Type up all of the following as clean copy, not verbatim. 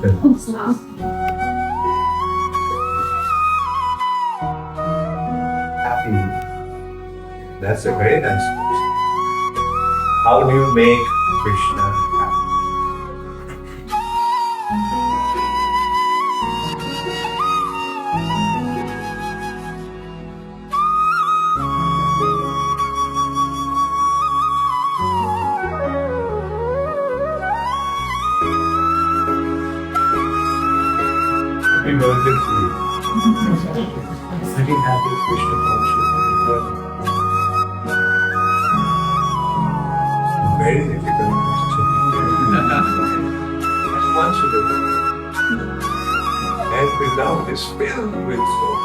Happy. That's a very nice question. How do you make Krishna happy? Happy birthday to you. Very happy Krishna consciousness. Very difficult question. As one should have done. And without is filled with souls.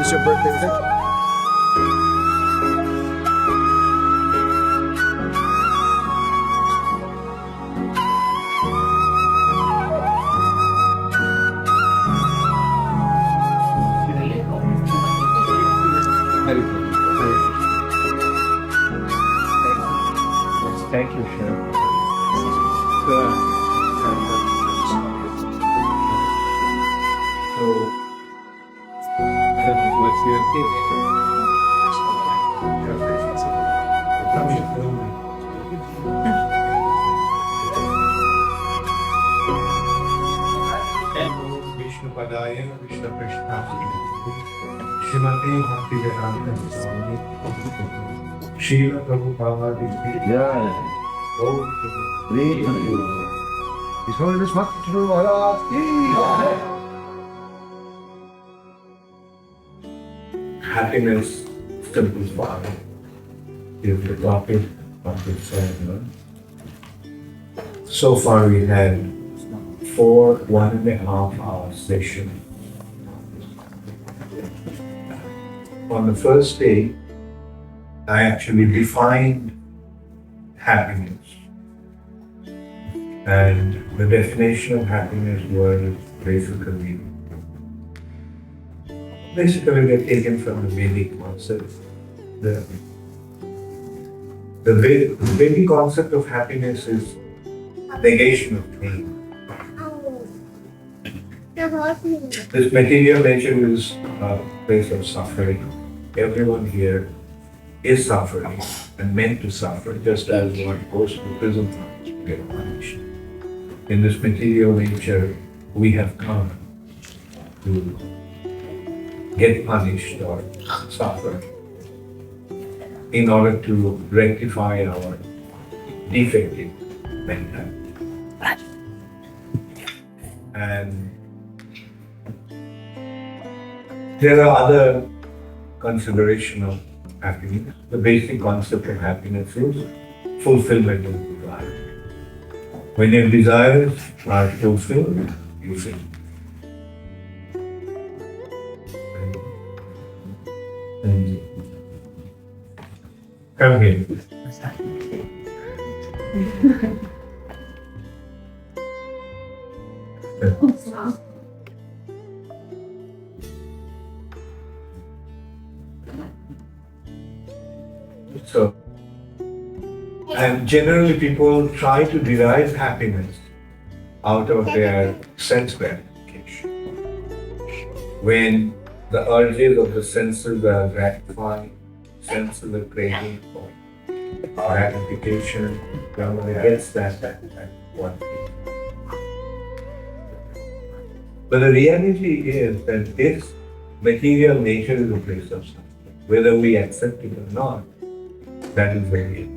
Is your birthday today? Thank you, Shem. What's your Vishnu Padaya, Vishnu Krishna, Shrimati Bhakti Charu Swami, Srila Prabhupada, His Holiness Bhakti Charu Maharaj. Happiness Simplified is the topic of this seminar. So far we had 4 1.5-hour sessions. On the first day, I actually defined happiness. And the definition of happiness was basically they're taken from the Vedic concept. The Vedic concept of happiness is negation of pain. This material nature is a place of suffering. Everyone here is suffering and meant to suffer, just as one goes to prison to get punished. In this material nature, we have come to get punished or suffer in order to rectify our defective mentality. And there are other considerations of happiness. The basic concept of happiness is fulfillment of desire. When your desires are fulfilled, you feel. Come here. So, and generally people try to derive happiness out of their sense gratification. When the urges of the senses are gratified, senses are craving for gratification, one gets that one thing. But the reality is that this material nature is a place of suffering. Whether we accept it or not, that is the reality.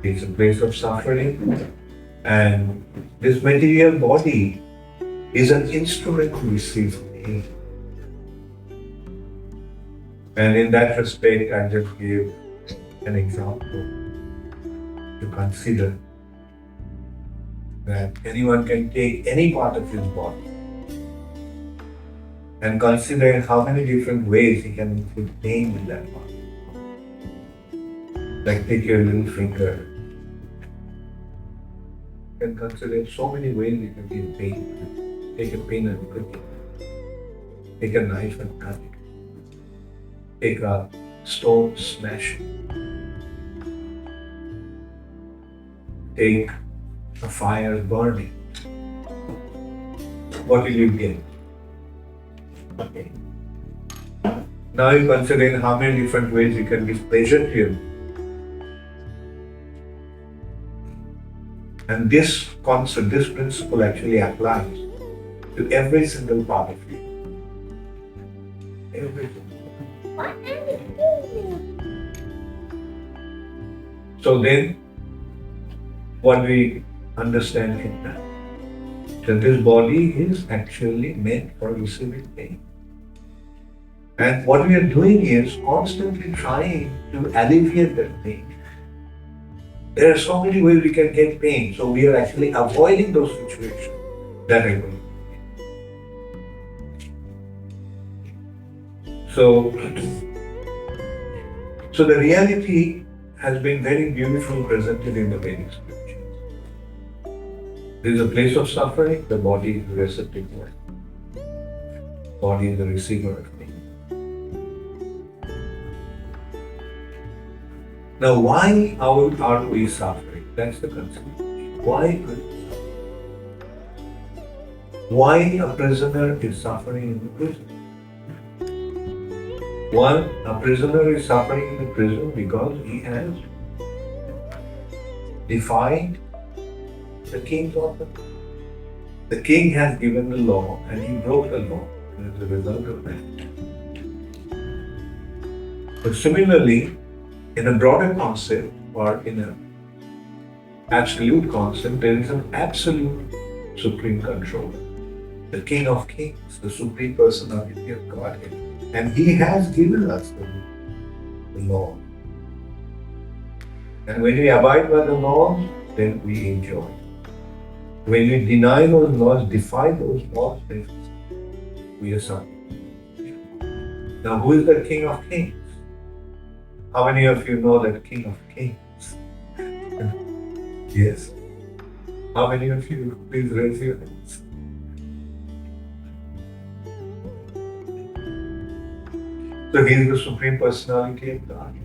It's a place of suffering, and this material body is an instrument to receive pain. And in that respect, I just gave an example. to consider that anyone can take any part of his body and consider in how many different ways he can inflict pain with that part. Like take your little finger. You can consider so many ways you can give pain. Take a pin and prick it. Take a knife and cut it. Take a stone, smash it. Take a fire, burn it. What will you get? Okay. Now you consider in how many different ways you can give pleasure to you. And this concept, this principle actually applies to every single part of you. Every single. So then, what we understand in that this body is actually meant for receiving pain. And what we are doing is constantly trying to alleviate that pain. There are so many ways we can get pain, so we are actually avoiding those situations that are going. So the reality has been very beautifully presented in the Vedic scriptures. There is a place of suffering, the body is the receptacle. Body is the receiver of pain. Now, why are we suffering? That's the concept. Why are we suffering? Why a prisoner is suffering in the prison? One, a prisoner is suffering in the prison because he has defied the king's order. The king has given the law and he broke the law, and as a result of that. But similarly, in a broader concept or in an absolute concept, there is an absolute supreme controller, the King of Kings, the supreme personality of Godhead. And he has given us the law. And when we abide by the laws, then we enjoy. When we deny those laws, defy those laws, then we are suffering. Now, who is the King of Kings? How many of you know that King of Kings? Yes. How many of you? Please raise your hands. So he is the Supreme Personality of God.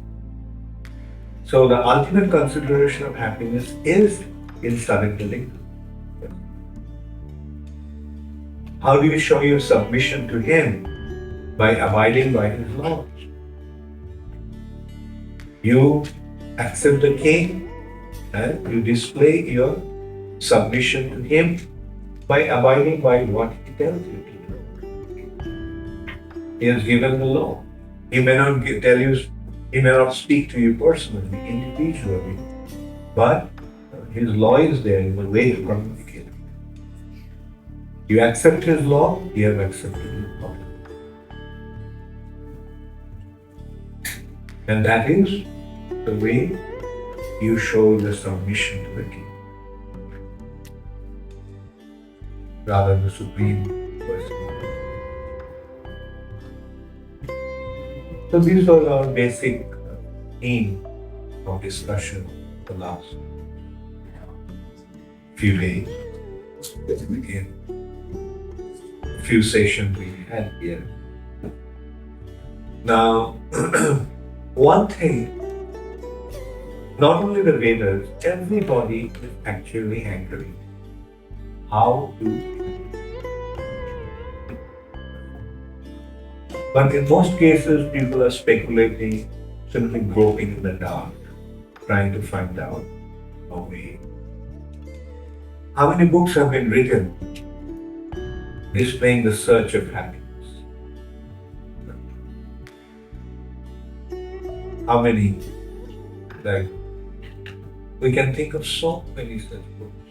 So the ultimate consideration of happiness is in surrendering. How do you show your submission to Him? By abiding by His laws. You accept the King and you display your submission to Him by abiding by what He tells you to do. He has given the law. He may not tell you, He may not speak to you personally, individually, but His law is there in the way to communicate. You accept His law, you have accepted His law. And that is the way you show the submission to the King. Rather the Supreme Person. So these are our basic theme of discussion the last few days. Again, a few sessions we had here. Now, one thing, not only the Vedas, everybody is actually hankering how to. But in most cases, people are speculating, simply groping in the dark, trying to find out a way. How many books have been written displaying the search of happiness? How many? Like, we can think of so many such books.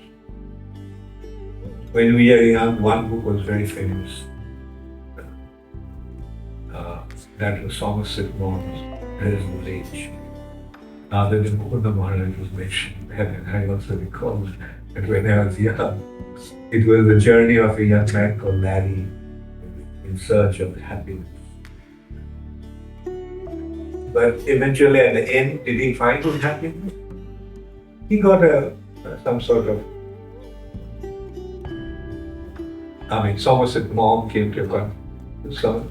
When we were young, one book was very famous. That was Somerset Maugham's Realisation Other than Purna Maharaj was mentioned, and I also recall that when I was young, it was the journey of a young man called Larry in search of happiness. But eventually, at the end, did he find his happiness? He got some sort of, Somerset Maugham came to some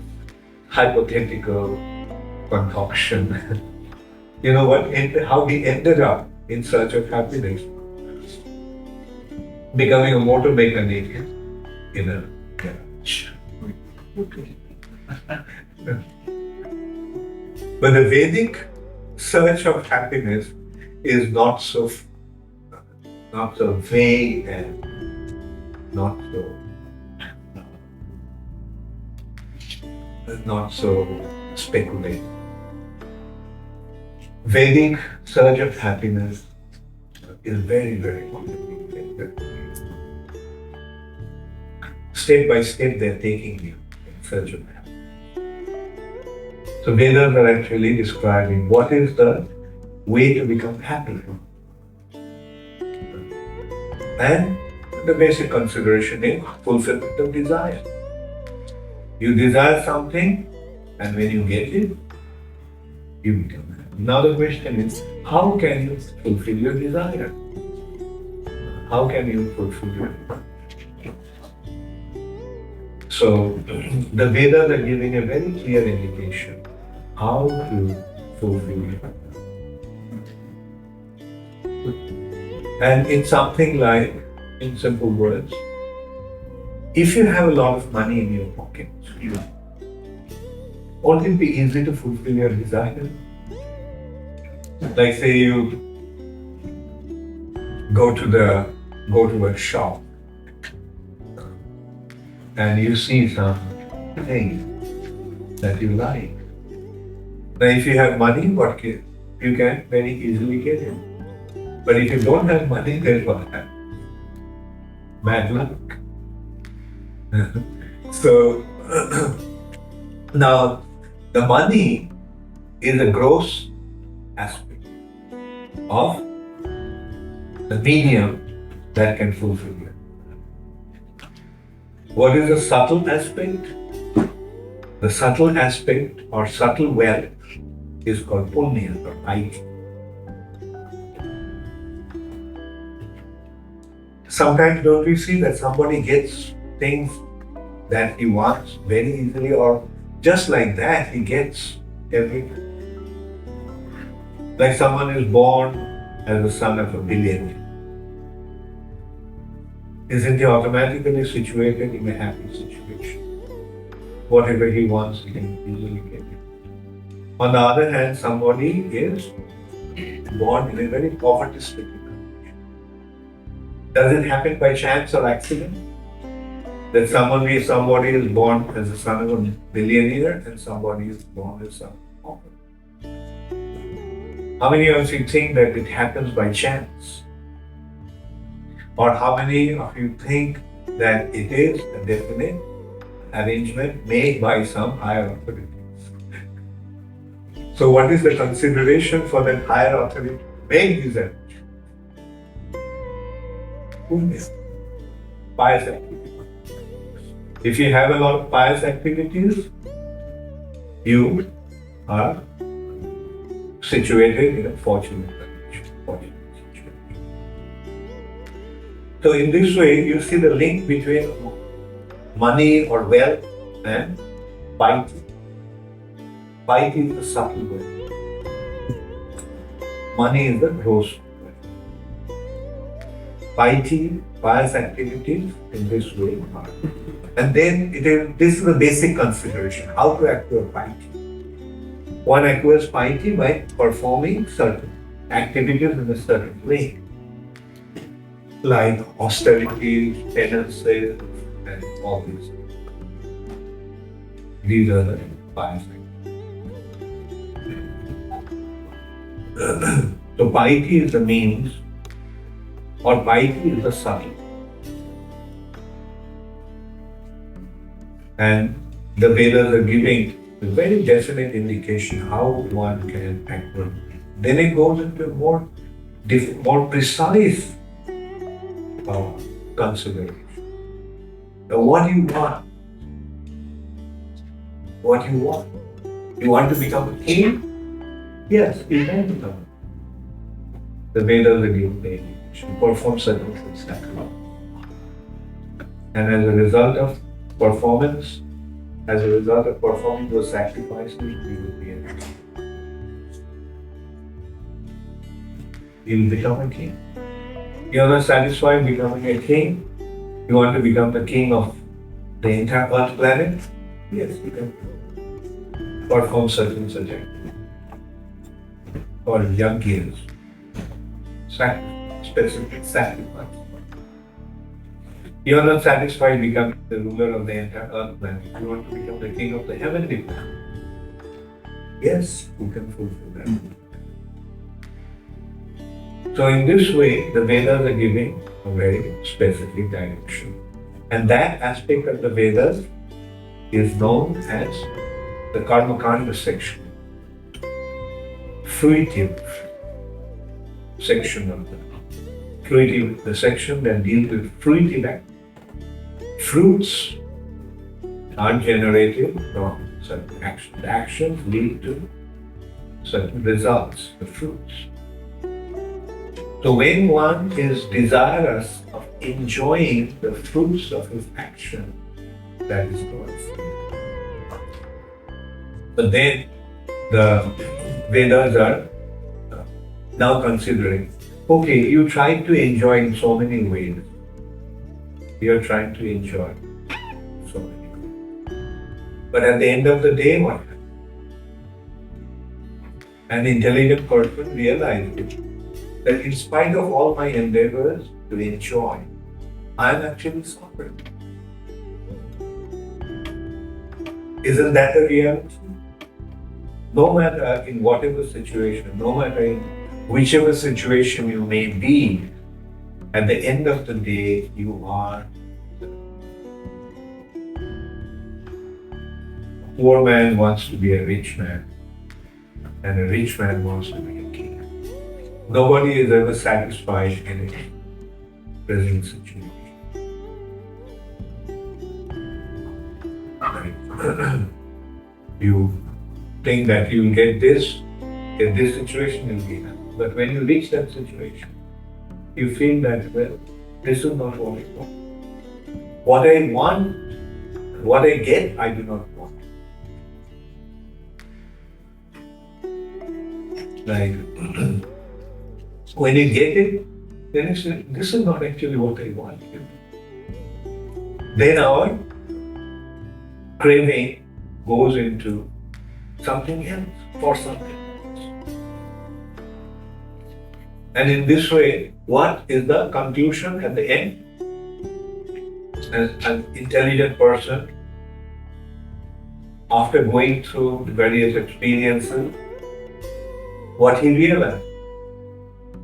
hypothetical concoction. You know what? How he ended up in search of happiness, becoming a motor mechanic in a garage. But the Vedic search of happiness is not so vague and not so speculative. Vedic search of happiness is very, very complicated. Step by step, they're taking you in search of happiness. So Vedas are actually describing what is the way to become happy. And the basic consideration is fulfillment of desire. You desire something, and when you get it, you become happy. Now the question is, how can you fulfill your desire? How can you fulfill your desire? So the Vedas are giving a very clear indication how to fulfill it. And in something like, in simple words, if you have a lot of money in your pocket, won't it be easy to fulfill your desire? Like say you go to a shop and you see something that you like. Now if you have money, you can very easily get it. But if you don't have money, then what happens? Bad luck. So now the money is a gross aspect of the medium that can fulfill it. What is the subtle aspect? The subtle aspect or subtle wealth is called punya or piety. Sometimes don't we see that somebody gets things that he wants very easily, or just like that he gets everything. Like someone is born as the son of a billionaire. Isn't he automatically situated in a happy situation? Whatever he wants, he can easily get it. On the other hand, somebody is born in a very poverty-stricken condition. Does it happen by chance or accident? That somebody is born as the son of a billionaire and somebody is born as a son of a pauper. How many of you think that it happens by chance? Or how many of you think that it is a definite arrangement made by some higher authority? So what is the consideration for that higher authority to make this arrangement? Punya, pious activities. If you have a lot of pious activities, you are situated in a fortunate situation. So in this way, you see the link between money or wealth and piety. Piety is the subtle wealth. Money is the gross wealth. Piety, pious activities in this way are. And then this is the basic consideration, how to acquire piety. One acquires piety by performing certain activities in a certain way, like austerities, penances, and all these things. These are the pious activities. So piety is the means, or piety is the subtle. And the Vedas are giving a very definite indication how one can acquire Then it goes into more precise consideration. Now, what do you want? What you want? You want to become a king? Yes, you can become. The Vedas again say you should perform certain sacrifices. And as a result of performing those sacrifices, you will be a king. You will become a king. You are not satisfied becoming a king? You want to become the king of the entire earth planet? Yes, you can perform certain activities. Or yajnas, specific sacrifice. You are not satisfied becoming the ruler of the entire earth planet. You want to become the king of the heavenly planet. Yes, you can fulfill that. So in this way, the Vedas are giving a very specific direction. And that aspect of the Vedas is known as the Karmakanda section. Fruitive section of the section that deals with fruitive act. Fruits are generated from certain actions. The actions lead to certain results, the fruits. So when one is desirous of enjoying the fruits of his action, that is called fruit. But then the Vedas are now considering, okay, you tried to enjoy in so many ways. You are trying to enjoy so many ways. But at the end of the day, what happens? An intelligent person realizes that in spite of all my endeavors to enjoy, I am actually suffering. Isn't that a reality? No matter in whatever situation, no matter in whichever situation you may be, at the end of the day, you are. A poor man wants to be a rich man, and a rich man wants to be a king. Nobody is ever satisfied in a present situation. You think that you will get this, in this situation you'll be happy. But when you reach that situation, you feel that, well, this is not what I want. What I want, what I get, I do not want. Like, when you get it, then you say, this is not actually what I want. Then our craving goes into something else, for something else. And in this way, what is the conclusion at the end? As an intelligent person, after going through various experiences, what he realized,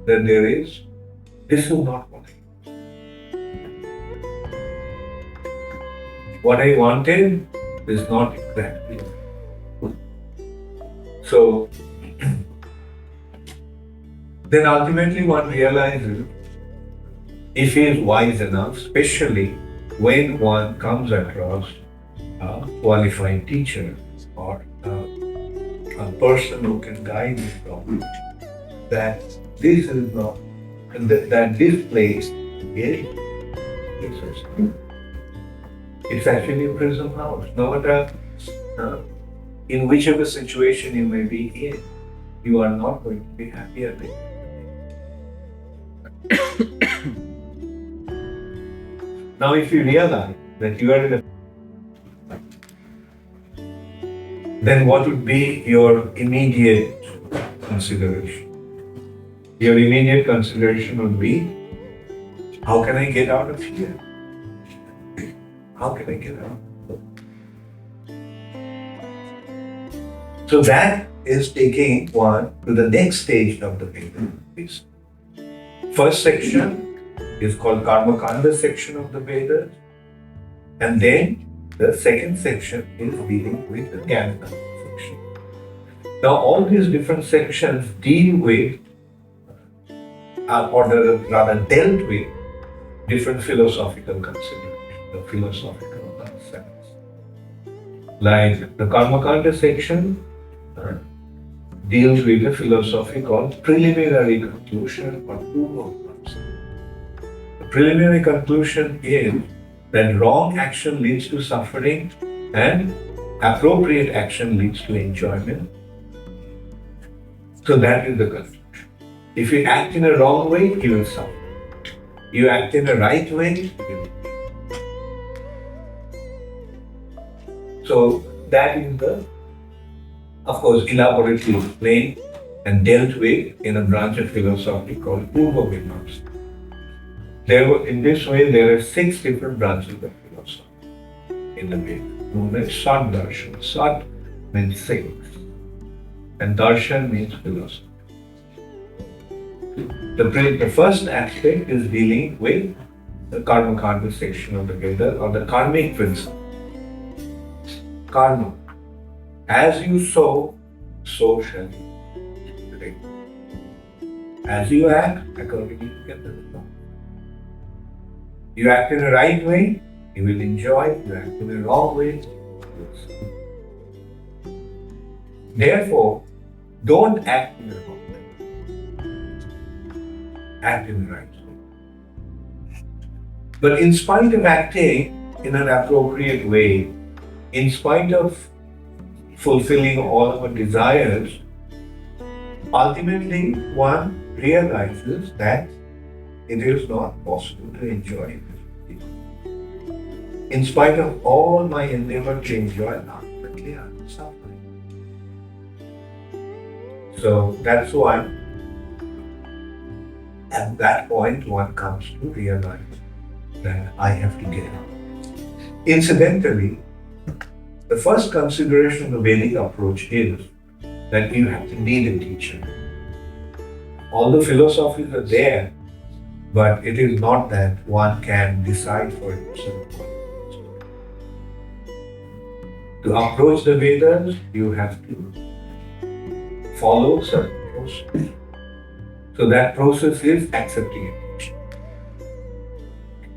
that this is not what I want. What I wanted is not exactly. So, then ultimately one realizes, if he is wise enough, especially when one comes across a qualified teacher or a person who can guide him properly, that this is not, that this place is it's actually a prison house. No matter in whichever situation you may be in, you are not going to be happy at it. Now, if you realize that you are in a, then what would be your immediate consideration? Your immediate consideration would be, how can I get out of here? How can I get out? So that is taking one to the next stage of the Vedas. First section is called Karma Kanda section of the Vedas, and then the second section is dealing with the Jnana section. Now, all these different sections deal with, or rather dealt with, different philosophical considerations, the philosophical concepts. Like the Karmakanda section deals with a philosophy called preliminary conclusion or proof of concept. The preliminary conclusion is that wrong action leads to suffering and appropriate action leads to enjoyment. So that is the conclusion. If you act in a wrong way, you will suffer. You act in a right way, you will. So that is the, of course, elaborately explained and dealt with in a branch of philosophy called Purva Mīmāṃsa. In this way, there are 6 different branches of philosophy in the Veda, known as Sat Darshan. Sat means 6, and Darshan means philosophy. The first aspect is dealing with the Karmakanda section of the Veda, or the karmic principle. Karma. As you sow, so shall you reap. As you act, accordingly you get the result. You act in the right way, you will enjoy. You act in the wrong way, you will suffer. Therefore, don't act in the wrong way. Act in the right way. But in spite of acting in an appropriate way, in spite of fulfilling all our desires, ultimately one realizes that it is not possible to enjoy it. In spite of all my endeavor to enjoy, ultimately I am suffering. So that's why at that point one comes to realize that I have to get out. Incidentally, the first consideration of the Vedic approach is that you have to need a teacher. All the philosophies are there, but it is not that one can decide for himself. To approach the Vedas, you have to follow certain process. So that process is accepting a teacher.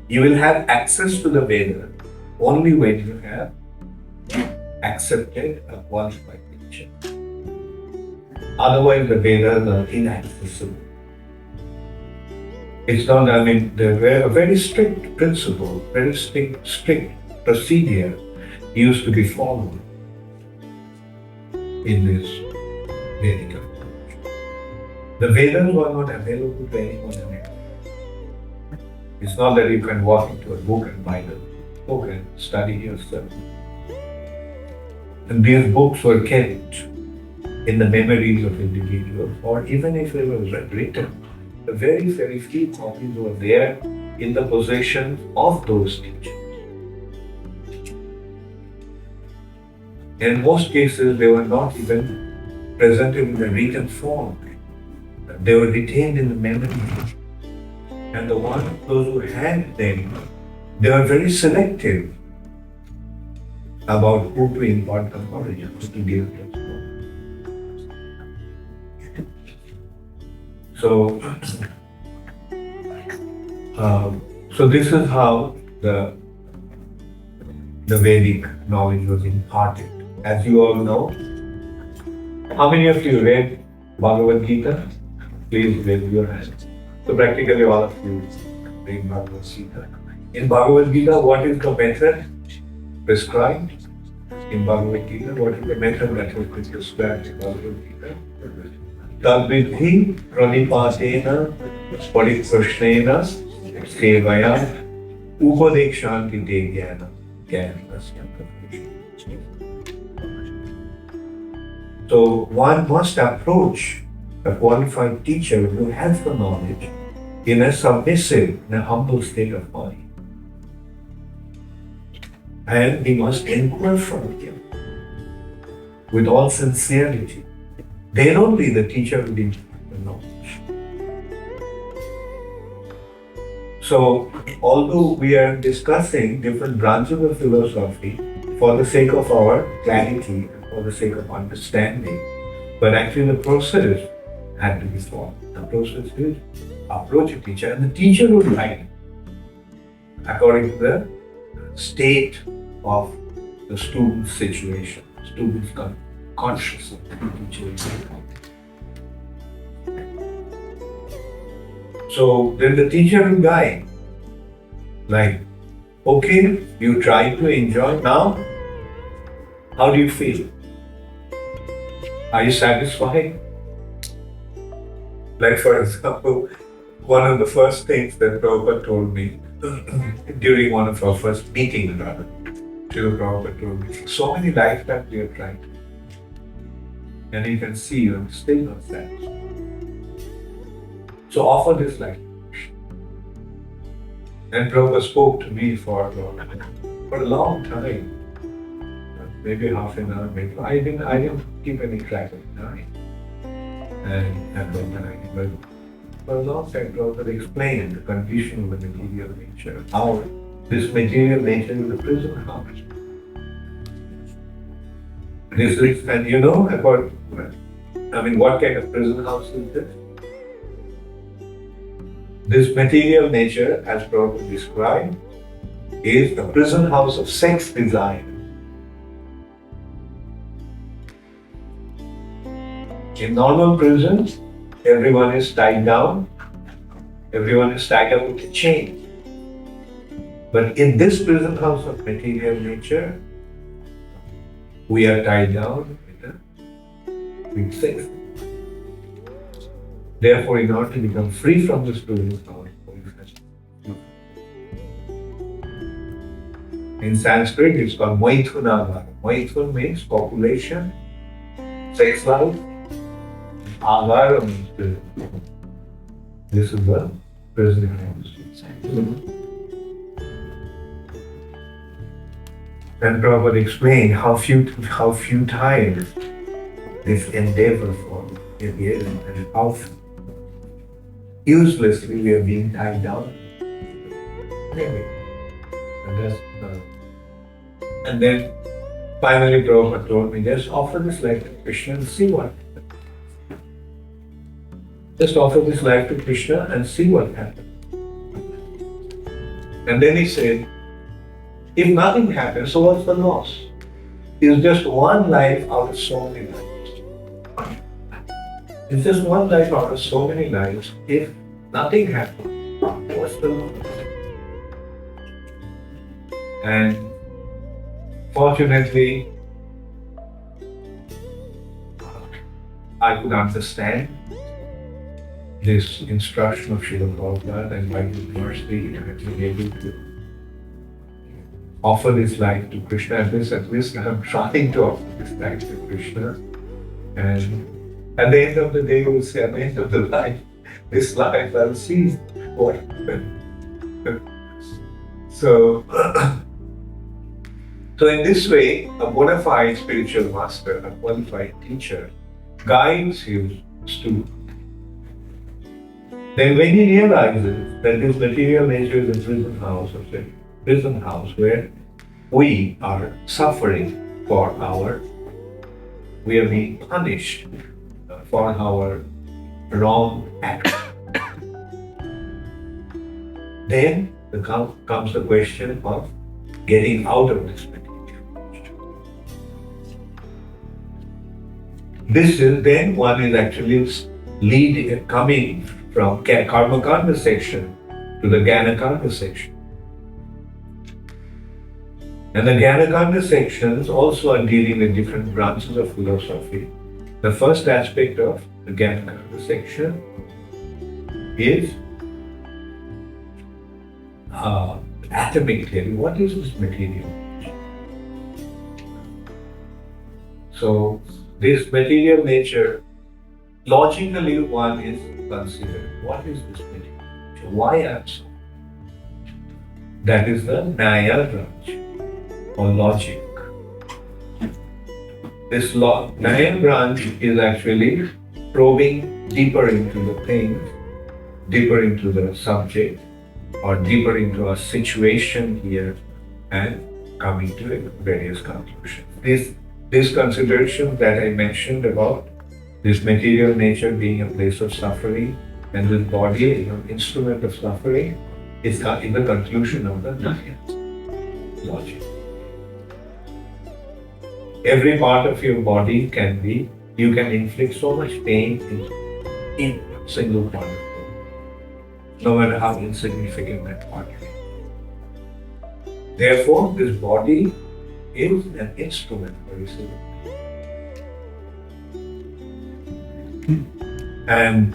You will have access to the Veda only when you have accepted a qualified teacher. Otherwise, the Vedas are inaccessible. It's not, there a very strict principle, very strict procedure used to be followed in this Vedic approach. The Vedas were not available to anyone else. It's not that you can walk into a book and buy the book and study yourself. And these books were kept in the memories of individuals, or even if they were written, the very, very few copies were there in the possession of those teachers. In most cases, they were not even presented in the written form. They were retained in the memory. And those who had them, they were very selective about who to impart the knowledge, who to give them. So this is how the Vedic knowledge was imparted. As you all know, how many of you read Bhagavad Gita? Please raise your hands. So practically all of you read Bhagavad Gita. In Bhagavad Gita, what is the method prescribed? In Bhagavad Gita, what is the method that has been prescribed in Bhagavad Gita? Tadvidhi pranipatena pariprashnena sevaya upadekshanti te jnana. So one must approach a qualified teacher who has the knowledge in a submissive, in a humble state of mind. And we must inquire from him with all sincerity. Then only the teacher will impart the knowledge. So, although we are discussing different branches of philosophy for the sake of our clarity, for the sake of understanding, But actually the process had to be followed. The process is approach a teacher, and the teacher would guide according to the state of the student's situation, student's consciousness. So then the teacher will guide, like, okay, you try to enjoy now. How do you feel? Are you satisfied? Like, for example, one of the first things that Prabhupada told me during one of our first meetings, rather, Srila Prabhupada told me, so many lifetimes we have tried, and you can see you are still not satisfied. So offer this life. And Prabhupada spoke to me for a long time, maybe half an hour, maybe. I didn't keep any track of time. And at that time, but for a long time, Prabhupada explained the condition of the material nature, how this material nature is a prison house. This is, and you know about, what kind of prison house is this? This material nature, as Prabhupada described, is the prison house of sex desire. In normal prisons, everyone is tied down, everyone is tied up with a chain. But in this prison house of material nature, we are tied down with sex. Therefore, in order to become free from this prison house, in Sanskrit, it's called Maithunagara. Maithun means copulation, sex life. Agara means prison. This is the prison house. And Prabhupada explained how futile this endeavor for it is, and how uselessly we are being tied down. And then finally Prabhupada told me, just offer this life to Krishna and see what happens. Just offer this life to Krishna and see what happens. And then he said, if nothing happens, so what's the loss? It's just one life out of so many lives. It's just one life out of so many lives. If nothing happens, what's the loss? And fortunately, I could understand this instruction of Srila Prabhupada, and by his mercy, I have been able to offer this life to Krishna. At least I'm trying to offer this life to Krishna. And at the end of the day, we'll say, at the end of the life, this life, I'll see what happened. So in this way, a bona fide spiritual master, a qualified teacher, guides his student. Then when he realizes that this material nature is a prison house where we are suffering we are being punished for our wrong act. Then comes the question of getting out of this material nature. This is then one is actually coming from Karma Kanda section to the Jnana Kanda section. And the Jnana Kanda sections also are dealing with different branches of philosophy. The first aspect of the Jnana Kanda section is atomic theory. What is this material? So this material nature, logically one is considered, what is this material nature? Why am so? That is the Nyaya branch or logic. This Nyaya branch is actually probing deeper into the things, deeper into the subject, or deeper into a situation here, and coming to various conclusions. This consideration that I mentioned about This material nature being a place of suffering, and this body is an instrument of suffering, is in the conclusion of the logic. Every part of your body you can inflict so much pain in a single part of the body, no matter how insignificant that part is. Therefore, this body is an instrument for receiving. And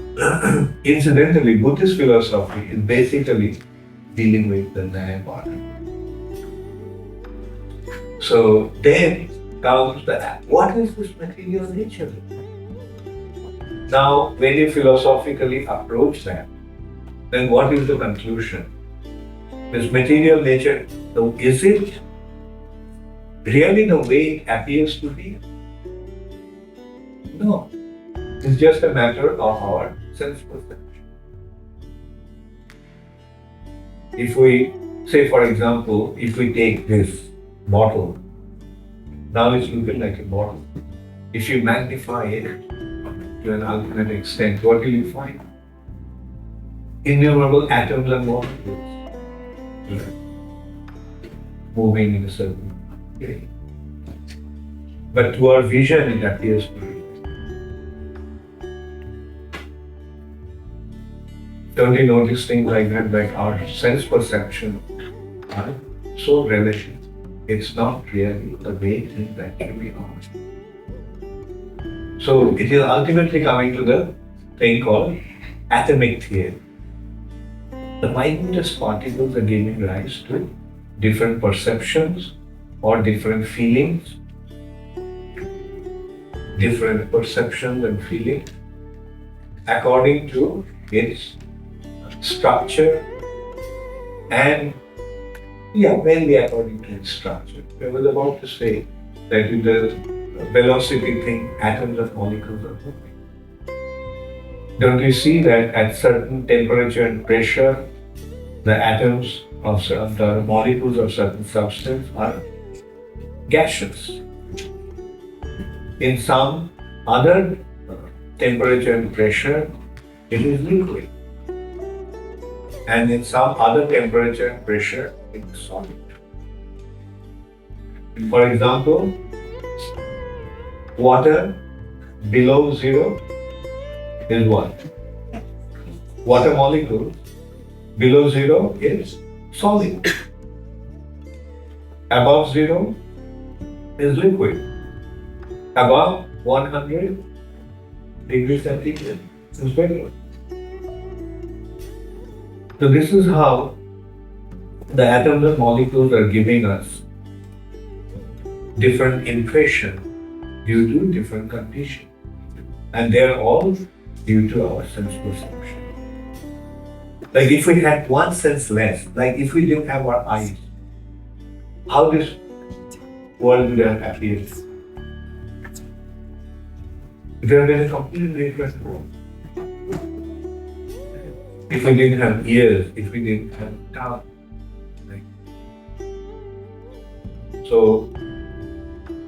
incidentally, Buddhist philosophy is basically dealing with the Nyaya. So then comes what is this material nature? Now, when you philosophically approach that, then what is the conclusion? This material nature, is it really the way it appears to be? No. It's just a matter of our sense perception. If we say, for example, if we take this bottle, now it's looking like a bottle. If you magnify it to an ultimate extent, what will you find? Innumerable atoms and molecules moving in a certain way. But to our vision, it appears to be. Don't you notice things like that? Like our sense perception are so relative. It's not really the way things actually are. So it is ultimately coming to the thing called atomic theory. The minutest particles are giving rise to different perceptions or different feelings, different perceptions and feelings according to its structure and mainly according to its structure. I was about to say that in the velocity thing, atoms and molecules are moving. Don't you see that at certain temperature and pressure, the atoms of the molecules of certain substance are gaseous? In some other temperature and pressure, it is liquid. And in some other temperature and pressure, it is solid. For example, water below zero is what? Water molecule below zero is solid. Above zero is liquid. Above 100 degrees centigrade is liquid. So this is how the atoms and molecules are giving us different impression due to different conditions. And they are all due to our sense perception. Like if we had one sense less, like if we didn't have our eyes, how this world would have appeared? It would have been a completely different world. If we didn't have ears, if we didn't have tongue. So,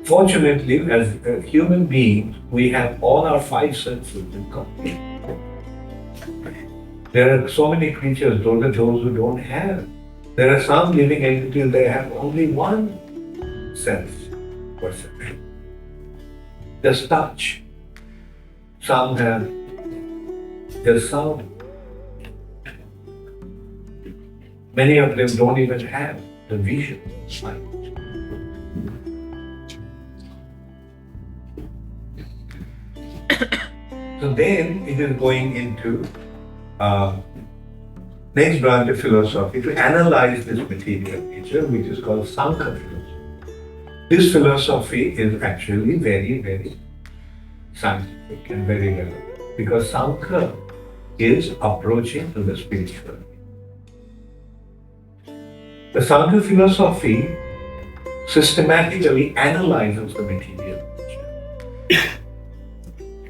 fortunately, as human beings, we have all our five senses in common. There are so many creatures, those are those who don't have. There are some living entities that have only one sense perception. Just touch. Some have just sound. Many of them don't even have the vision sight. So then it is going into next branch of philosophy to analyze this material nature, which is called Sankhya Philosophy. This philosophy is actually very, very scientific and very relevant because Sankhya is approaching to the spiritual. The Sankhya philosophy systematically analyzes the material nature.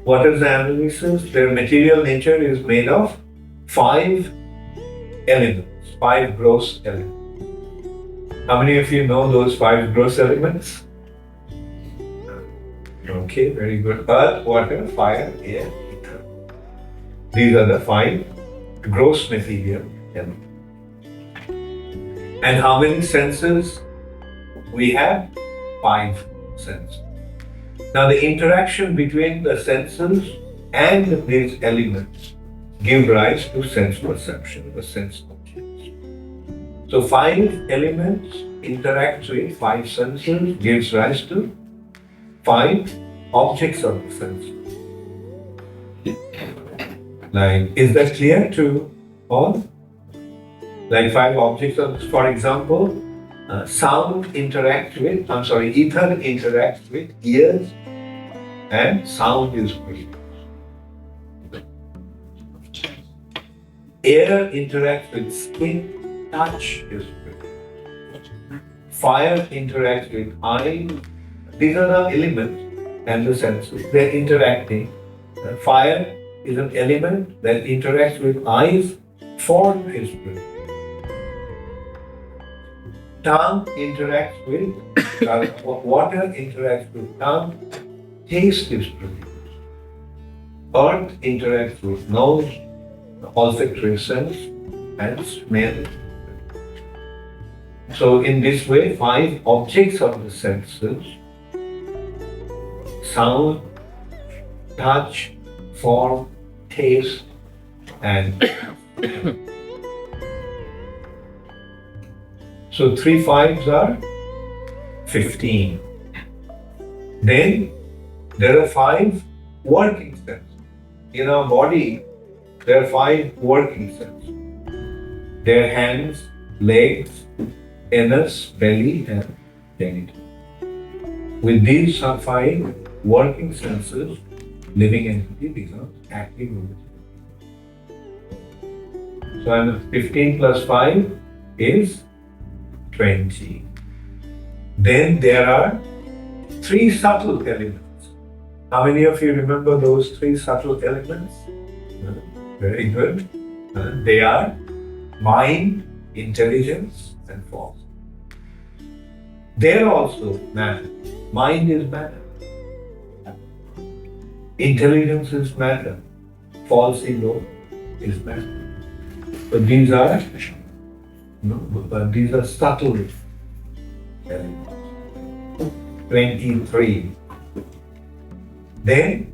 What is the analysis? Their material nature is made of 5 elements, 5 gross elements. How many of you know those 5 gross elements? Okay, very good. Earth, water, fire, air, ether. These are the 5 gross material elements. And how many senses we have? 5 senses. Now the interaction between the senses and these elements give rise to sense perception, the sense objects. So 5 elements interact with 5 senses, gives rise to 5 objects of the senses. Like, is that clear to all? Like 5 objects of, for example, ether interacts with ears and sound is produced. Air interacts with skin, touch is produced. Fire interacts with eye. These are the elements and the senses. They're interacting. Fire is an element that interacts with eyes, form is produced. Tongue interacts with water interacts with tongue, taste is produced. Earth interacts with nose, olfactory sense, and smell. So in this way, 5 objects of the senses: sound, touch, form, taste, and so 3 5s are 15. Then there are 5 working senses. In our body, there are 5 working senses. Their hands, legs, anus, belly, and genital. With these 5 working senses, living entity becomes active. So 15 plus 5 is 20. Then there are 3 subtle elements. How many of you remember those 3 subtle elements? Very good. They are mind, intelligence, and force. They are also matter. Mind is matter. Intelligence is matter. False ego is matter. But these are subtle elements. 23. Then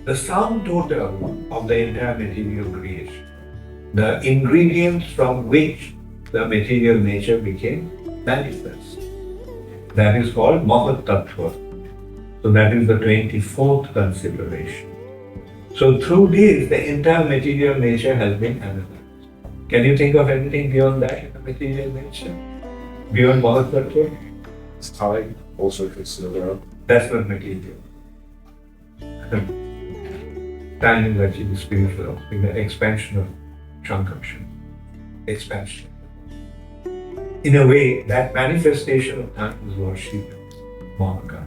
the sum total of the entire material creation, the ingredients from which the material nature became manifest, that is called Mahat Tattva. So that is the 24th consideration. So through this, the entire material nature has been analyzed. Can you think of anything beyond that in the material nature? Beyond Mahat Tattva? Time also consider. That's not material. Time is actually spiritual, in the expansion of Shankara. Expansion. In a way, that manifestation of time is worship, Mahaka.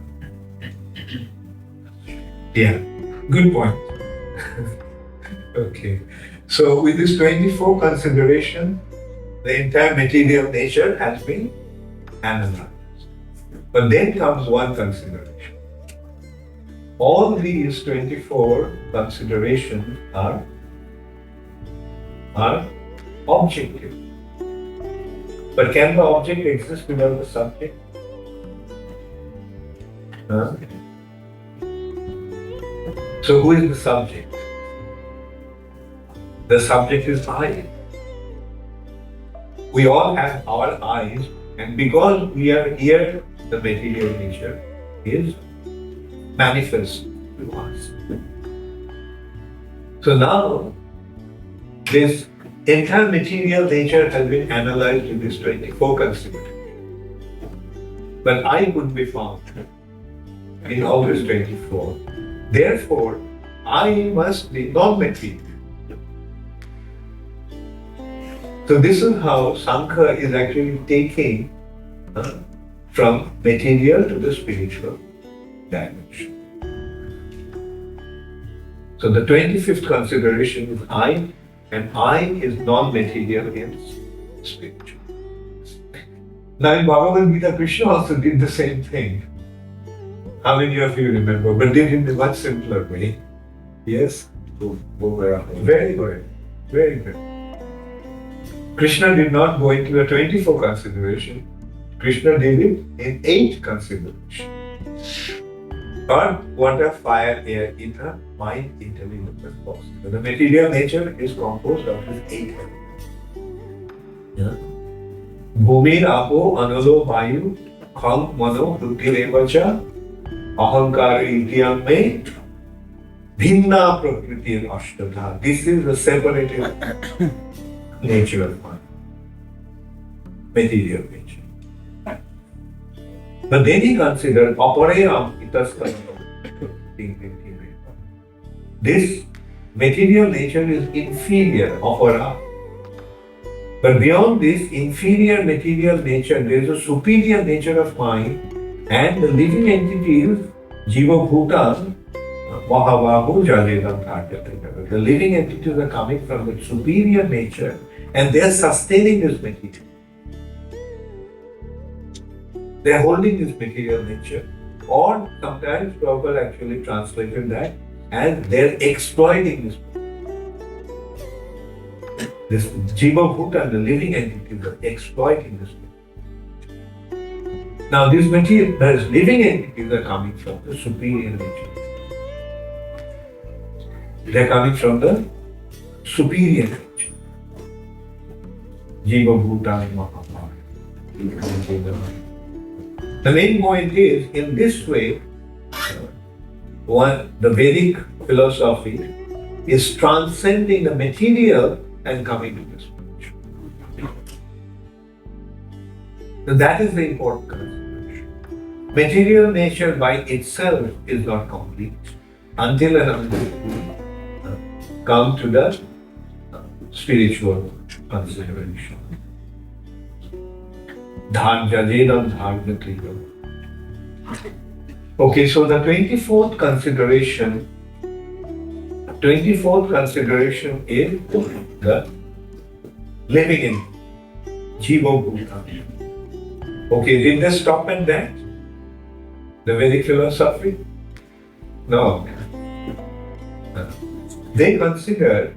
Yeah, good point. Okay. So with this 24 consideration, the entire material nature has been analyzed. But then comes one consideration. All these 24 considerations are objective. But can the object exist without the subject? So who is the subject? The subject is I. We all have our eyes, and because we are here, the material nature is manifest to us. So now, this entire material nature has been analyzed in this 24 considerations. But I would be found in all these 24. Therefore, I must be non-material. So this is how Sankhya is actually taking from material to the spiritual dimension. So the 25th consideration is I, and I is non-material in spiritual. Now in Bhagavad Gita, Krishna also did the same thing. How many of you remember? But did it in a much simpler way. Yes? Very good. Very good. Krishna did not go into the 24 consideration. Krishna did it in 8 consideration. Earth, water, fire, air, ether, mind, intelligence, and force. So the material nature is composed of these 8 elements. Yeah. Bhumi, Apo, Analo, Vayu, Kham, Mano, Buddhi, Revacha, Ahankara, Idyam, Me, Bhinna, Prakriti, and Ashtanga. This is the separated nature of mind. Material nature. But then he considered Aparayam Itaskayam. This material nature is inferior, Apara. But beyond this inferior material nature, there is a superior nature of mind, and the living entities, Jiva Bhutan, Mahavahu Jaledam Kartyataka. The living entities are coming from the superior nature and they are sustaining this material. They are holding this material nature, or sometimes Prabhupada actually translated that as they are exploiting this. This Jiva Bhutan, the living entities, are exploiting this material. Now, this material, these living entities are coming from the superior nature. They are coming from the superior nature. Jiva Bhutan Mahabharata. The main point is, in this way, the Vedic philosophy is transcending the material and coming to this nature. So that is the important consideration. Material nature by itself is not complete until and until we come to the spiritual consideration. Okay, so the 24th consideration is the living in Jiva Bhutan. Okay, did they stop at that? The Vedic philosophy? No. They consider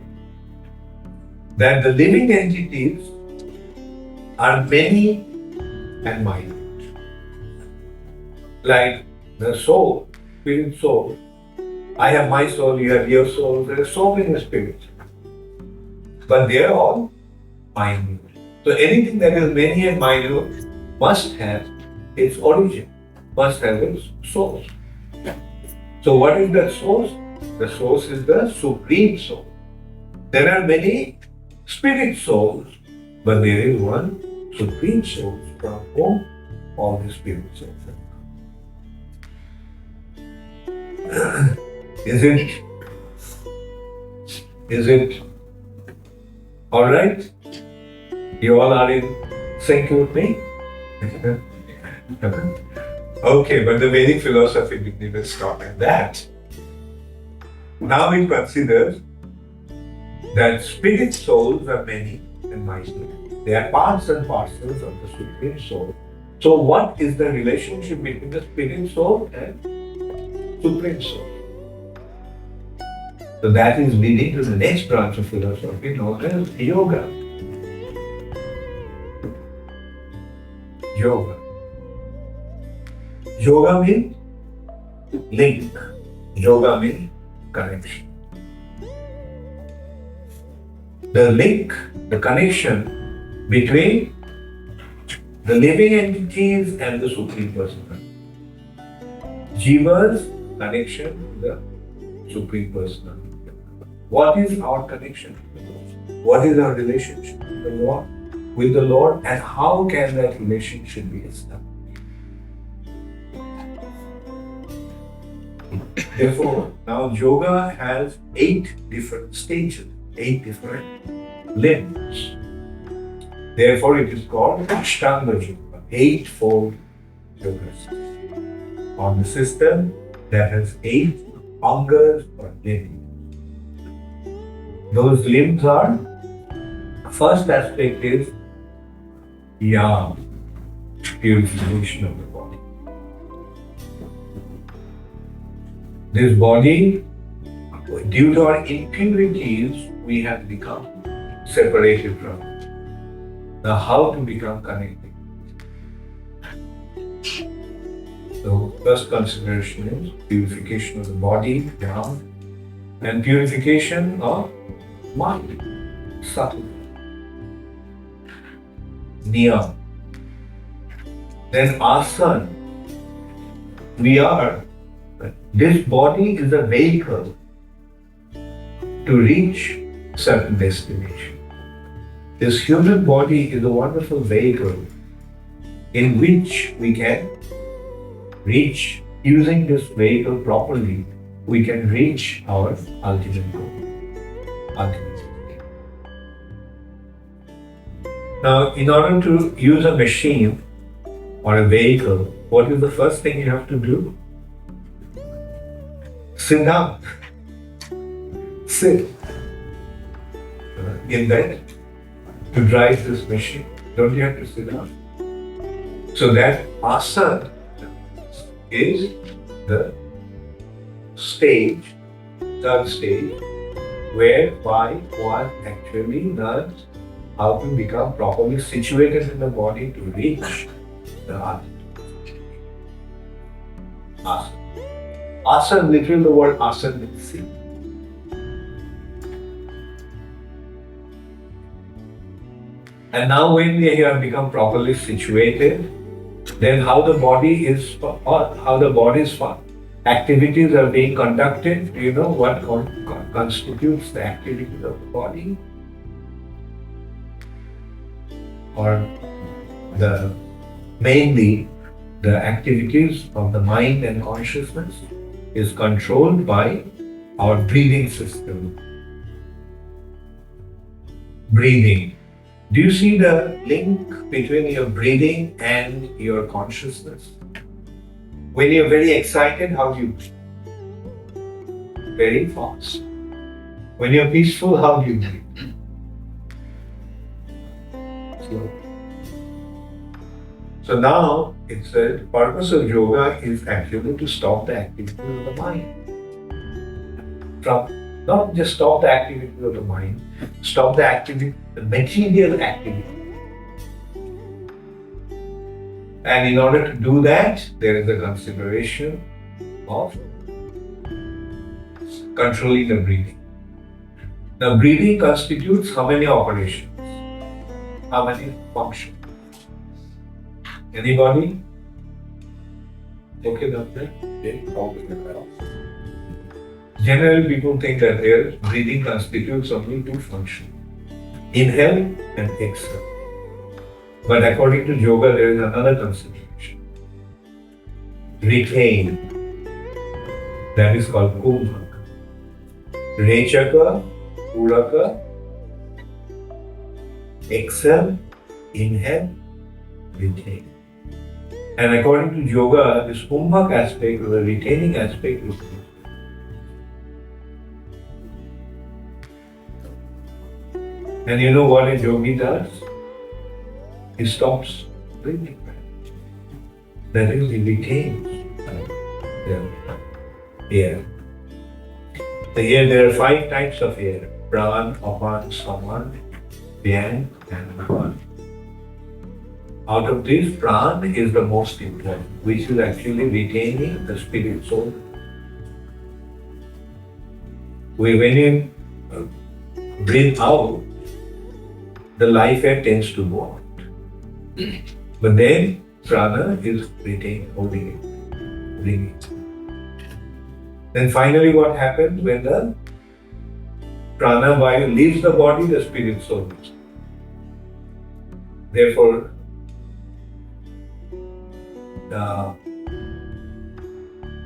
that the living entities are many and minute. Like the soul, spirit soul. I have my soul, you have your soul. There are so many spirits. But they are all minute. So anything that is many and minute must have its origin, must have its source. So what is the source? The source is the Supreme Soul. There are many spirit souls, but there is one Supreme Soul from whom all the spirit souls have come. Is it all right? You all are in sync with me? Okay, but the Vedic philosophy didn't even stop at that. Now it considers that spirit souls are many and mighty. They are parts and parcels of the Supreme Soul. So what is the relationship between the Spirit Soul and Supreme Soul? So that is leading to the next branch of philosophy known as Yoga. Yoga. Yoga means link. Yoga means connection. The link, the connection between the living entities and the Supreme Personality. Jiva's connection to the Supreme Personality. What is our connection to the Lord? What is our relationship with the Lord, and how can that relationship be established? Therefore, now yoga has 8 different stages, 8 different limbs. Therefore, it is called Ashtanga Yoga, 8-fold yoga system. On the system that has 8 angas or limbs. Those limbs are, first aspect is yam, purification of the body. This body, due to our impurities, we have become separated from it. Now, how to become connected? So, first consideration is purification of the body, ground, and purification of mind, subtle, niyam. Then asana. This body is a vehicle to reach certain destination. This human body is a wonderful vehicle in which we can reach, using this vehicle properly, we can reach our ultimate goal. Now, in order to use a machine or a vehicle, what is the first thing you have to do? Sit down. Sit in that to drive this machine. Don't you have to sit down? So that asana is the stage, third stage, whereby one actually learns how to become properly situated in the body to reach the heart. Asana. Asana, literally the word asana means seat. And now when we have become properly situated, then how the body is, or how the body's activities are being conducted, you know what constitutes the activities of the body? Or mainly the activities of the mind and consciousness is controlled by our breathing system. Breathing. Do you see the link between your breathing and your consciousness? When you're very excited, how do you breathe? Very fast. When you're peaceful, how do you breathe? Slow. So now, it's the purpose of yoga is actually to stop the activity of the mind. Not just stop the activity of the mind, stop the activity, the material activity. And in order to do that, there is a consideration of controlling the breathing. Now, breathing constitutes how many operations? How many functions? Anybody? Okay, doctor? Okay, all the way around. Generally, people think that their breathing constitutes only two functions, inhale and exhale. But according to yoga, there is another consideration. Retain. That is called kumbhaka. Rechaka, puraka, exhale, inhale, retain. And according to yoga, this kumbhaka aspect or the retaining aspect is and you know what a yogi does? He stops breathing. That is, he retains the air. So here there are 5 types of air: pran, apan, saman, vyan, and upan. Out of this, pran is the most important, which is actually retaining the spirit soul. When you breathe out, the life air tends to go out. But then prana is retained, holding it, bringing it. Then finally what happens when the prana vayu leaves the body, the spirit soul leaves. Therefore,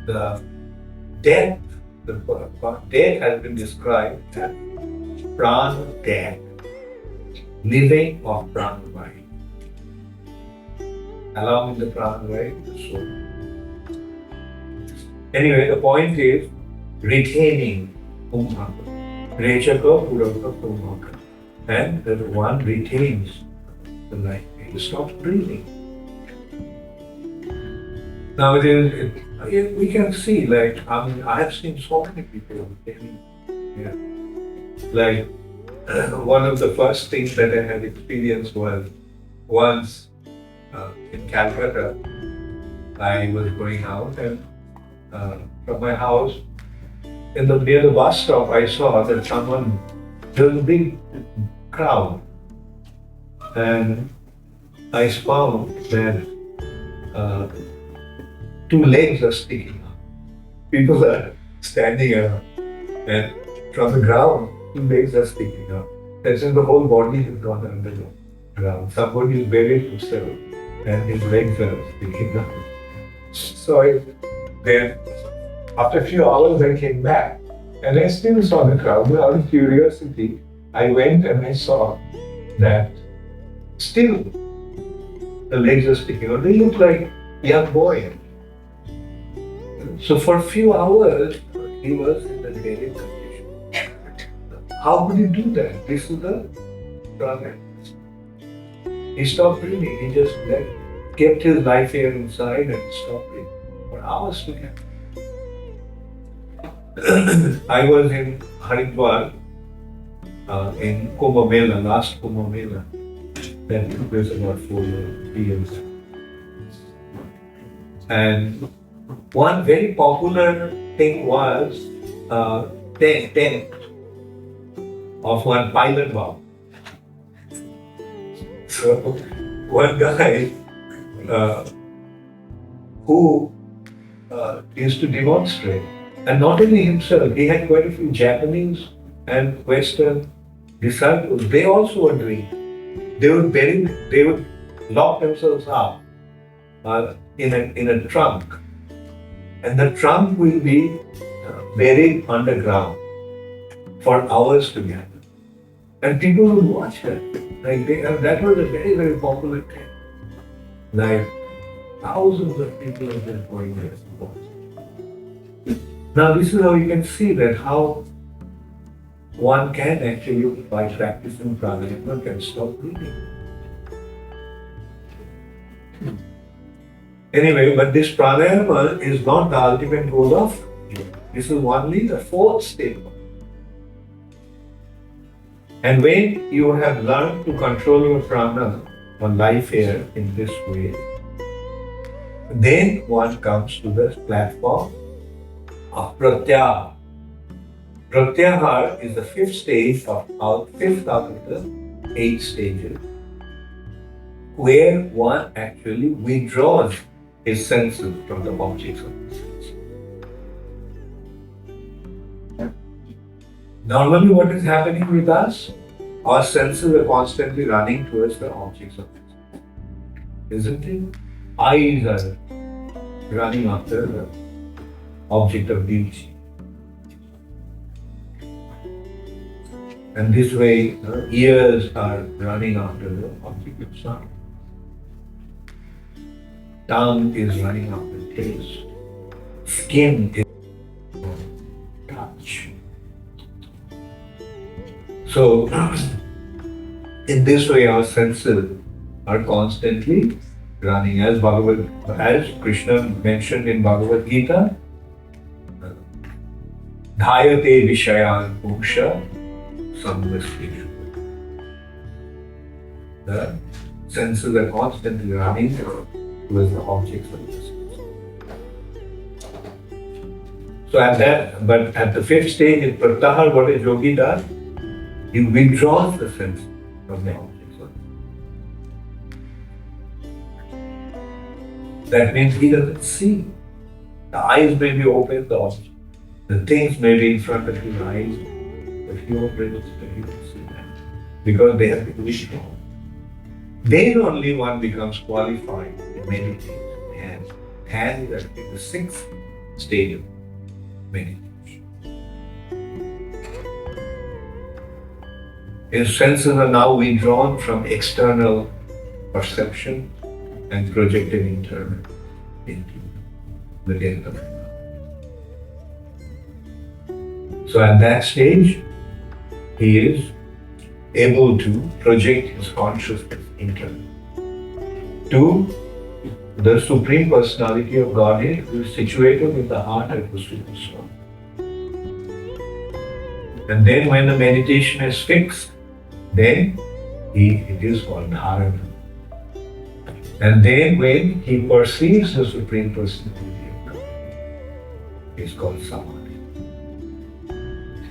the death has been described as prana death, living of prana vayu. Along with the prana vayu, the soul. Anyway, the point is retaining kumbhaka. Rechaka, puraka, kumbhaka. And that one retains the life. He stops breathing. Nowadays, we can see, like, I mean, I have seen so many people getting, yeah. Like, one of the first things that I had experienced was once in Calcutta, I was going out and from my house, near the bus stop, I saw that there was a big crowd, and I found that two legs are sticking up. People are standing up, and from the ground, two legs are sticking up. As in the whole body has gone under the ground. Somebody is buried himself, and his legs are sticking up. So then, after a few hours, I came back, and I still saw the crowd. Out of curiosity, I went and I saw that still the legs are sticking out. They look like young boy. So for a few hours, he was in the very condition. How could he do that? This is the problem. He stopped breathing. He just kept his life here inside and stopped breathing for hours together. I was in Haridwar in Kumbh Mela, last Kumbh Mela. That took place about 3 years. And one very popular thing was tent of one pilot bomb. So one guy who used to demonstrate, and not only himself, he had quite a few Japanese and Western disciples. They also were doing it. They would lock themselves up in a trunk, and the trunk will be buried underground for hours together. And people would watch that. That was a very, very popular thing. Like thousands of people have been going there. Now this is how you can see that how one can actually, by practicing pranayama, can stop breathing. Anyway, but this pranayama is not the ultimate goal of yoga. This is only the fourth stage. And when you have learned to control your prana or life here in this way, then one comes to the platform of pratyahara. Pratyahara is the fifth stage fifth out of the 8 stages, where one actually withdraws his senses from the objects of his senses. Normally what is happening with us? Our senses are constantly running towards the objects of his senses. Isn't it? Eyes are running after the object of beauty. And this way, ears are running after the object of sound. Tongue is running after taste. Skin is touch. So, in this way, our senses are constantly running. As Krishna mentioned in Bhagavad Gita, Dhayate Vishayan Puksha Samvastishu. The senses are constantly running towards the objects of the senses. So at the fifth stage in Pratyahara, what a yogi does, he withdraws the sense from the objects of the senses. That means he doesn't see. The eyes may be open, the things may be in front of his eyes, but he won't be able to see that because they have been withdrawn. Then only one becomes qualified in meditation. And is actually the 6th stage of meditation. His senses are now withdrawn from external perception and projected internal into the depth of it. So at that stage, he is able to project his consciousness internally to the Supreme Personality of Godhead is situated in the heart of the Super Soul. And then when the meditation is fixed, then it is called Dharana. And then when he perceives the Supreme Personality of Godhead, it's called Samadhi.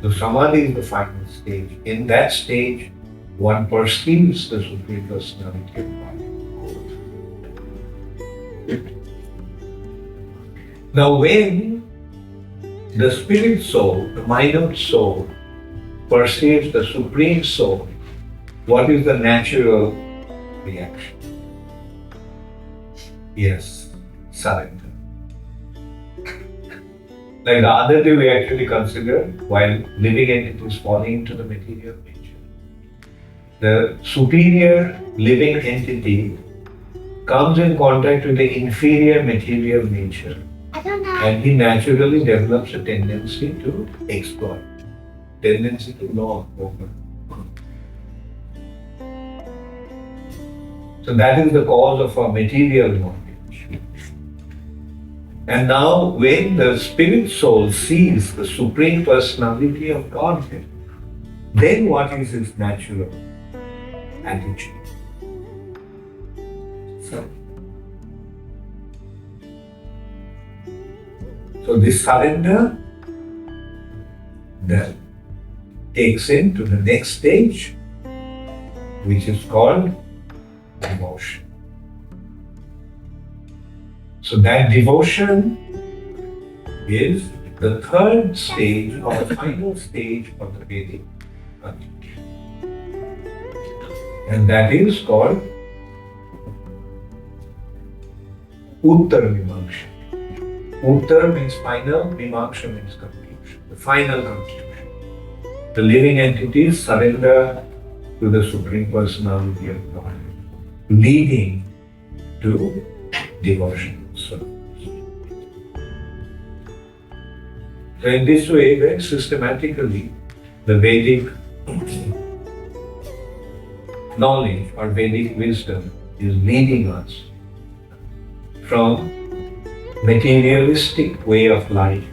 So Samadhi is the final stage. In that stage, one perceives the Supreme Personality of Godhead. Now when the spirit soul, the minute soul, perceives the Supreme Soul, what is the natural reaction? Yes, surrender. Like the other day we actually considered while living entities falling into the material nature. The superior living entity comes in contact with the inferior material nature and he naturally develops a tendency to exploit, tendency to know over. So that is the cause of our material knowledge. And now when the spirit soul sees the Supreme Personality of Godhead, then what is his natural attitude? So this surrender then takes him to the next stage, which is called devotion. So that devotion is the third stage or the final stage of the Vedic culture. And that is called Uttara Mīmāṃsa. Uttara means final, Mīmāṃsa means conclusion, the final conclusion. The living entities surrender to the Supreme Personality of God, leading to devotion. So in this way, very systematically, the Vedic knowledge or Vedic wisdom is leading us from materialistic way of life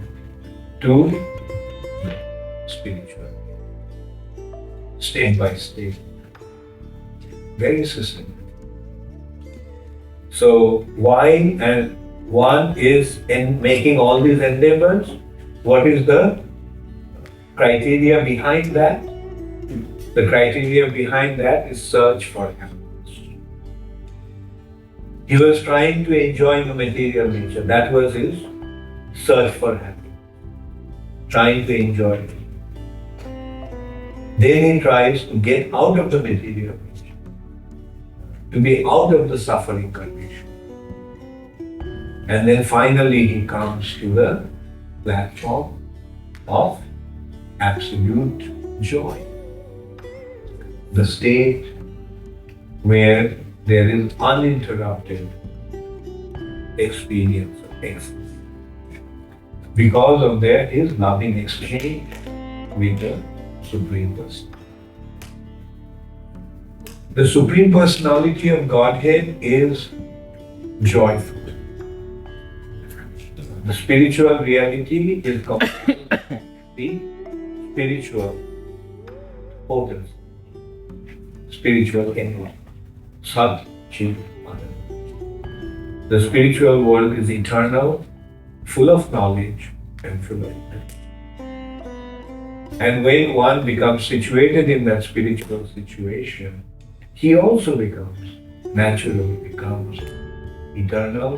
to spiritual, step by step, very systematic. So why and one is in making all these endeavors? What is the criteria behind that? The criteria behind that is search for happiness. He was trying to enjoy the material nature. That was his search for happiness. Trying to enjoy it. Then he tries to get out of the material nature. To be out of the suffering condition. And then finally he comes to the platform of absolute joy. The state where there is uninterrupted experience of ecstasy. Because of that, his loving exchange with the Supreme Person. The Supreme Personality of Godhead is joyful. The spiritual reality is completely spiritual potency, spiritual enlightenment. Sadhu, Chit, Ananda. The spiritual world is eternal, full of knowledge and full of life. And when one becomes situated in that spiritual situation, he also naturally becomes eternal,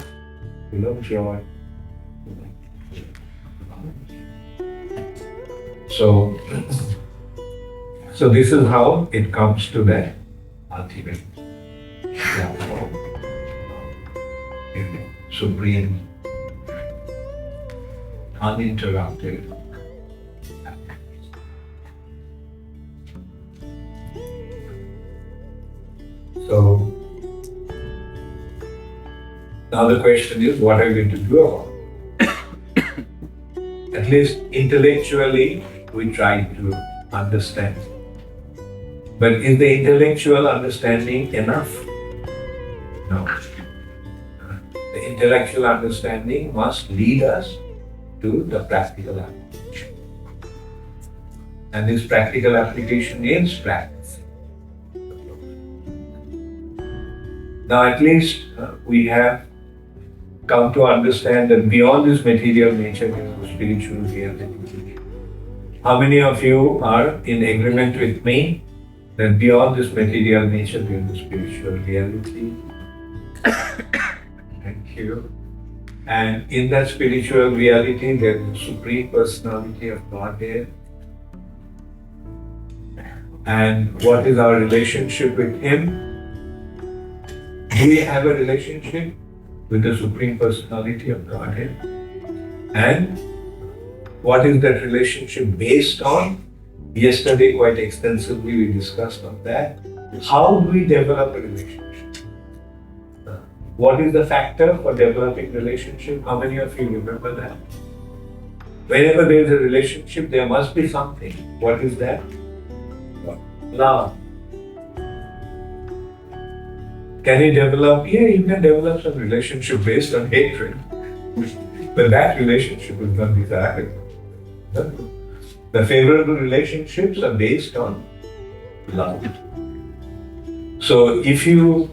full of joy. So this is how it comes to that ultimate platform, supreme, uninterrupted happiness. So now the question is, what are we going to do about it? At least intellectually, we try to understand. But is the intellectual understanding enough? No. intellectual understanding must lead us to the practical application. And this practical application is practice. Now at least we have come to understand that beyond this material nature there is a spiritual reality. How many of you are in agreement with me that beyond this material nature there is a spiritual reality? Thank you. And in that spiritual reality there is a Supreme Personality of Godhead. And what is our relationship with Him? Do we have a relationship with the Supreme Personality of Godhead? And what is that relationship based on? Yesterday, quite extensively, we discussed on that. How do we develop a relationship? What is the factor for developing relationship? How many of you remember that? Whenever there is a relationship, there must be something. What is that? Love. Can you develop? Yeah, you can develop some relationship based on hatred. But that relationship is not desirable. The favorable relationships are based on love. So if you,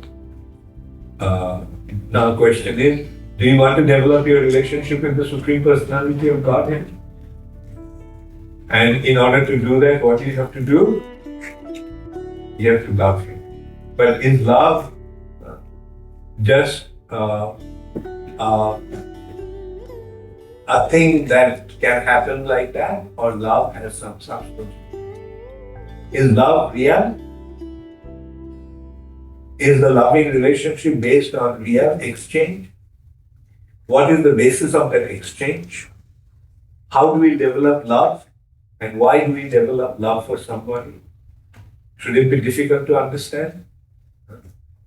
now question is, do you want to develop your relationship with the Supreme Personality of Godhead? And in order to do that, what do you have to do? You have to love Him. But is love just a thing that can happen like that, or love has some substance? Is love real? Is the loving relationship based on real exchange? What is the basis of that exchange? How do we develop love? And why do we develop love for somebody? Should it be difficult to understand?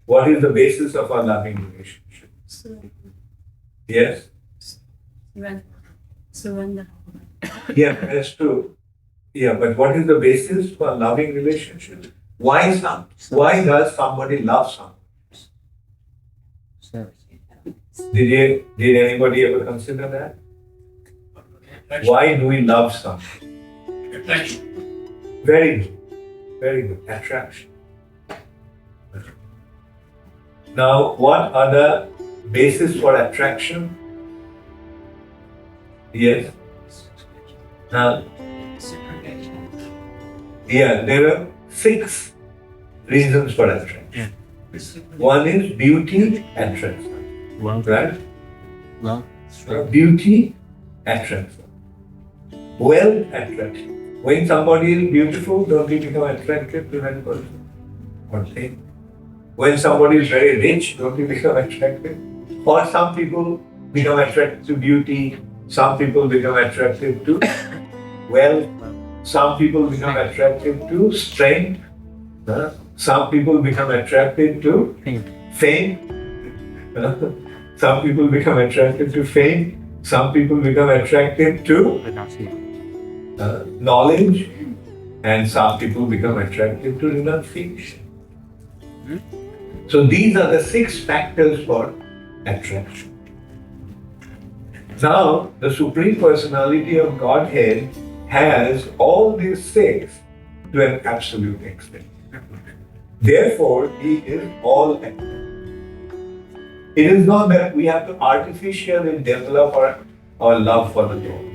What is the basis of our loving relationship? Yes? Surrender. Yeah, that's true. Yeah, but what is the basis for a loving relationship? Why does somebody love someone? Did anybody ever consider that? Why do we love someone? Very good. Very good. Attraction. Now, what are the basis for attraction? Yes. Yeah, there are 6 reasons for attraction. One is beauty attraction. Right? Beauty attraction. Wealth attraction. When somebody is beautiful, don't you become attracted to that person? One thing. When somebody is very rich, don't you become attracted? Or some people become attracted to beauty, some people become attracted to wealth, some people become attracted to strength, some people become attracted to fame, some people become attracted to fame, some people become attracted to knowledge, and some people become attracted to renunciation. So these are the 6 factors for attraction. Now, the Supreme Personality of Godhead has all these 6 to an absolute extent. Therefore, He is all encompassing. It is not that we have to artificially develop our love for the Lord.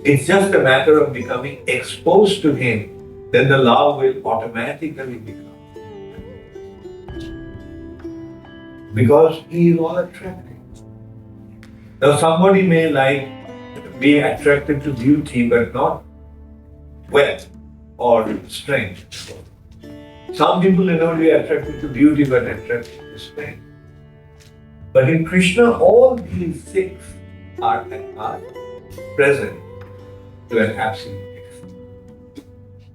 It's just a matter of becoming exposed to Him, then the love will automatically become. Because He is all attractive. Now somebody may be attracted to beauty but not wealth or strength. Some people may not be attracted to beauty but attracted to strength. But in Krishna, all these 6 are present to an absolute extent.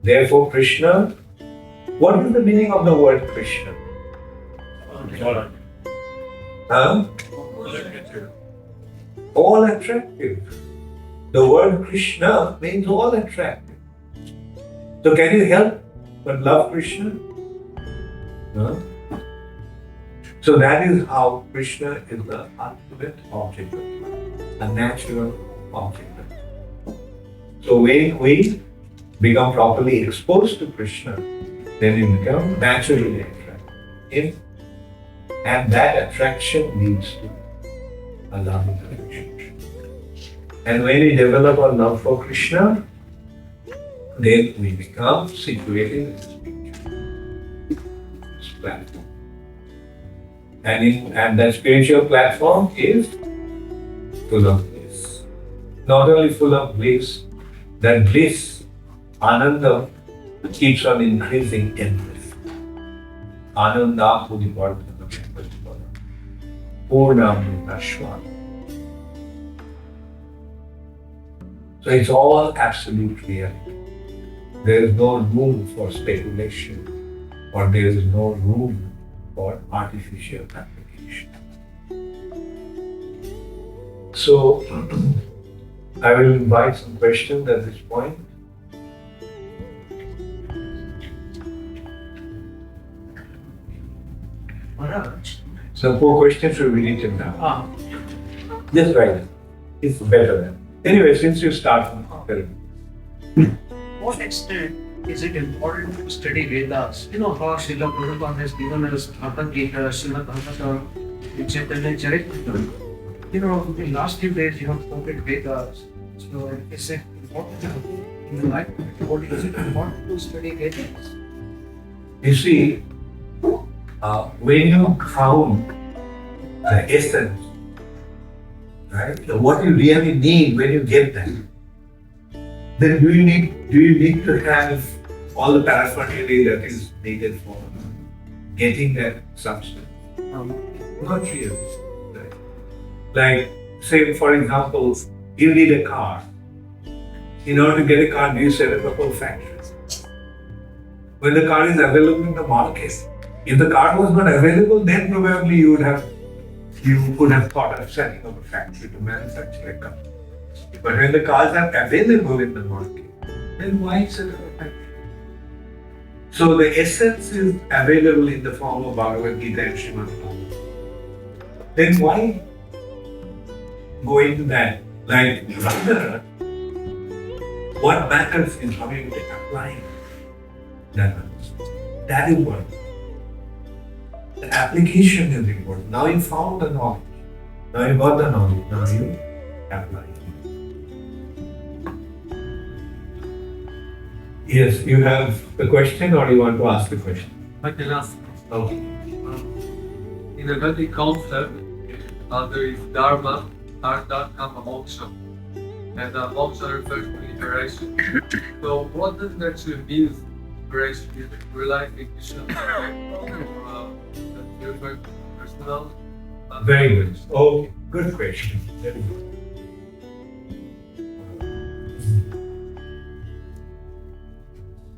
Therefore, Krishna, what is the meaning of the word Krishna? All attractive. The word Krishna means all attractive. So can you help but love Krishna? So that is how Krishna is the ultimate object of life, a natural object of life. So when we become properly exposed to Krishna, then we become naturally attracted. And that attraction leads to a loving relationship. And when we develop a love for Krishna, then we become situated in this platform. And that spiritual platform is full of bliss. Not only full of bliss, that bliss, Ananda, keeps on increasing endlessly. Ananda Pudipardhana Purnamritashwan. So it's all absolute reality. There is no room for speculation, or there is no room for artificial application. So, I will invite some questions at this point. So, 4 questions will be written down. Just write it. It's better than. Anyway, since you start from what extent is it important to study Vedas? You know how Srila Prabhupada has given us Bhagavad Gita, Srimad Bhagavatam, Chaitanya Charitamrita. You know, in the last few days you have quoted Vedas. So is it important in the life of devotee? Is it important to study Vedas? You see, when you found the essence, right? What you really need when you get that, then do you need to have all the paraphernalia that is needed for getting that substance? Not really. Right? Like, say for example, you need a car. In order to get a car, you set up a whole factory. When the car is available in the market, if the car was not available, then probably you could have thought of setting up a factory to manufacture a car. But when the cars are available in the market, then why set up a factory? So the essence is available in the form of Bhagavad Gita and Srimad Bhagavatam. Then why go into that? Like rather, what matters is how you apply that understanding. That is what. The application is important. Now you found the knowledge. Now you got the knowledge. Now you apply it. Yes, you have a question or you want to ask the question? I can ask. Okay. In the Vedic concept, there is Dharma, Artha, Kama, Moksha. And Moksha refers to liberation. So what does it actually mean, liberation? Is it realizing Krishna? Or personal? Very good. Okay, good question. Very good.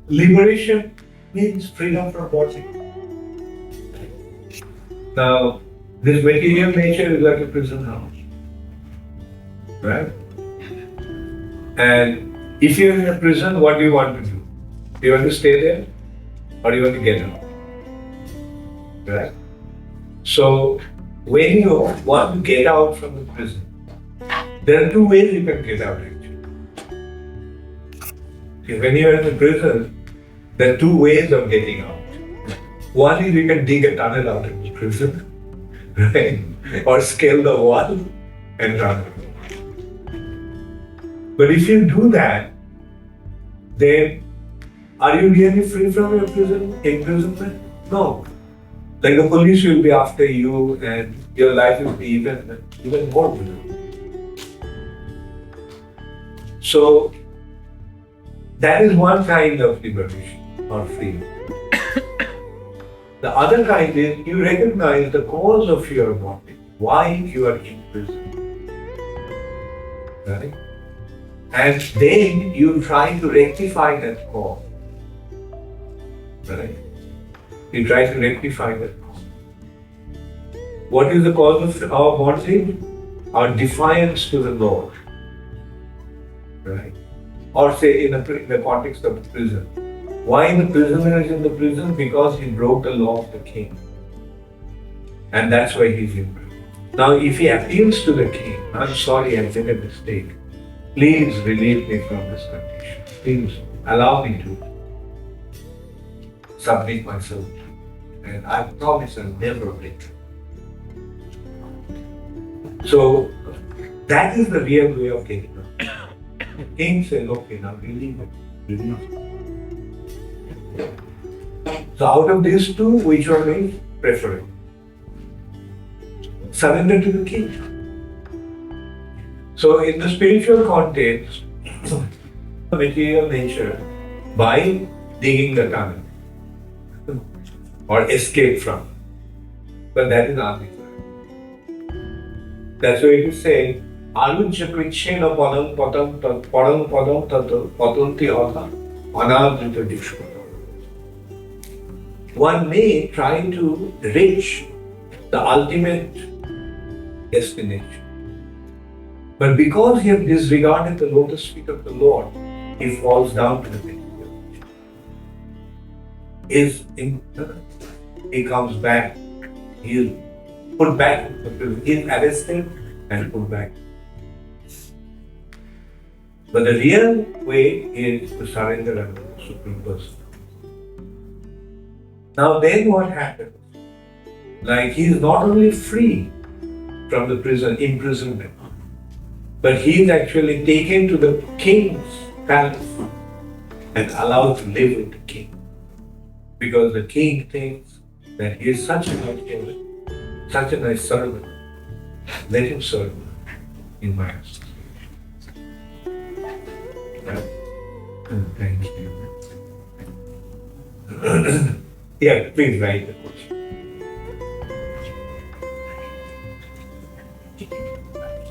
Liberation means freedom from body. Now, this material nature is like a prison house, right? And if you're in a prison, what do you want to do? Do you want to stay there or do you want to get out? Right? So, when you want to get out from the prison, there are 2 ways you can get out actually. See, when you are in the prison, there are 2 ways of getting out. One is you can dig a tunnel out of the prison, right? Or scale the wall and run. But if you do that, then are you really free from your imprisonment? No. Like the police will be after you and your life will be even more miserable. So that is one kind of liberation or freedom. The other kind is you recognize the cause of your body, why you are in prison. Right? And then you try to rectify that cause. Right? You try to rectify that cause. What is the cause of our bondage? Our defiance to the Lord. Right? Or say in the context of the prison. Why the prisoner is in the prison? Because he broke the law of the king. And that's why he's in prison. Now, if he appeals to the king, I'm sorry, I made a mistake. Please relieve me from this condition. Please allow me to submit myself to you. And I promise I'll never break. So, that is the real way of getting up. The king says, okay, now relieve it. Relieve it. So, out of these two, which one is preferable? Surrender to the king. So, in the spiritual context, the material nature, by digging the tunnel or escape from, but that is arbitrary. That's why it is saying, Aluncha Krishna Padam Padam Padam Padam Tato Patanti Ata Anabhita Dishpata. One may try to reach the ultimate destination. But because he has disregarded the lotus feet of the Lord, he falls down to the material. He comes back, he is put back into the prison. He is arrested and put back. But the real way is to surrender unto the Supreme Person. Now then what happens? Like he is not only free from the prison, imprisonment, but he is actually taken to the king's palace and allowed to live with the king. Because the king thinks that he is such a nice king, such a nice servant. Let him serve in my association. Right? Thank you. Yeah, please write the question.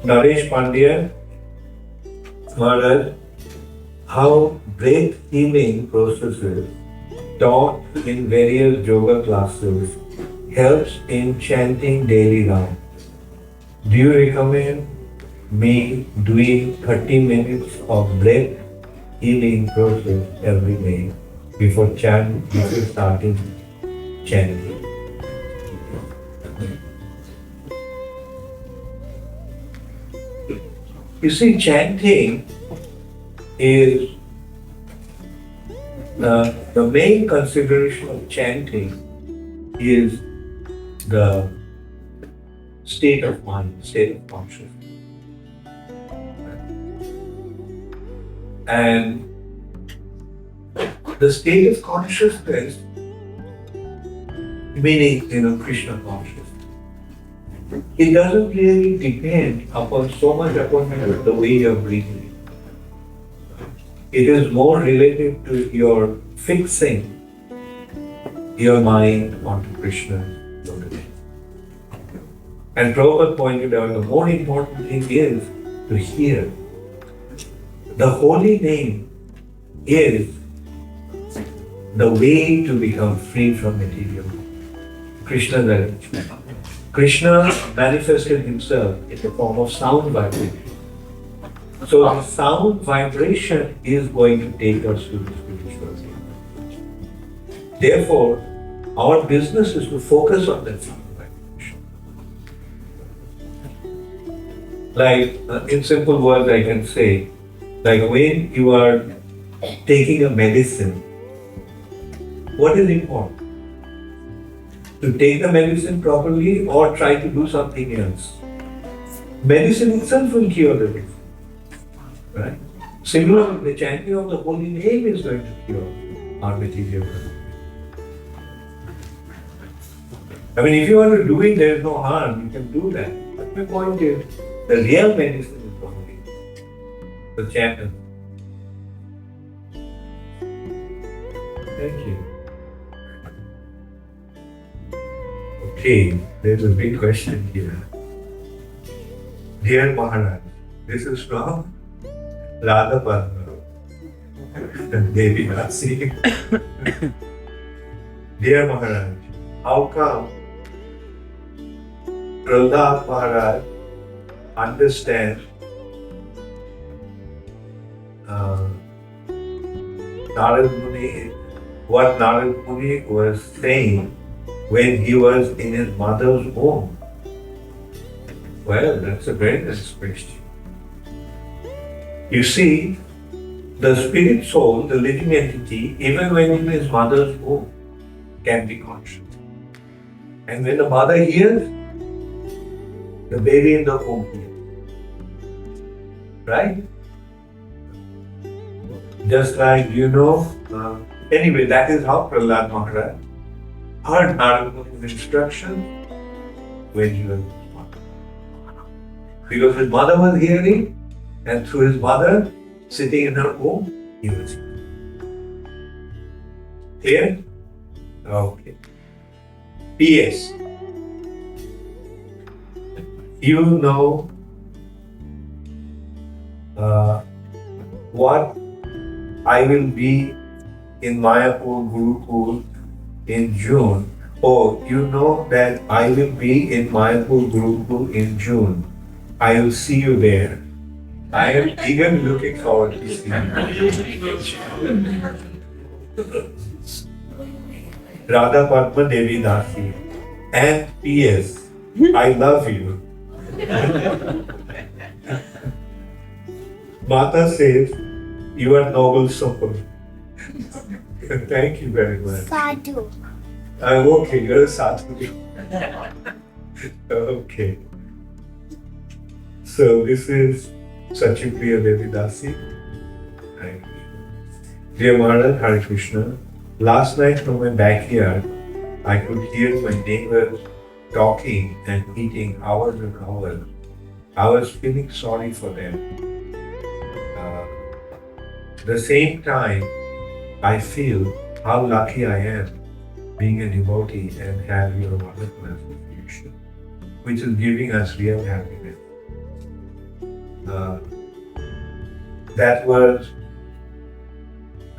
Naresh Pandya, Maharaj, how breath healing processes taught in various yoga classes helps in chanting daily round. Do you recommend me doing 30 minutes of breath healing process every day before starting chanting? You see, chanting is the main consideration of chanting is the state of mind, state of consciousness. And the state of consciousness, meaning, Krishna consciousness, it doesn't really depend upon so much upon the way you're breathing. It is more related to your fixing your mind onto Krishna's lotus. And Prabhupada pointed out the more important thing is to hear. The holy name is the way to become free from material. Krishna's arrangement. Krishna manifested himself in the form of sound vibration. So the sound vibration is going to take us to the spiritual world. Therefore, our business is to focus on that sound vibration. Like, in simple words I can say, like when you are taking a medicine, what is important? To take the medicine properly or try to do something else? Medicine itself will cure the disease. Right? Similarly, the chanting of the holy name is going to cure our material condition. I mean, if you want to do it, there is no harm, you can do that. But my point is, the real medicine is the holy name, the chanting. Thank you. Okay, there's a big question here. Dear Maharaj, this is from Radha Padma, Devi Rasi. Dear Maharaj, how come Prasadam Maharaj understands Narad Muni, what Narad Muni was saying when he was in his mother's womb? Well, that's a very nice question. You see, the spirit soul, the living entity, even when in his mother's womb, can be conscious. And when the mother hears, the baby in the womb hears. Right? Just like, anyway, that is how Prahlad Maharaj heard Narada's instructions when he was in his mother. Because his mother was hearing, and through his mother, sitting in her womb, he was hearing. Clear? Okay. P.S. You know what I will be in Mayapur Gurukul in June. Oh, you know that I will be in Mayapur Gurukul in June. I will see you there. I am eagerly looking forward to seeing you. Radha Padma Devi Dasi. And P.S. I love you. Mata says, you are noble soul. Thank you very much. Sadhu. Okay, you're a sadhu. Okay. So this is Sachipriya Devi Dasi. Hare Krishna. Dear Maharaj, Hare Krishna. Last night from my backyard, I could hear my neighbors talking and eating hours and hours. I was feeling sorry for them. At the same time, I feel how lucky I am being a devotee and have your wonderful association, which is giving us real happiness. That was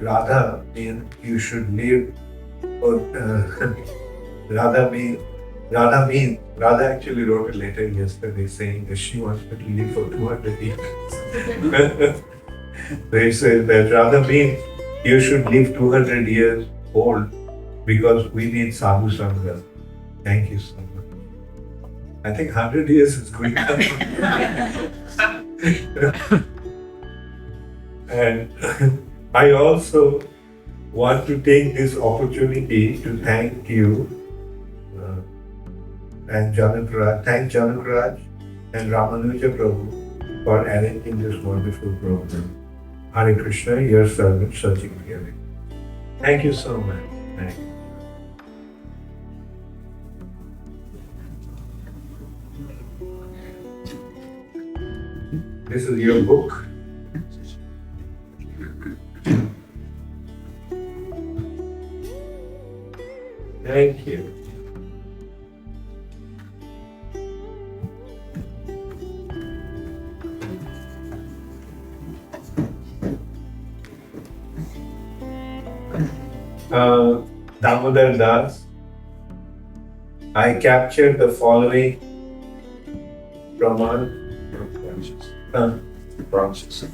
Radha means you should live, or Radha actually wrote a letter yesterday saying that she wants to live for 200 years. They said that Radha means you should live 200 years old because we need Sadhu Sanga. Thank you so much. I think 100 years is good enough. And I also want to take this opportunity to thank you and thank Janaka and Ramanuja Prabhu for arranging this wonderful program. Hare Krishna, your servant, searching hearing. Thank you so much. Thank you. This is your book. Thank you. Damodar Das, I captured the following branches.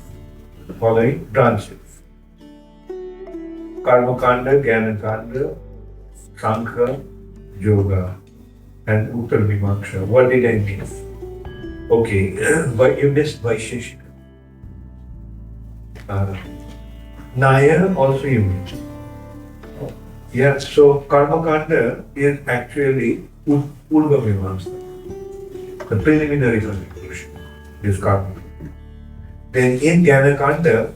Following branches. Karmakanda, Jnanakanda, Sankhya, Yoga, and Uttara Mīmāṃsa. What did I miss? Okay, but you missed Vaisheshika. Naya also you missed. Yeah, so Karmakanda is actually Purva Mīmāṃsa. The preliminary conclusion is Karmakanda. Then in Jnanakanda,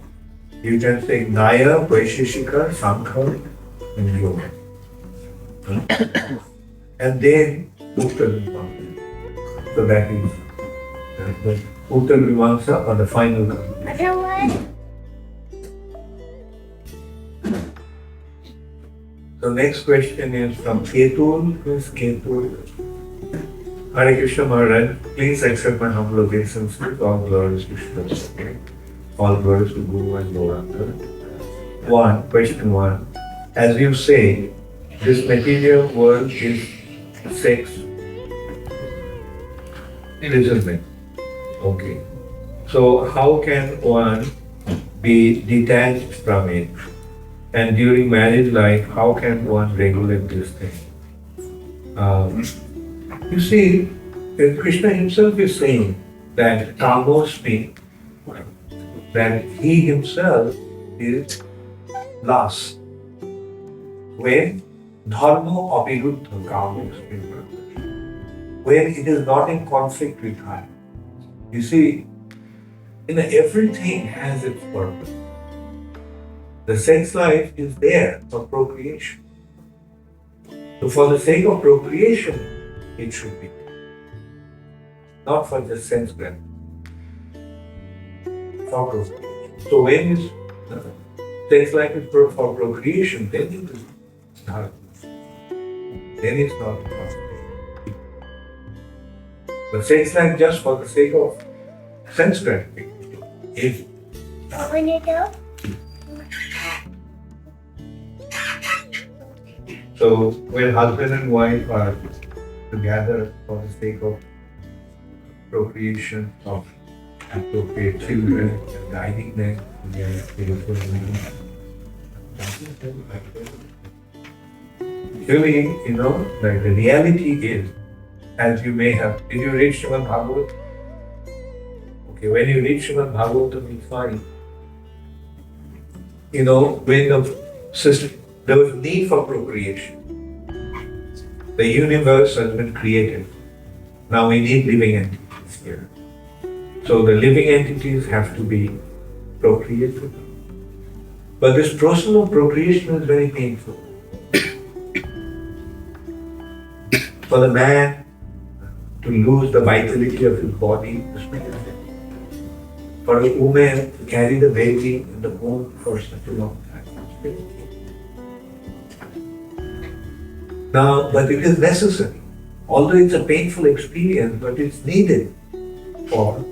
you can say Naya, Vaisheshika, Sankhya, and Yoga. And then Uttara Mīmāṃsa. So that is the Uttara Mīmāṃsa or the final conclusion. So next question is from Ketul. Who is Ketul? Hare Krishna Maharaj, please accept my humble obeisances. All glories to Krishna. All glories to Guru and Goloka. Question 1. As you say, this material world is sex imprisonment. Okay. So how can one be detached from it? And during marriage life, how can one regulate this thing? You see, Krishna himself is saying that Kamosmi, that he himself is last. When dharma abhiruddha Kamosmi, when it is not in conflict with time. You see, everything has its purpose. The sex life is there for procreation. So for the sake of procreation, it should be. Not for just sense gratification. For procreation. So when is sex life is for procreation, then it is not. Then it's not possible. But sex life just for the sake of sense gratification. If so when husband and wife are together for the sake of procreation of appropriate children and guiding them in their spiritual life. Really, like the reality is, as you may have, did you read Srimad Bhagavatam? Okay, when you read Srimad Bhagavatam, you find, when the system, there was need for procreation. The universe has been created. Now we need living entities here. So the living entities have to be procreated. But this process of procreation is very painful. For the man to lose the vitality of his body is painful. For a woman to carry the baby in the womb for such a long time is painful. Now, but it is necessary. Although it's a painful experience, but it's needed for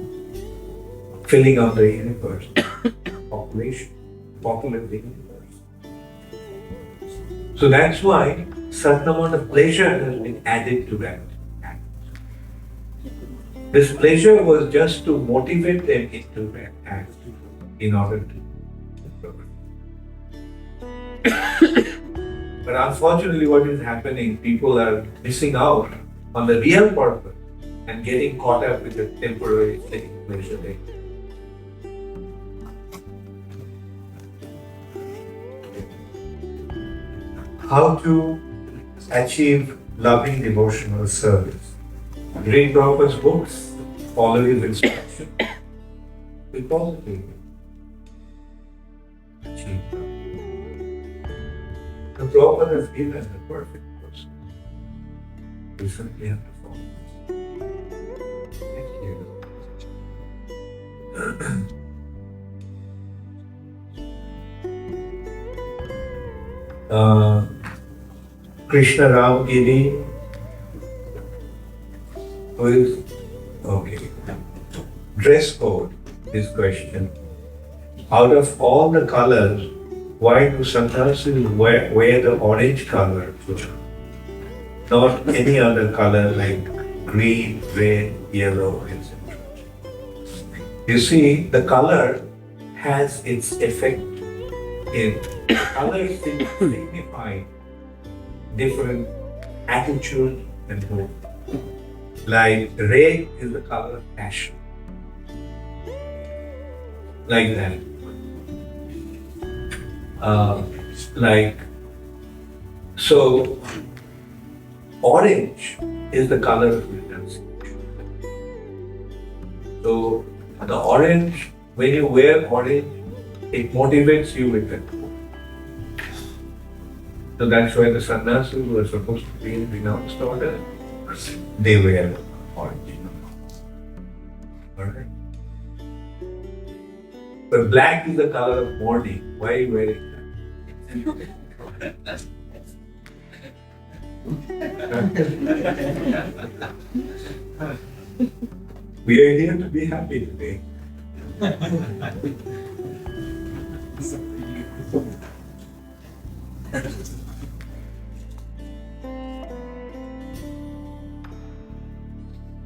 filling up the universe, populate the universe. So that's why certain amount of pleasure has been added to that. This pleasure was just to motivate them into that act in order to But unfortunately what is happening, people are missing out on the real purpose and getting caught up with the temporary pleasure they get. How to achieve loving devotional service. Read Prabhupada's books, follow his instruction, be positive. Achieve love. The Prabhupada has given the perfect person. We simply have to follow this. Thank you. Krishna Ram Giri, who is okay. Dress code is question. Out of all the colors, why do sannyasis wear the orange color? Not any other color like green, red, yellow, etc. You see, the color has its effect in color signify different attitude and mood. Like red is the color of passion. Like that. So orange is the color of renunciation. So the orange, when you wear orange, it motivates you with it. So that's why the sannyasis who are supposed to be in renounced order, they wear orange. Alright? But black is the color of mourning. Why are you wearing that? We are here to be happy today.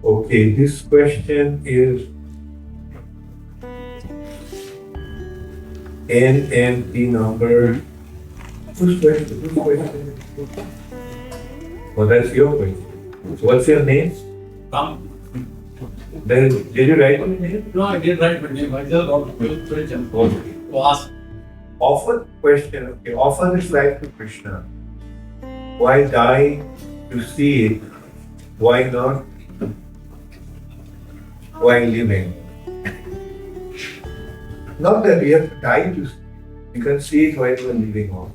Okay, this question is NMP number. Whose question? Oh, that's your question. What's your name? Then, did you write your name? No, I didn't write my name. I just got a question to ask. Offer question, okay, offer this life to Krishna. Why die to see it? Why not? Why living? Not that we have to die to see it. You can see it while you are living on.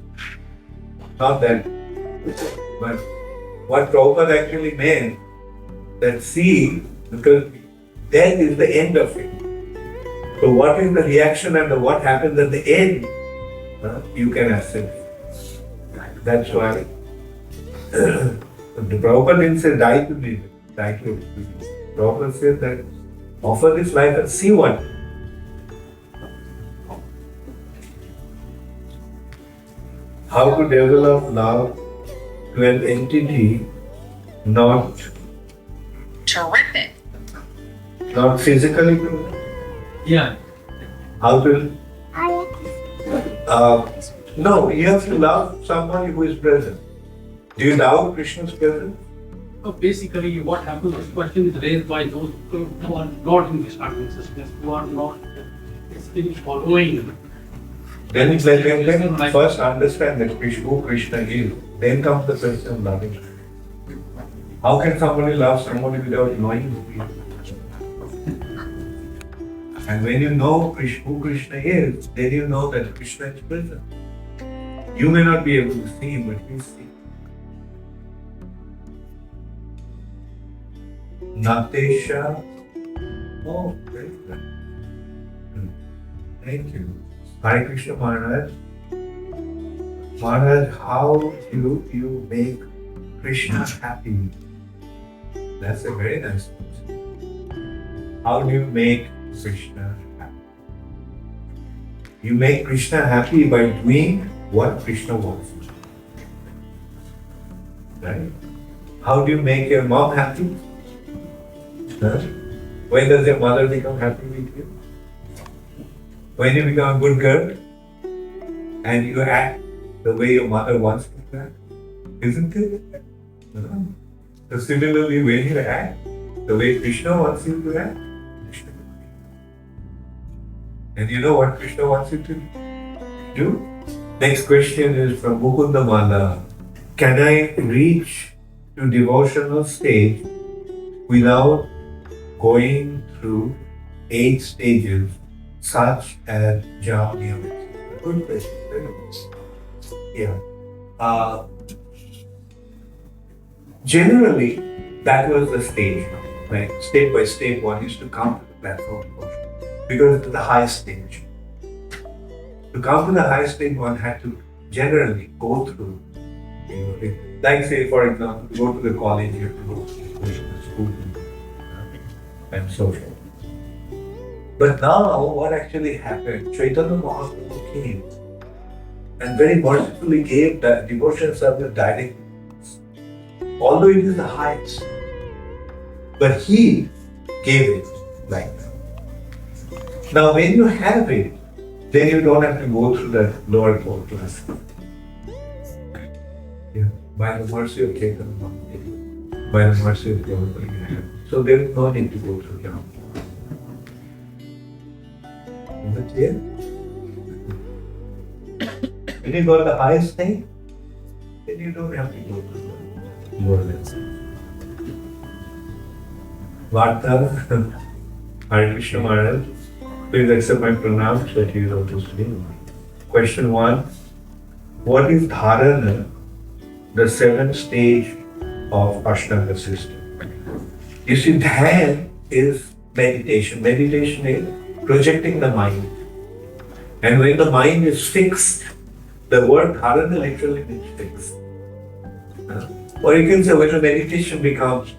Not that. But what Prabhupada actually meant, that see, because death is the end of it. So what is the reaction and what happens at the end, you can assess. That's why the Prabhupada didn't say die to live, die to experience. Prabhupada said that offer this life and see what. How to develop love to an entity not Terrific. not physically to Yeah. how to no, you have to love somebody who is present. Do you doubt Krishna's presence? So basically, what happens? This question is raised by those who are not in this consciousness, who are not still following. Then it's like first understand that who Krishna is. Then comes the question of loving. How can somebody love somebody without knowing who he is? And when you know who Krishna is, then you know that Krishna is present. You may not be able to see him, but you see. Natesha. Oh, very good. Thank you. Hare Krishna Maharaj. Maharaj, how do you make Krishna happy? That's a very nice question. How do you make Krishna happy? You make Krishna happy by doing what Krishna wants. Right? How do you make your mom happy? Huh? When does your mother become happy with you? When you become a good girl and you act the way your mother wants you to act, isn't it? No. So similarly, when you act the way Krishna wants you to act, Krishna will be. And you know what Krishna wants you to do? Next question is from Mukunda Mala. Can I reach to devotional stage without going through 8 stages such as japa niyam? Good question. Very good. Yeah. Generally, that was the stage. Like step by step, one used to come to the platform because it was the highest stage. To come to the highest stage, one had to generally go through, like say for example, to go to the college, you have to go to the school and so forth. But now, what actually happened? Chaitanya Mahaprabhu came and very mercifully gave the devotion service directly. Although it is the highest, but he gave it like that. Now, when you have it, then you don't have to go through the lower class. Yeah. By the mercy of Chaitanya Mahaprabhu, by the mercy of God, you have it. So there is no need to go through japa. Is it clear? When you got the highest thing, then you don't have to go through the lower levels. Varta, Hare Krishna Maharaj, please accept my pranams that you wrote this name. Question 1. What is dharana, the 7th stage of Ashtanga system? You see, dhyan is meditation. Meditation is projecting the mind. And when the mind is fixed, the word dharana literally means fixed. Or you can say when the meditation becomes,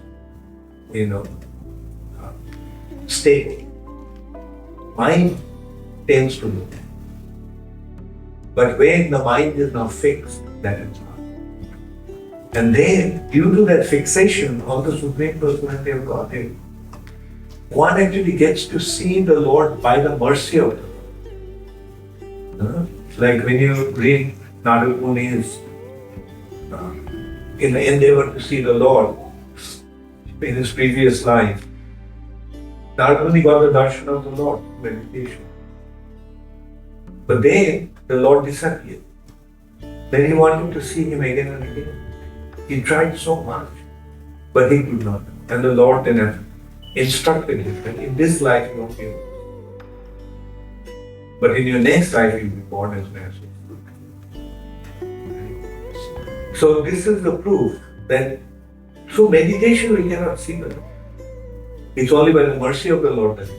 stable, mind tends to move. But when the mind is not fixed, that is not. And then, due to that fixation of the Supreme Personality of Godhead, one actually gets to see the Lord by the mercy of Him. Like when you read Narad Muni's in the endeavor to see the Lord in his previous life, not only got the darshan of the Lord, meditation, but then the Lord disappeared. Then he wanted to see him again and again. He tried so much, but he could not. And the Lord then instructed him that in this life you won't be able to. But in your next life you'll be born as an asset. So this is the proof that through meditation we cannot see the Lord. It's only by the mercy of the Lord that.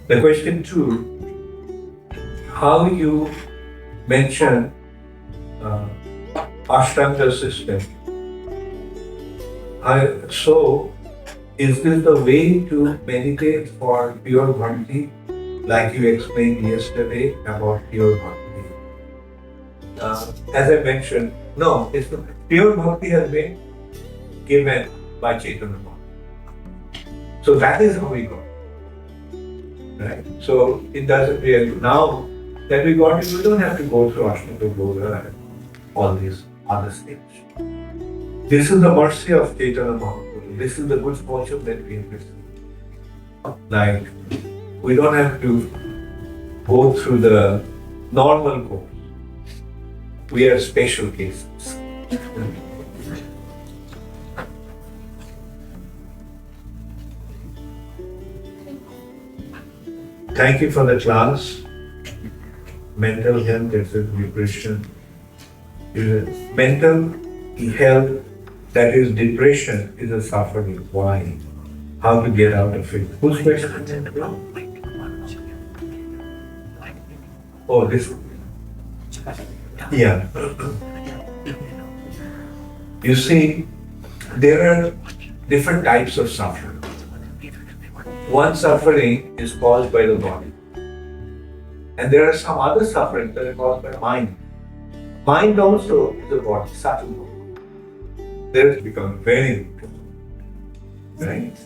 The question 2, how you mention Ashtanga system. So, is this the way to meditate for pure bhakti, like you explained yesterday about pure bhakti? As I mentioned, no, it's not. Pure bhakti has been given by Chaitanya Mahaprabhu. So that is how we got it. Right? So it doesn't really, now that we got it, we don't have to go through Ashtanga Goloka and all these other steps. This is the mercy of Chaitanya Mahaprabhu. This is the good fortune that we have received. Like, we don't have to go through the normal course. We are special cases. Thank you for the class. Mental health versus depression. Mental health, that is depression, is a suffering. Why? How to get out of it? Whose question? Oh, this. Yeah. You see, there are different types of suffering. One suffering is caused by the body. And there are some other sufferings that are caused by mind. Mind also is a body, Sadhu. There has become very important. Right?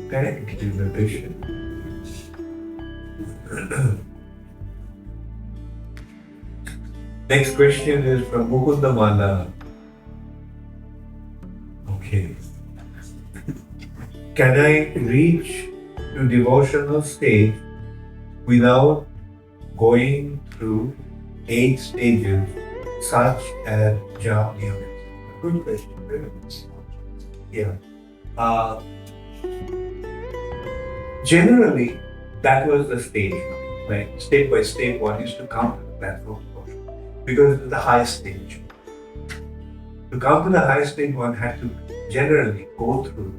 Correct invitation. Next question is from Mukundamala. Okay. Can I reach to devotional stage without going through 8 stages such as jhana niyam? Good question. Yeah. Generally, that was the stage, right? Step by step, one used to come to the platform portion because it's the highest stage. To come to the highest stage, one had to generally go through,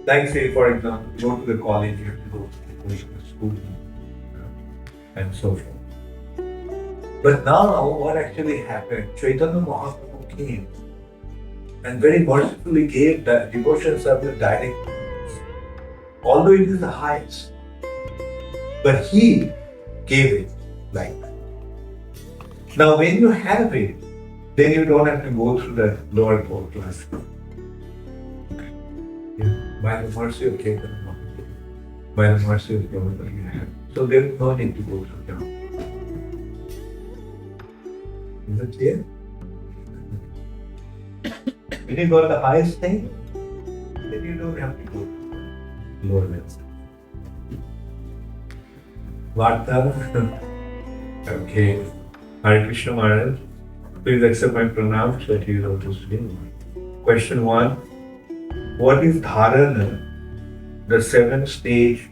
like say, for example, go to the college, you have to go to the school, and so forth. But now, what actually happened? Chaitanya Mahaprabhu came and very mercifully gave that devotion service direct. Although it is the highest, but he gave it like that. Now, when you have it, then you don't have to go through the lower court class. By the mercy of Chaitanya Mahaprabhu, by the mercy of Goloka, you have. So there is no need to go through them. Is it clear? When you got the highest thing, then you don't have to go through lower levels. Varta? Okay. Hare Krishna Maharaj, please accept my pranams that you are to speak. Question 1. What is dharana, the 7th stage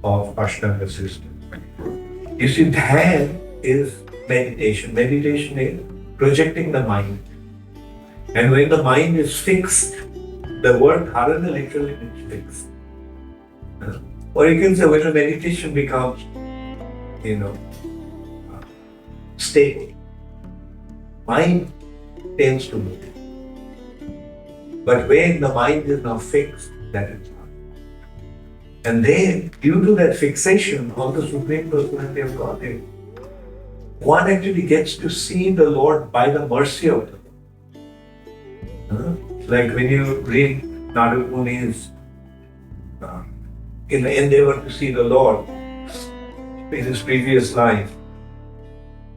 of Ashtanga system? You see, dhyan is meditation. Meditation is projecting the mind. And when the mind is fixed, the word dharana literally means fixed. Or you can say when the meditation becomes, stable, mind tends to move. But when the mind is now fixed, that is not. And then, due to that fixation on the Supreme Personality of Godhead, one actually gets to see the Lord by the mercy of the Lord. Like when you read Narad Muni's in the endeavor to see the Lord in his previous life,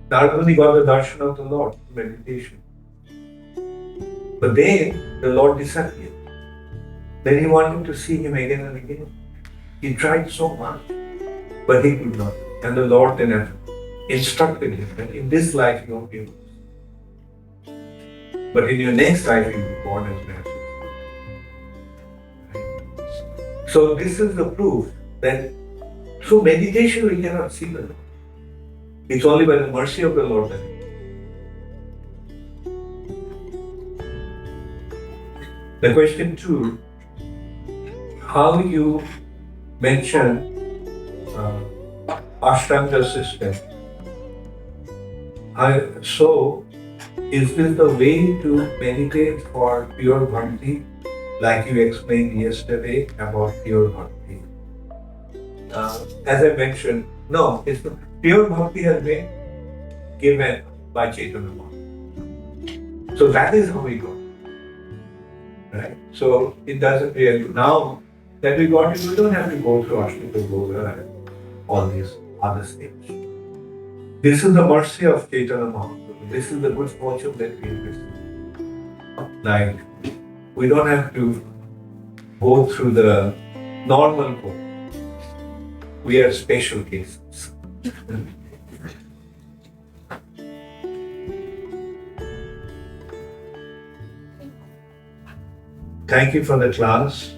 Narada got the darshan of the Lord, meditation. But then the Lord disappeared. Then he wanted to see him again and again. He tried so much, but he could not. And the Lord then instructed him that in this life you won't be able to see. But in your next life you will be born as man. So this is the proof that through meditation we cannot see the Lord. It's only by the mercy of the Lord that we can. The question 2, how you mention Ashtanga system. So, is this the way to meditate for pure bhakti, like you explained yesterday about pure bhakti? As I mentioned, no, it's not. Pure bhakti has been given by Chaitanya Mahaprabhu. So that is how we got it. Right? So it doesn't really, now that we got it, we don't have to go through Ashtanga Goloka and all these other steps. This is the mercy of Chaitanya Mahaprabhu. This is the good fortune that we receive. Like, we don't have to go through the normal course. We are special cases. Thank you for the class.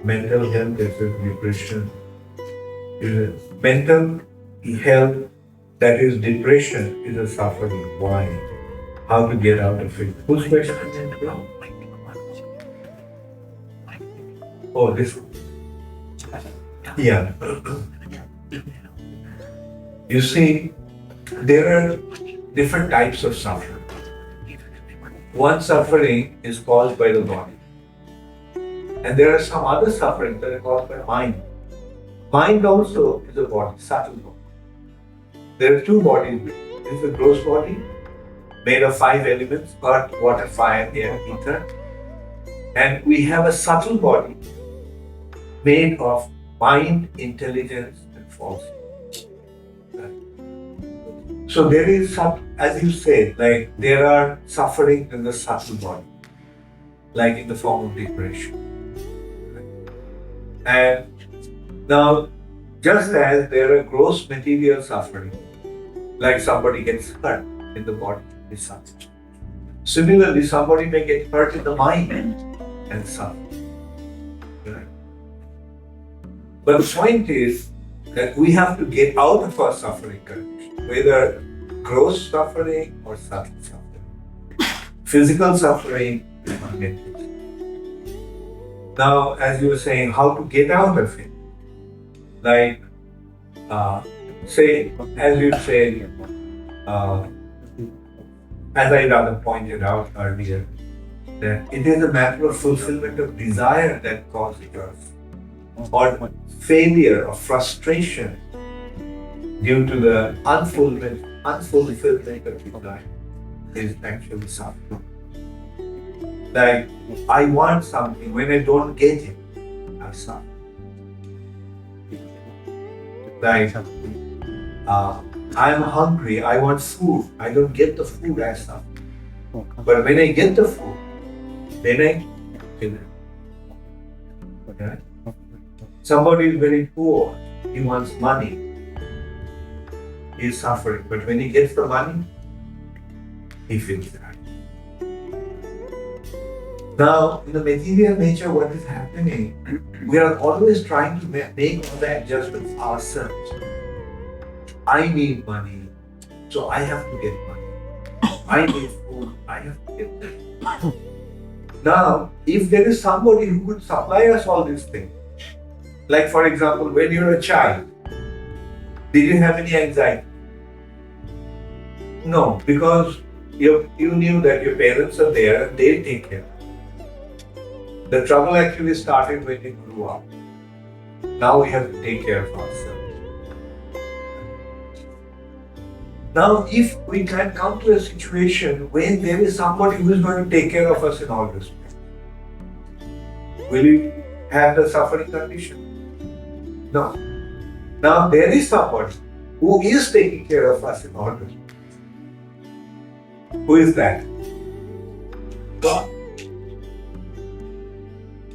Mental health is depression. Mental health, that is depression, is a suffering. Why? How to get out of it? Whose question is it? Oh, this one. Yeah. You see, there are different types of suffering. One suffering is caused by the body. And there are some other sufferings that are caused by mind. Mind also is a body, subtle body. There are two bodies. There is a gross body made of 5 elements, earth, water, fire, air, ether. And we have a subtle body made of mind, intelligence, and falsehood. So there is some, as you said, like there are suffering in the subtle body, like in the form of depression. And now, just as there are gross material suffering, like somebody gets hurt in the body, is suffering. Similarly, somebody may get hurt in the mind and suffer. Right? But the point is that we have to get out of our suffering condition, whether gross suffering or subtle suffering, physical suffering or mental. Now, as you were saying, how to get out of it? Like, say, as you said, as I rather pointed out earlier, that it is a matter of fulfillment of desire that causes us, or failure or frustration due to the unfulfillment of desire is actually suffering. Like, I want something, when I don't get it, I suffer. Like, I'm hungry, I want food, I don't get the food, I suffer. But when I get the food, then I feel it. Okay? Somebody is very poor, he wants money, he is suffering. But when he gets the money, he feels that. Now, in the material nature, what is happening? We are always trying to make all the adjustments ourselves. I need money, so I have to get money. I need food, I have to get that. Now, if there is somebody who could supply us all these things, like for example, when you were a child, did you have any anxiety? No, because you knew that your parents are there and they take care. The trouble actually started when you grew up. Now we have to take care of ourselves. Now, if we can come to a situation when there is somebody who is going to take care of us in all respects, will you have the suffering condition? No. Now, there is somebody who is taking care of us in all respects. Who is that? God.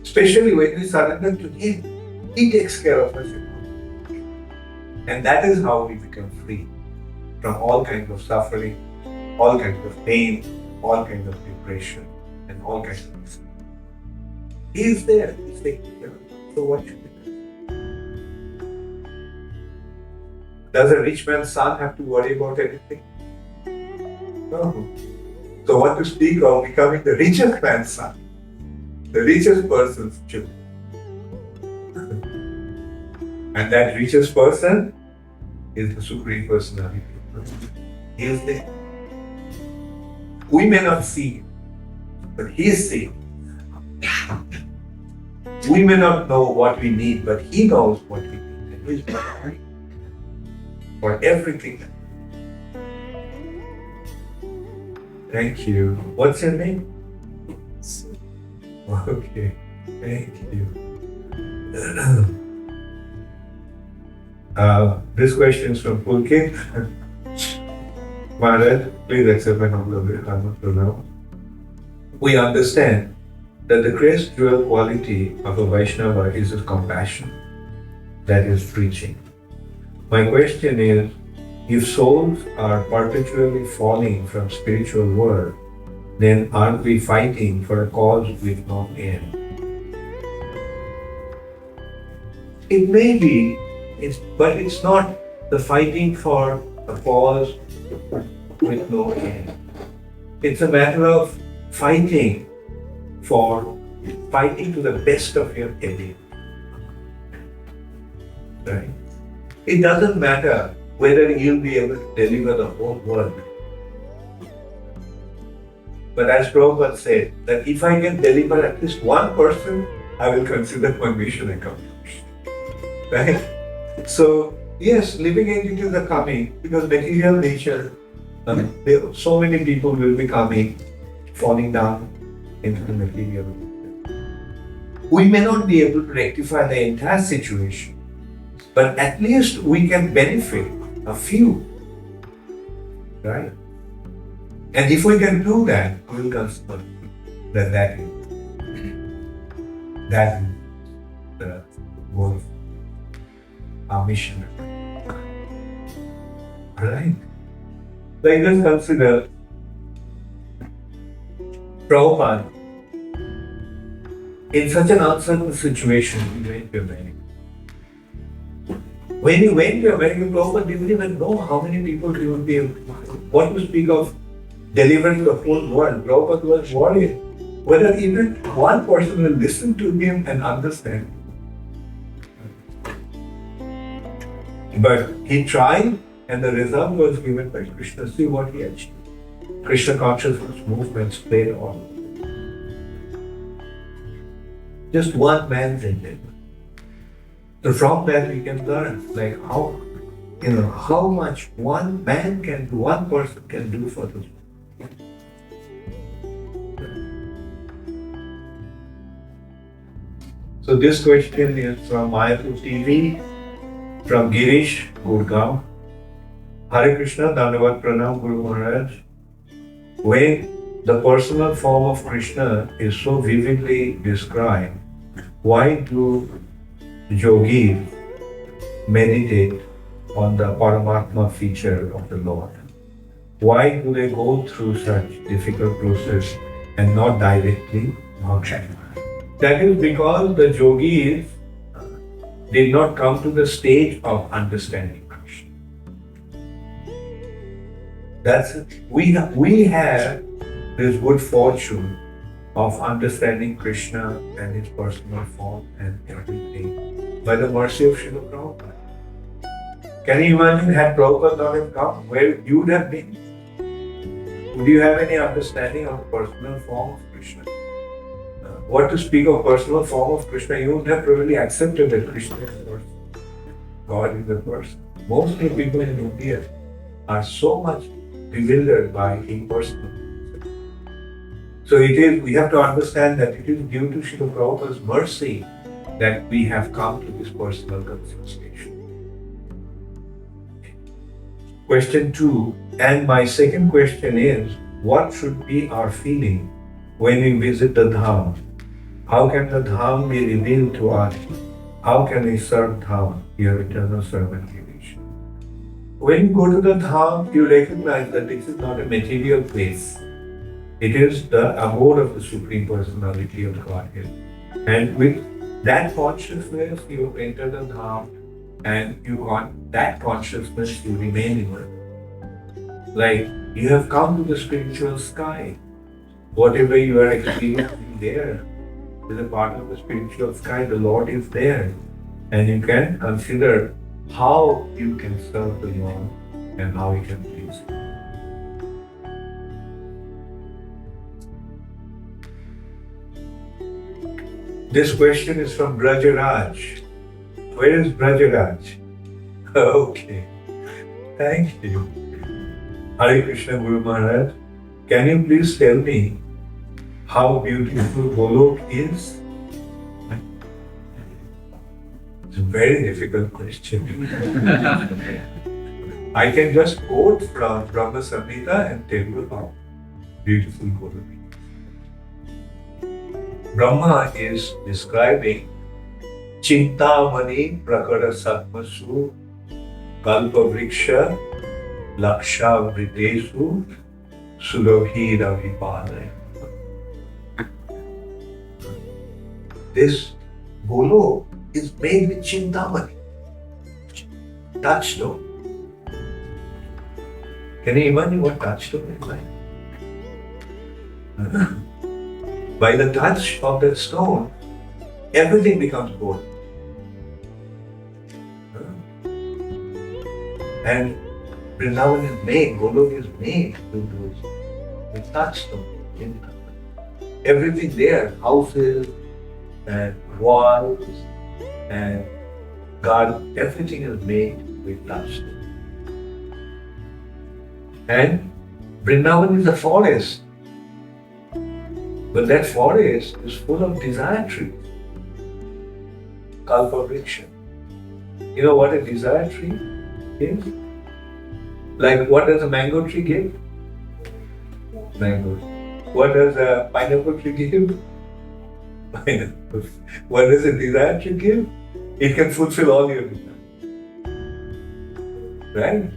Especially when we surrender to Him, He takes care of us in all respects. And that is how we become free from all kinds of suffering, all kinds of pain, all kinds of depression, and all kinds of misery. He is there, He's taking care of us. So what should we do? Does a rich man's son have to worry about anything? No. So what to speak of becoming the richest man's son, the richest person's children? And that richest person is the Supreme Personality. He is there. We may not see Him, but He is seeing. We may not know what we need, but He knows what we need. And He is providing for everything. Thank you. What's your name? Okay. Thank you. This question is from Pulkit. Maharaj, please accept my humble obeisances. We understand that the greatest dual quality of a Vaishnava is his compassion, that is preaching. My question is, if souls are perpetually falling from spiritual world, then aren't we fighting for a cause with no end? It may be, but it's not the fighting for a cause with no end. It's a matter of fighting to the best of your ability. Right? It doesn't matter whether you'll be able to deliver the whole world. But as Prabhupada said, that if I can deliver at least one person, I will consider my mission accomplished. Right? So, yes, living entities are coming because material nature, so many people will be coming, falling down into the material nature. We may not be able to rectify the entire situation, but at least we can benefit a few. Right? And if we can do that, we will consider that is the goal of our mission. Right? Like just consider Prabhupada in such an uncertain situation, he went to America. When he went to America, Prabhupada didn't even know how many people he would be able to find. What to speak of delivering the whole world. Prabhupada was worried whether even one person will listen to him and understand. But he tried, and the result was given by Krishna. See what he achieved. Krishna consciousness movement spread all over. Just one man's endeavor. So from that we can learn like how much one man can do, one person can do for this world. So this question is from Mayapur TV, from Girish, Gurgaon. Hare Krishna, Dandavat Pranam, Guru Maharaj. When the personal form of Krishna is so vividly described, why do yogis meditate on the Paramatma feature of the Lord? Why do they go through such difficult process and not directly moksha? That is because the yogis did not come to the stage of understanding Krishna. That's it. We have this good fortune of understanding Krishna and his personal form and everything by the mercy of Srila Prabhupada. Can you imagine had Prabhupada not have come, where you would have been? Would you have any understanding of the personal form of Krishna? What to speak of personal form of Krishna, you would have probably accepted that Krishna is a person. God is a person. Mostly people in India are so much bewildered by impersonal. So we have to understand that it is due to Srila Prabhupada's mercy that we have come to this personal consideration. Question 2. And my second question is, what should be our feeling when we visit the Dham? How can the Dham be revealed to us? How can we serve Dham, your eternal servant relation? When you go to the Dham, you recognize that this is not a material place. It is the abode of the Supreme Personality of Godhead. And with that consciousness, you enter the Dham, and you on that consciousness, you remain in it. Like you have come to the spiritual sky. Whatever you are experiencing there is a part of the spiritual sky. The Lord is there. And you can consider how you can serve the Lord and how you can please Him. This question is from Brajaraj. Where is Brajaraj? Okay. Thank you. Hare Krishna Guru Maharaj, can you please tell me how beautiful Goloka is? It's a very difficult question. I can just quote from Brahma Samhita and tell you how beautiful Goloka is. Brahma is describing Chintamani Prakara Satmasu Kalpa Vriksha Laksha Vritesu Sulabhira Vipalaya. This Goloka is made with Chintamani, touchstone. Can you imagine what touchstone is like? By the touch of that stone, everything becomes gold. And Vrindavan is made, Goloka is made with touchstone. Everything there, houses and walls and garden, everything is made with touchstone. And Vrindavan is a forest. But that forest is full of desire trees. Kalpa Vriksha. You know what a desire tree is? Like what does a mango tree give? Mango. What does a pineapple tree give? Pineapple. What does a desire tree give? It can fulfill all your desires. Right?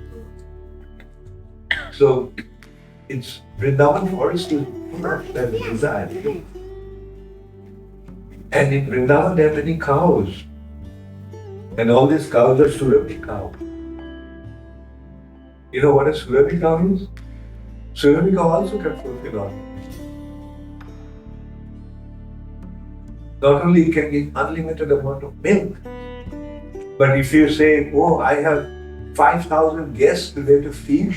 So it's Vrindavan forest is full of that desire. And in Vrindavan there are many cows. And all these cows are Surabhi cows. You know what a Surabhi cow is? Surabhi cow also can fulfill all. Not only it can give unlimited amount of milk, but if you say, oh, I have 5,000 guests today to feed,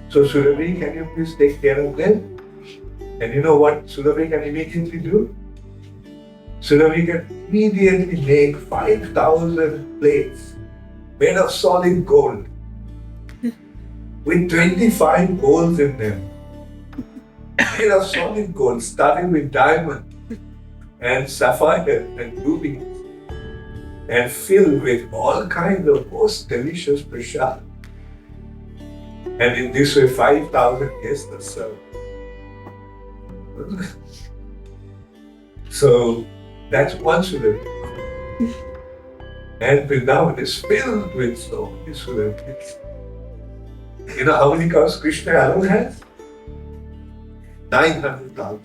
so Surabhi, can you please take care of them? And you know what Surabhi can immediately do? Surabhi can immediately make 5,000 plates made of solid gold with 25 holes in them. Made of solid gold, starting with diamond and sapphire and rubies, and filled with all kinds of most delicious prasad. And in this way, 5,000 guests are served. So that's one Surabhi. And Vrindavan is filled with so many Surabhis. You know how many cows Krishna alone has? 900,000.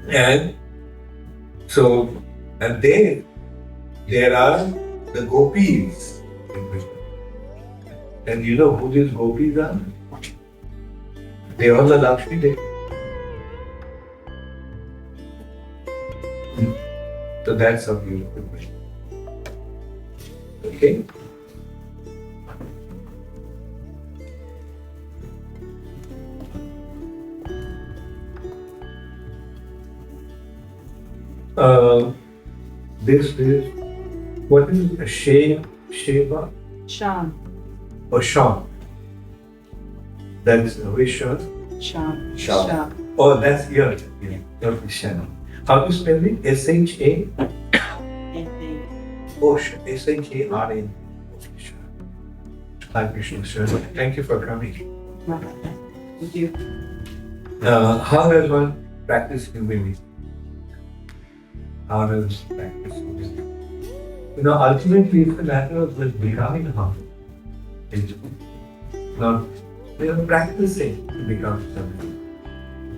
And so, and there are the gopis in Krishna. And you know who these gopis are? They are the Lakshmi Devi. So that's how beautiful Krishna. Okay? This is, what is a Sheva? Sham. Or Sham. That's which Sham? Sham. Sham. Oh, that's your. Yeah, not Sham. How do you spell it? S-H-A? S-H-A-M. ocean, essentially are in Krishna. Hare Krishna, sir. Thank you for coming. Thank you. How does one practice humility? How does practice humility? Ultimately it's a matter of just becoming humble. It's not practicing to become something.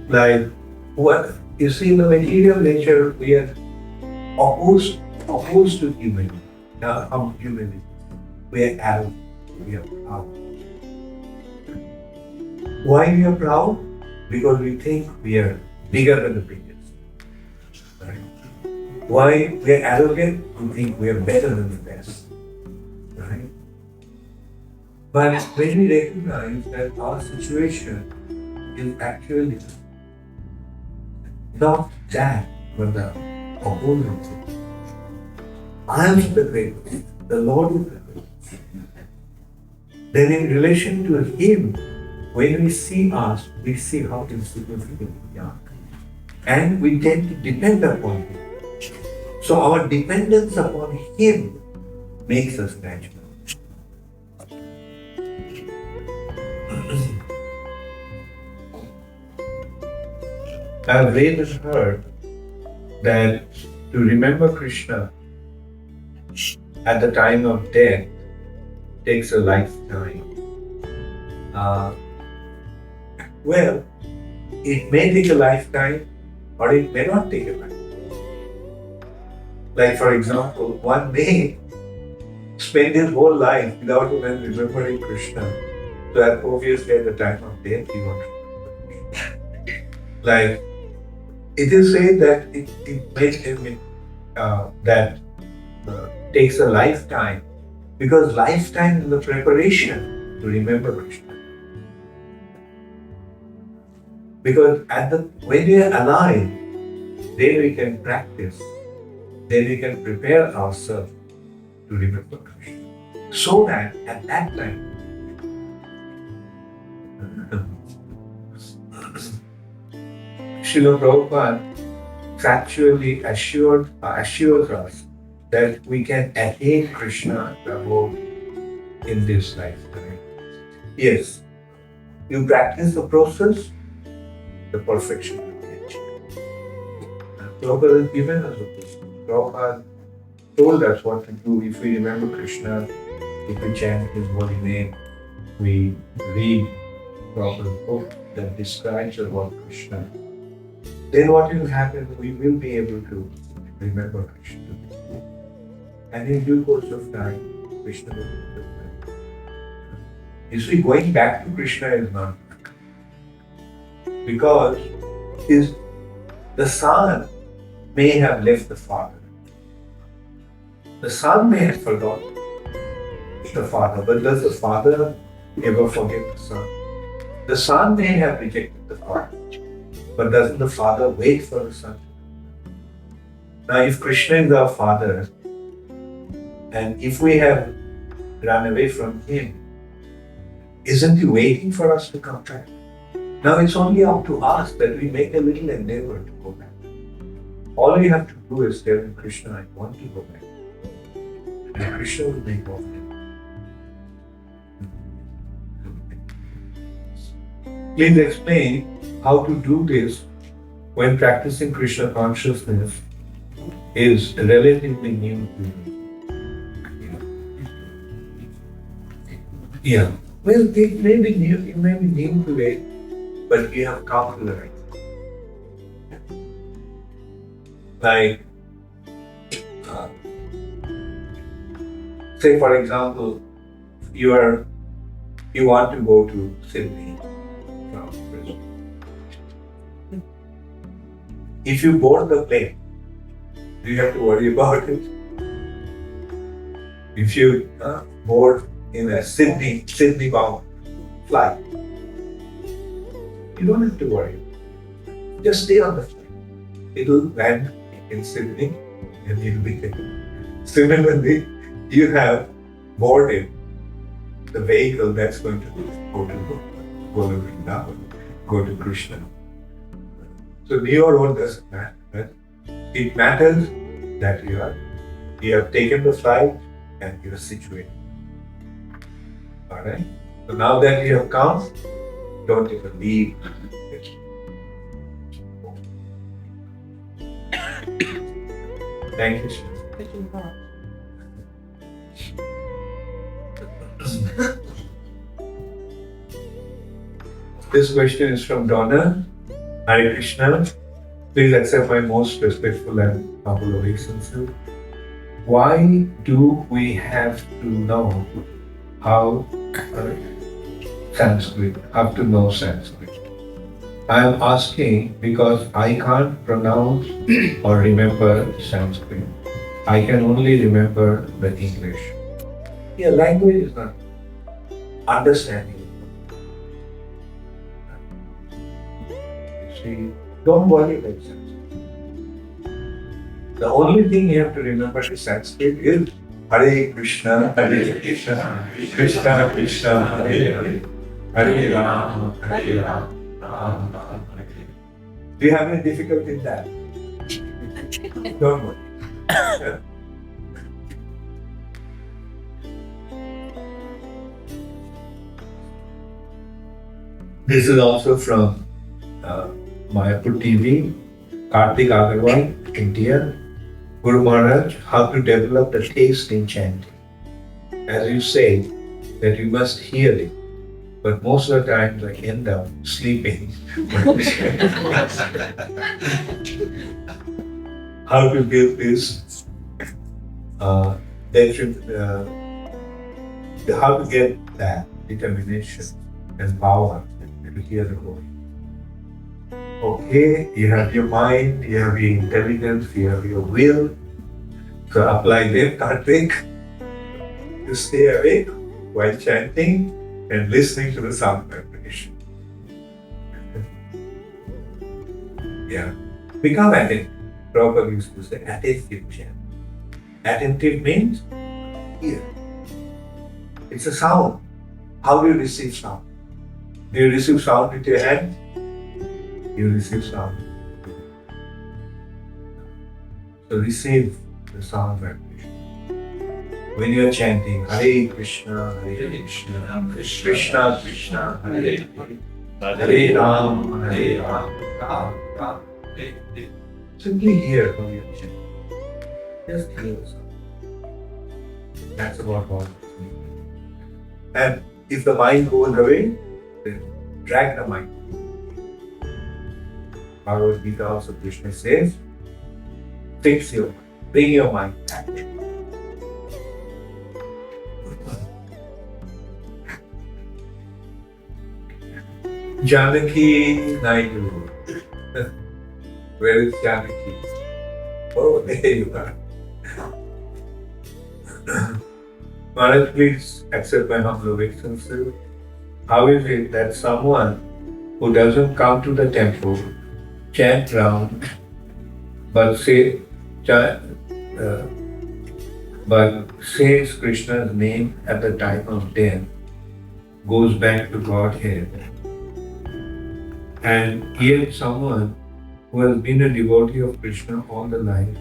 Like what you see in the material nature, we are opposed to humility. Humility. We are arrogant. We are proud. Why we are proud? Because we think we are bigger than the biggest. Right? Why we are arrogant? We think we are better than the best. Right? But when we recognize that our situation is actually not that, but the opponent. I am the greatest, the Lord is the greatest. Then in relation to Him, when we see us, we see how insignificant we are. And we tend to depend upon Him. So our dependence upon Him makes us natural. I have read and heard that to remember Krishna at the time of death takes a lifetime. Well, it may take a lifetime or it may not take a lifetime. Like for example, one may spend his whole life without even remembering Krishna. So that obviously at the time of death he won't remember Krishna. Like it is said that it makes him takes a lifetime because lifetime is the preparation to remember Krishna. Because when we are alive, then we can practice, then we can prepare ourselves to remember Krishna. So that at that time, Srila Prabhupada factually assures us that we can attain Krishna Prabhu in this lifetime. Yes, you practice the process, the perfection will be achieved. Prabhupada has given us a process. Prabhupada told us what to do if we remember Krishna, if we chant His holy name, we read Prabhupada's book that describes about Krishna. Then what will happen? We will be able to remember Krishna. And in due course of time, Krishna will be remembered. You see, going back to Krishna is not because the son may have left the father. The son may have forgotten the father, but does the father ever forget the son? The son may have rejected the father, but doesn't the father wait for the son? Now, if Krishna is our father, and if we have run away from him, isn't he waiting for us to come back? Now it's only up to us that we make a little endeavor to go back. All we have to do is tell him, Krishna, I want to go back. And Krishna will make all that. Please explain how to do this when practicing Krishna consciousness is relatively new to you. Yeah. Well, it may be new today, but you have come to the right. Like, say for example, you want to go to Sydney from Brisbane. If you board the plane, do you have to worry about it? If you board in a Sydney-bound flight, you don't have to worry. Just stay on the flight. It'll land in Sydney and you'll be taken. Similarly, you have boarded the vehicle that's going to go to Goloka, go to Krishna. So new or old doesn't matter. Right? It matters that you are You have taken the flight and you are situated. Alright? So now that you have come, don't even leave. Thank you, sir. This question is from Donna. Hare Krishna. Please accept my most respectful and humble obeisances. Why do we have to know how Sanskrit? Have to know Sanskrit? I am asking because I can't pronounce or remember Sanskrit. I can only remember the English. Yeah, language is not understanding. You see, don't worry about Sanskrit. The only thing you have to remember is Sanskrit is Hare Krishna, Hare Krishna, Krishna Krishna, Hare Hare, Hare Rama, Hare Rama, Rama Rama, Hare Hare. Do you have any difficulty in that? Don't worry. This is also from Mayapur TV, Kartik Agarwal, India. Guru Maharaj, how to develop the taste in chanting. As you say, that you must hear it, but most of the times I end up sleeping. How to build this, how to get that determination and power to hear the voice. Okay, you have your mind, you have your intelligence, you have your will. So apply them, Kartik, to stay awake while chanting and listening to the sound vibration. Yeah. Become attentive. Prabhupada used to say attentive chant. Attentive means hear. It's a sound. How do you receive sound? Do you receive sound with your hand? You receive sound. So receive the sound vibration. When you are chanting Hare Krishna, Hare Krishna, Krishna Krishna, Hare Hare, Hare Ram, Hare Ram, Ram Ram, Hare Hare. Simply hear how you are chanting. Just hear the sound. That's about all. And if the mind goes away, then drag the mind. Bhagavad Gita also Krishna says, fix your mind, bring your mind back. Janaki Naidu. Where is Janaki? Oh, there you are. Maharaj, please accept my humble obeisances. How is it that someone who doesn't come to the temple, chant round, but says Krishna's name at the time of death, goes back to Godhead, and yet someone who has been a devotee of Krishna all the life,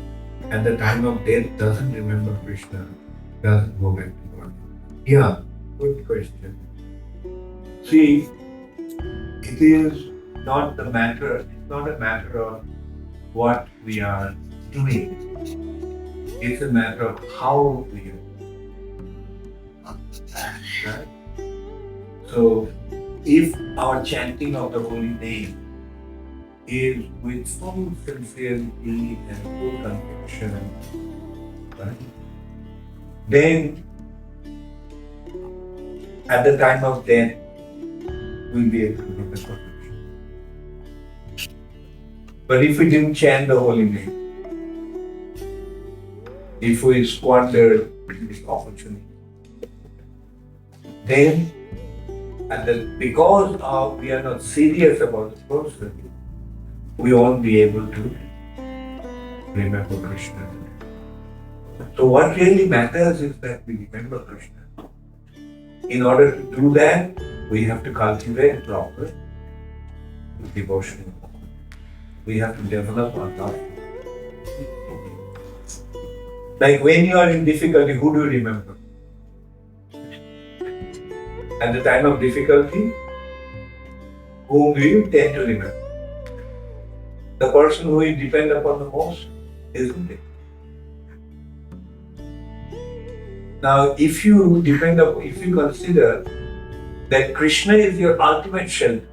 at the time of death doesn't remember Krishna, doesn't go back to God? Yeah, good question. See, it is not a matter of what we are doing. It's a matter of how we are doing. Right? So, if our chanting of the holy name is with full sincerity and full conviction, right? Then at the time of death, we'll be able to get the perfection. But if we didn't chant the holy name, if we squander this opportunity, then because we are not serious about the process, we won't be able to remember Krishna. So what really matters is that we remember Krishna. In order to do that, we have to cultivate proper devotion. We have to develop our love. Like when you are in difficulty, who do you remember? At the time of difficulty, whom do you tend to remember? The person who you depend upon the most, isn't it? Now, if you consider that Krishna is your ultimate shelter,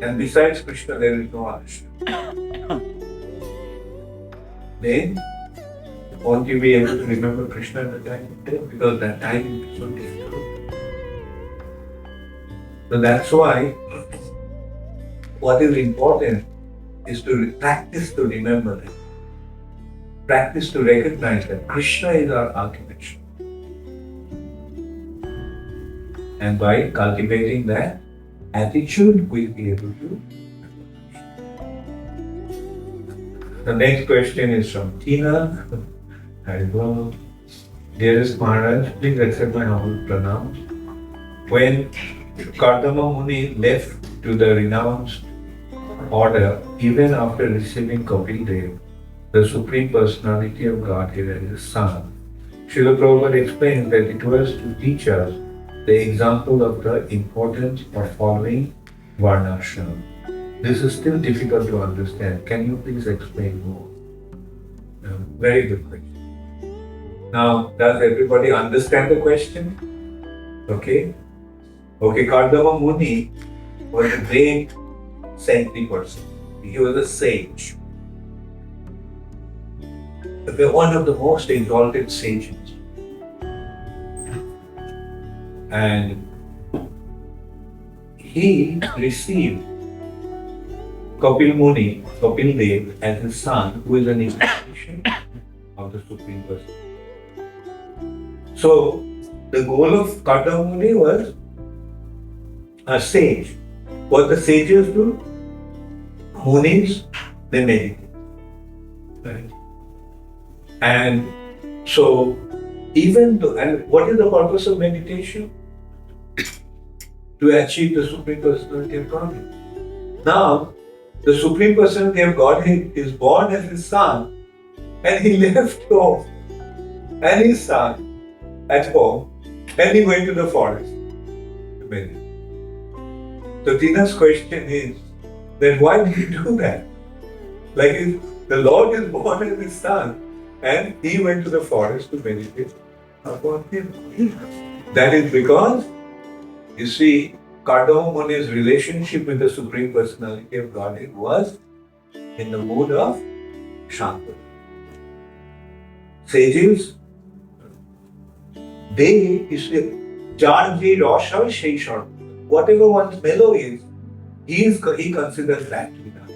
and besides Krishna there is no other shelter, then won't you be able to remember Krishna at the time of death? Because that time is so difficult. So that's why what is important is to practice to remember that. Practice to recognize that Krishna is our ultimate shelter. And by cultivating that attitude, we'll be able to. The next question is from Tina. Hare Krishna. Dearest Maharaj, please accept my humble pranams. When Kardama Muni left to the renounced order, even after receiving Kapil Dev, the Supreme Personality of Godhead as his son, Srila Prabhupada explains that it was to teach us the example of the importance of following Varnashram. This is still difficult to understand. Can you please explain more? Very good question. Now, does everybody understand the question? Okay. Okay, Kardama Muni was a great saintly person. He was a sage. One of the most exalted sages. And he received Kapil Dev as his son, who is an incarnation of the Supreme Person. So, the goal of Kardama Muni was a sage. What the sages do? Munis, they meditate. Right? And so, and what is the purpose of meditation? To achieve the Supreme Personality of Godhead. Now, the Supreme Personality of Godhead is born as his son, and he left home and his son at home, and he went to the forest to meditate. So Tina's question is that why did he do that? Like the Lord is born as his son, and he went to the forest to meditate upon him. That is because, you see, Kardama Muni's relationship with the Supreme Personality of Godhead was in the mood of Shanta. Sages, they, you see, Janji Rosha Shei Short. Whatever one's mellow is, he considers that to be done.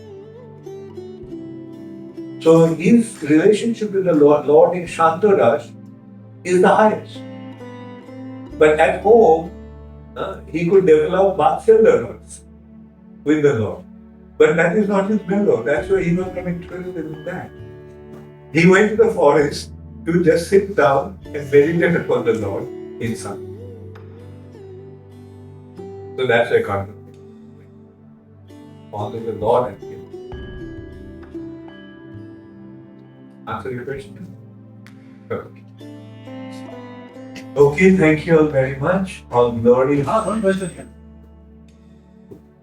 So his relationship with the Lord in Shantaraj is the highest. But at home, he could develop Vatsalya with the Lord. But that is not his mellow. That's why he was not interested in that. He went to the forest to just sit down and meditate upon the Lord in silence. So that's a concept. Only the Lord and Him. Answer your question? Okay. Okay, thank you all very much. All glory. One question.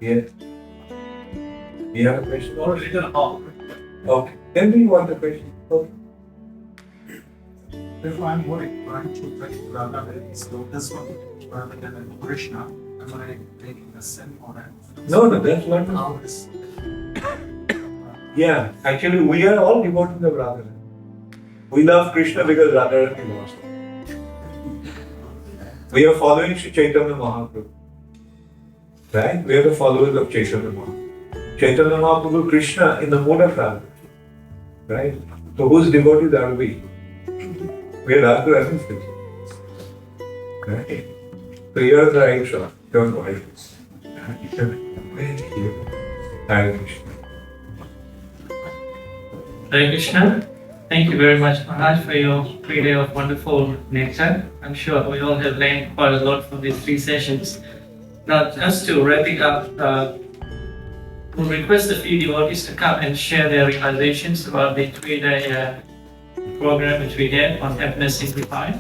Yes. You have a question? Or written off. Okay. Then we want the question. Okay. If I'm trying to pray Radha very slow, this one rather than Krishna, am I making a sin on it? No, that's not. How is Yeah, actually, we are all devotees of Radha. We love Krishna because Radharani loves him. We are following Sri Chaitanya Mahaprabhu. Right? We are the followers of Chaitanya Mahaprabhu. Chaitanya Mahaprabhu, Krishna in the mood of Radha. Right? So whose devotees are we? We are Radharani's. Right? So you are the right shot. Don't worry. Thank you. Hare Krishna. Hare Krishna. Thank you very much, Maharaj, for your 3 day of wonderful nectar. I'm sure we all have learned quite a lot from these 3 sessions. Now, just to wrap it up, we'll request a few devotees to come and share their realizations about the 3 day program which we had on Happiness Simplified.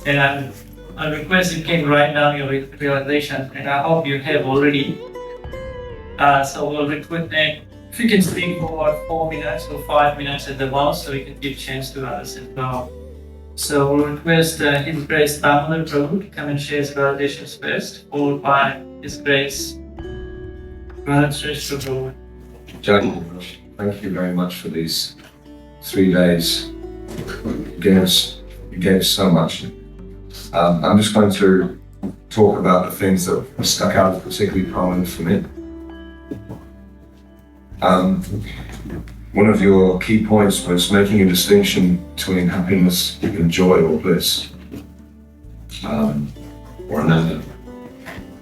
And I request you can write down your realization, and I hope you have already. So we'll request that if you can speak for about 4 minutes or 5 minutes at the most, so we can give chance to others as well. So we'll request His Grace Damodar Prabhu to come and share his realizations first, followed by His Grace Brother Shrestha Prabhu. Janaka, thank you very much for these 3 days. You gave so much. I'm just going to talk about the things that stuck out as particularly prominent for me. One of your key points was making a distinction between happiness and joy or bliss, or ananda.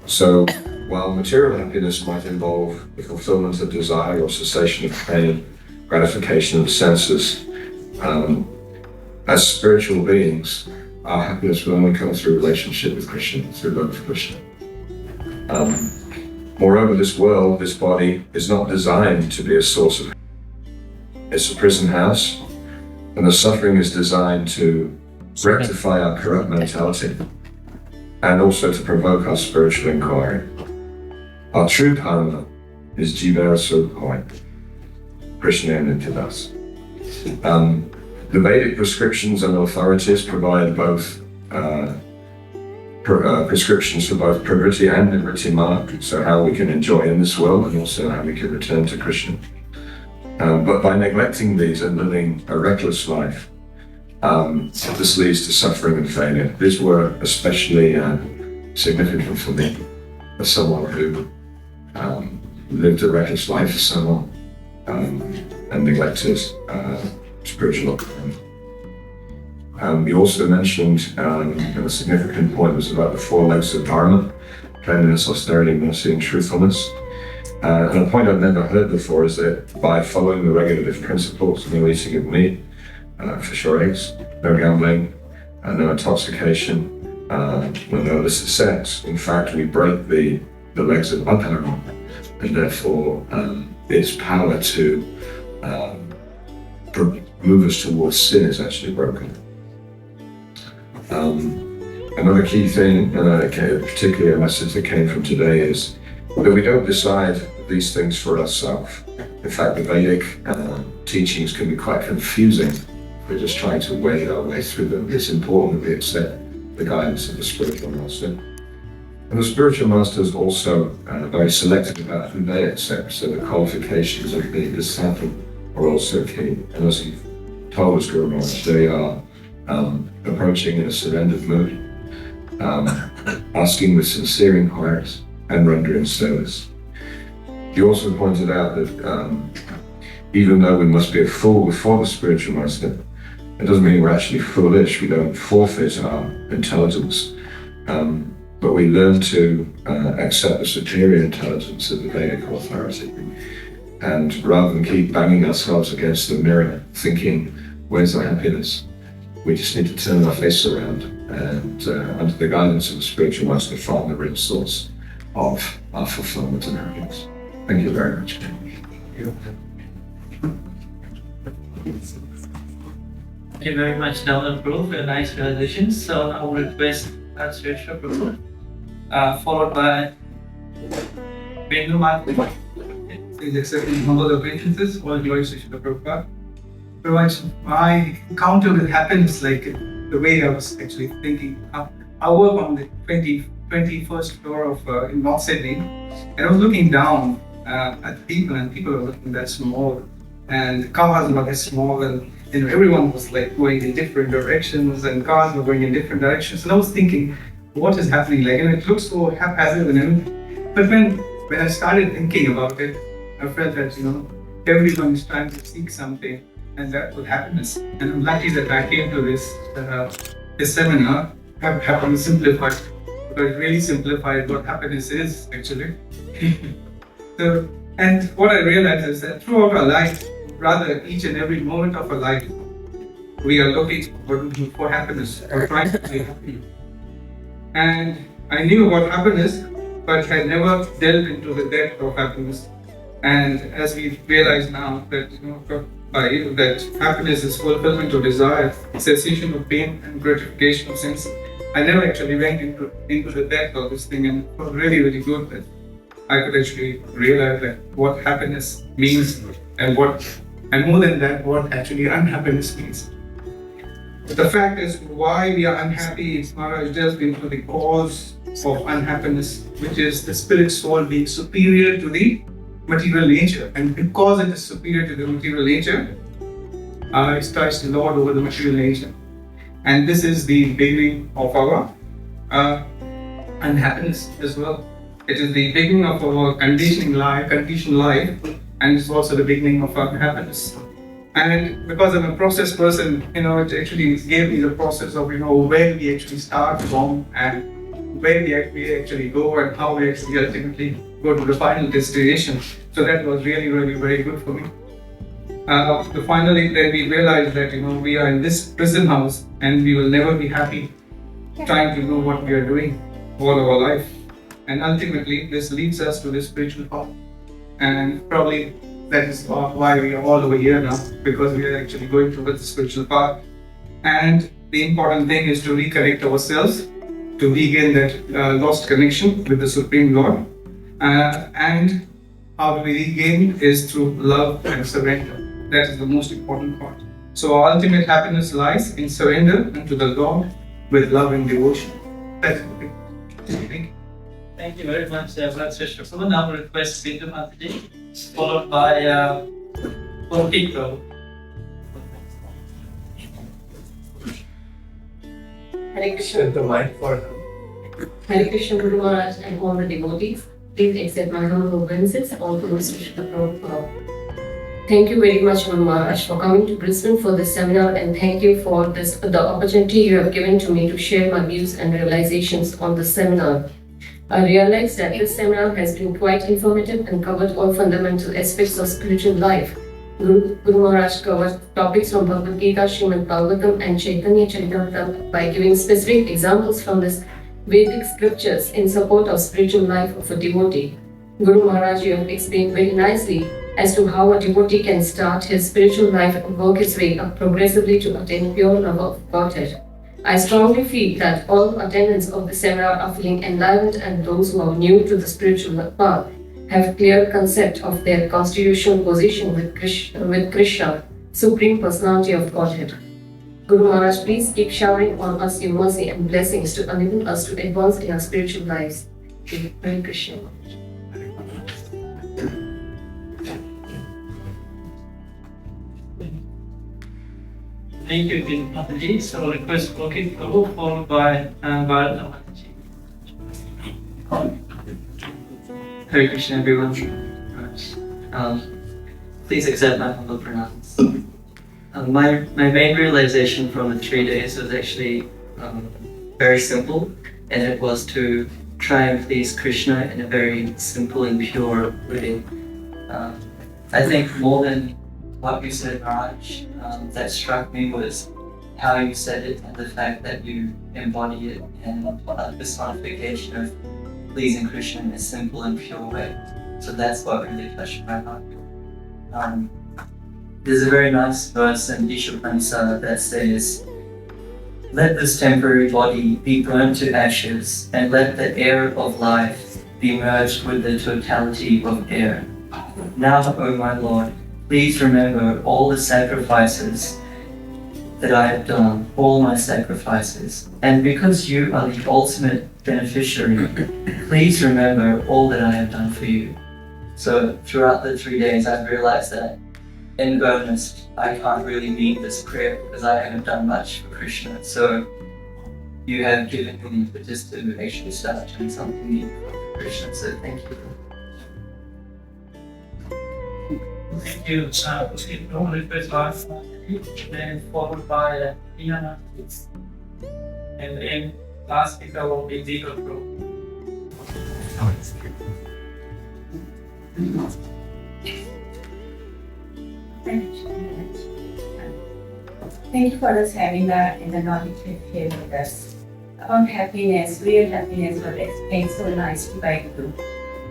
So, while material happiness might involve the fulfillment of desire or cessation of pain, gratification of the senses, as spiritual beings, our happiness will only come through relationship with Krishna, through love for Krishna. Moreover, this world, this body, is not designed to be a source of happiness. It's a prison house, and the suffering is designed to rectify our corrupt mentality and also to provoke our spiritual inquiry. Our true dharma is Jivara Surabhoi, Krishna and Nityadas. The Vedic prescriptions and authorities provide both prescriptions for both pravritti and nivritti marg, so how we can enjoy in this world and also how we can return to Krishna. But by neglecting these and living a reckless life, this leads to suffering and failure. These were especially significant for me, as someone who lived a reckless life for so long and neglected spiritual life. You also mentioned a significant point was about the 4 legs of Dharma: cleanliness, austerity, mercy, and truthfulness. And a point I've never heard before is that by following the regulative principles, no eating of meat, fish or eggs, no gambling, no intoxication, no illicit sex, in fact we break the legs of Adharma, and therefore its power to move us towards sin is actually broken. Another key thing, particularly a message that came from today, is that we don't decide these things for ourselves. In fact, the Vedic teachings can be quite confusing. We're just trying to wade our way through them. It's important that we accept the guidance of the spiritual master. And the spiritual master is also very selective about who they accept, so the qualifications of the disciple are also key. And as he told us, Guru Maharaj, they are approaching in a surrendered mood, asking with sincere inquiries and rendering service. He also pointed out that even though we must be a fool before the spiritual master, it doesn't mean we're actually foolish. We don't forfeit our intelligence, but we learn to accept the superior intelligence of the Vedic authority. And rather than keep banging ourselves against the mirror, thinking, where's our happiness? We just need to turn our face around and, under the guidance of the spiritual master, find the real source of our fulfillment and happiness. Thank you very much. Thank you very much, Damodar Prabhu, for your nice realizations. So I will request Shrestha Prabhu, followed by Mīmāṃsa. Please accept in humble obeisances, all glories to Srila Prabhupada. My encounter with happiness, like the way I was actually thinking, I work on the 21st floor of in North Sydney, and I was looking down at people, and people were looking that small, and cars were that small, and everyone was like going in different directions, and cars were going in different directions, and I was thinking, what is happening? Like, it looks so haphazard and everything. But when I started thinking about it, I felt that everyone is trying to seek something, and that was happiness. And I'm lucky that I came to this seminar, Happiness Simplified, because it really simplified what happiness is actually. So, and what I realized is that throughout our life, rather each and every moment of our life, we are looking for happiness or trying to be happy. And I knew about happiness, but had never delved into the depth of happiness. And as we realize now that by you that happiness is fulfillment of desire, cessation of pain, and gratification of sense. I never actually went into the depth of this thing, and it was really good that I could actually realize that what happiness means and more than that, what actually unhappiness means. The fact is, why we are unhappy is Maharaj delved into the cause of unhappiness, which is the spirit soul being superior to the material nature. And because it is superior to the material nature, it starts to lord over the material nature. And this is the beginning of our unhappiness as well. It is the beginning of our conditioned life, and it's also the beginning of our unhappiness. And because I'm a process person, it actually gave me the process of, where we actually start from and where we actually go and how we actually ultimately go to the final destination. So that was really very good for me. Finally, then we realized that, we are in this prison house and we will never be happy trying to know what we are doing all of our life. And ultimately, this leads us to the spiritual path. And probably that is why we are all over here now, because we are actually going towards the spiritual path. And the important thing is to reconnect ourselves, to regain that lost connection with the Supreme Lord. And how do we regain is through love and surrender. That is the most important part. So our ultimate happiness lies in surrender unto the Lord with love and devotion. That's the thing. Thank you. Thank you very much, Sister. So now we request Bindu Mataji, followed by Goloka. Hare Krishna. Set the mic for Hare Krishna, Guru Maharaj, and all the devotees. Please accept my humble obeisances. All Gurus wish the Prabhupada. Thank you very much, Guru Maharaj, for coming to Brisbane for this seminar, and thank you for the opportunity you have given to me to share my views and realizations on this seminar. I realize that this seminar has been quite informative and covered all fundamental aspects of spiritual life. Guru Maharaj covered topics from Bhagavad Gita, Srimad Bhagavatam, and Chaitanya Charitamrita by giving specific examples from this Vedic scriptures in support of spiritual life of a devotee. Guru Maharaj, you have explained very nicely as to how a devotee can start his spiritual life and work his way up progressively to attain pure love of Godhead. I strongly feel that all attendants of the seminar are feeling enlightened, and those who are new to the spiritual path have clear concept of their constitutional position with Krishna, Supreme Personality of Godhead. Guru Maharaj, please keep showering on us your mercy and blessings to enable us to advance in our spiritual lives. Hare Krishna. Thank you, Bindu Mataji. So request Goloka, followed by Bharata Mataji. Hare Krishna, everyone. Please accept my humble pronouns. My main realization from the 3 days was actually very simple, and it was to try and please Krishna in a very simple and pure way. I think more than what you said, Maharaj, that struck me was how you said it and the fact that you embody it and the personification of pleasing Krishna in a simple and pure way. So that's what really touched my heart. There's a very nice verse in Mīmāṃsa that says, "Let this temporary body be burnt to ashes, and let the air of life be merged with the totality of air. Now, O my Lord, please remember all the sacrifices that I have done, all my sacrifices. And because you are the ultimate beneficiary, please remember all that I have done for you." So throughout the 3 days, I've realized that in earnest, I can't really mean this prayer because I haven't done much for Krishna. So you have given me the impetus to actually start doing something new for Krishna. So thank you. Thank you. Don't request Bharata Mataji, then followed by Ina, and then last speaker will be Deepak Pro. Thank you for us having in the knowledge here with us. About happiness, real happiness was explained so nicely by Guru.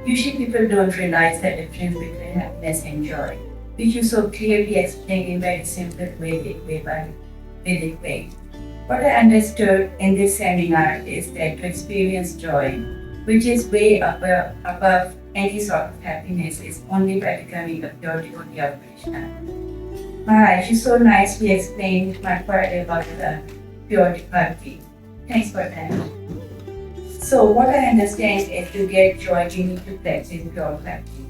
Usually people don't realize the difference between happiness and joy. which you so clearly explained in very simple Vedic way. What I understood in this seminar is that to experience joy, which is way above any sort of happiness, is only by becoming a pure devotee of Krishna. Maharaj, you so nicely explained my part about the pure bhakti. Thanks for that. So what I understand is to get joy, we need to practice pure bhakti.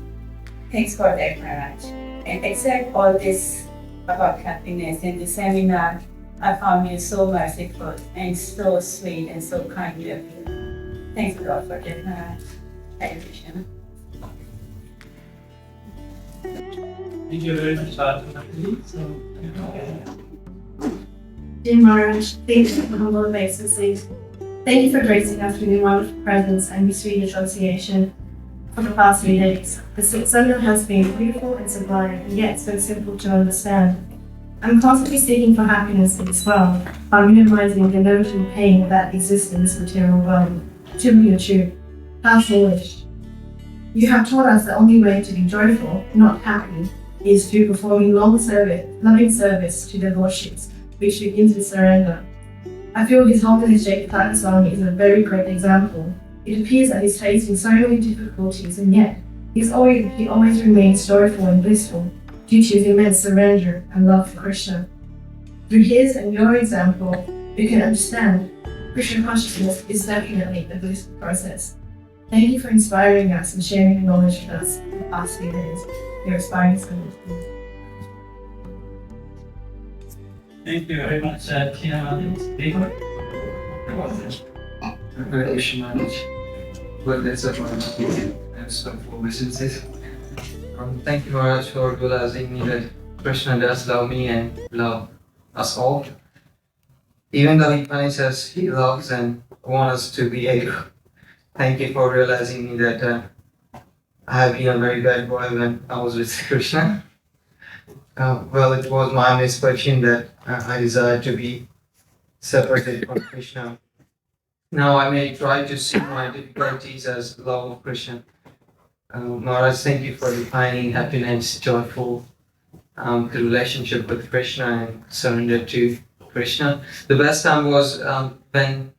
Thanks for that, Maharaj. And accept all this about happiness in the seminar. I found you so merciful and so sweet and so kind of you. Thanks a lot for that, Maharaj. Hare Krishna. Thank you very much, Sadhu. Dear Maharaj, thank you for the humble obeisances. Thank you for gracing us with your wonderful presence and your sweet association for the past 3 days. The Sanga has been beautiful and sublime, and yet so simple to understand. I'm constantly seeking for happiness in this world by minimizing the inevitable pain that exists in this material world. To be true, how foolish. You have taught us the only way to be joyful, not happy, is through performing loving service to the worships, which begins with surrender. I feel His Holiness Bhakti Charu Swami is a very great example. It appears that he's facing so many difficulties, and yet he always remains joyful and blissful due to his immense surrender and love for Krishna. Through his and your example, we can understand Krishna consciousness is definitely a blissful process. Thank you for inspiring us and sharing your knowledge with us in the past few days. Your aspiring students. Thank you very much, Tina. Hare Krishna Maharaj. Well, that's a and some for businesses. Thank you, Maharaj, for realizing me that Krishna does love me and love us all. Even though He punishes us, He loves and wants us to behave. Thank you for realizing me that I have been a very bad boy when I was with Krishna. Well, it was my misfortune that I desired to be separated from Krishna. Now I may try to see my difficulties as love of Krishna. Maharaj, thank you for defining happiness, joyful, the relationship with Krishna and surrender to Krishna. The best time was when